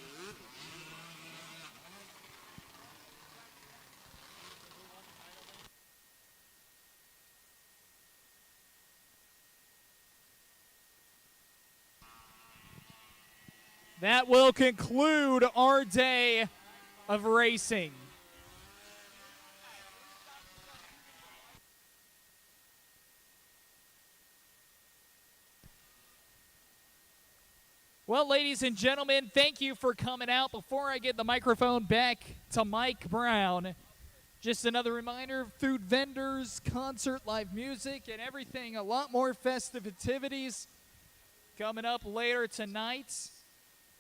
That will conclude our day of racing. Well, ladies and gentlemen, thank you for coming out. Before I get the microphone back to Mike Brown, just another reminder, food vendors, concert, live music, and everything, a lot more festive activities coming up later tonight.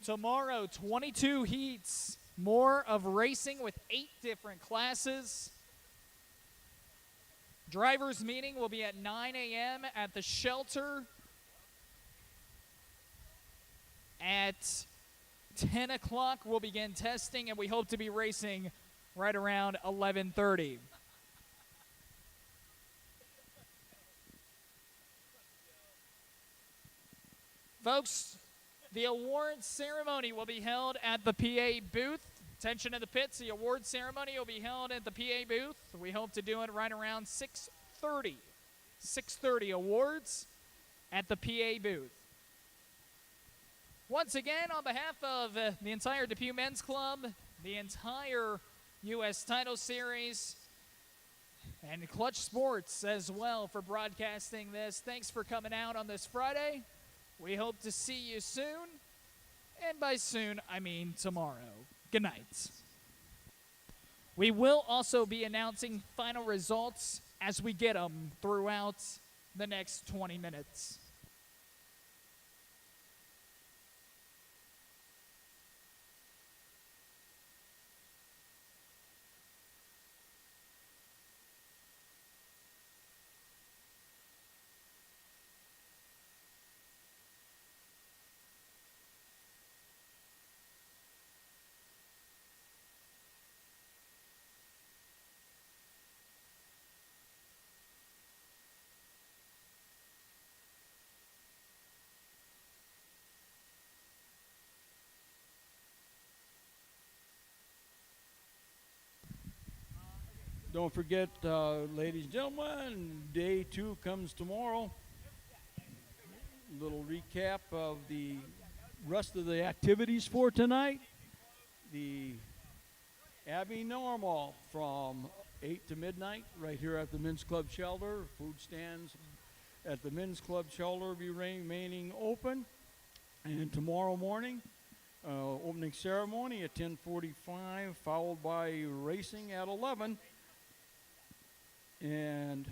Tomorrow, 22 heats, more of racing with 8 different classes. Drivers' meeting will be at 9 a.m. at the shelter. At 10 o'clock, we'll begin testing, and we hope to be racing right around 11:30. Folks, the awards ceremony will be held at the PA booth. Attention to the pits, the awards ceremony will be held at the PA booth. We hope to do it right around 6:30. 6:30 awards at the PA booth. Once again, on behalf of the entire DePue Men's Club, the entire U.S. Title Series, and Clutch Sports as well for broadcasting this, thanks for coming out on this Friday. We hope to see you soon. And by soon, I mean tomorrow. Good night. We will also be announcing final results as we get them throughout the next 20 minutes. Don't forget, ladies and gentlemen, day 2 comes tomorrow. Little recap of the rest of the activities for tonight. The Abbey Normal from 8 to midnight right here at the Men's Club Shelter. Food stands at the Men's Club Shelter will be remaining open. And tomorrow morning, opening ceremony at 10:45, followed by racing at 11. And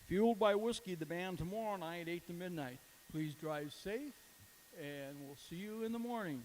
Fueled by Whiskey, the band tomorrow night, 8 to midnight. Please drive safe, and we'll see you in the morning.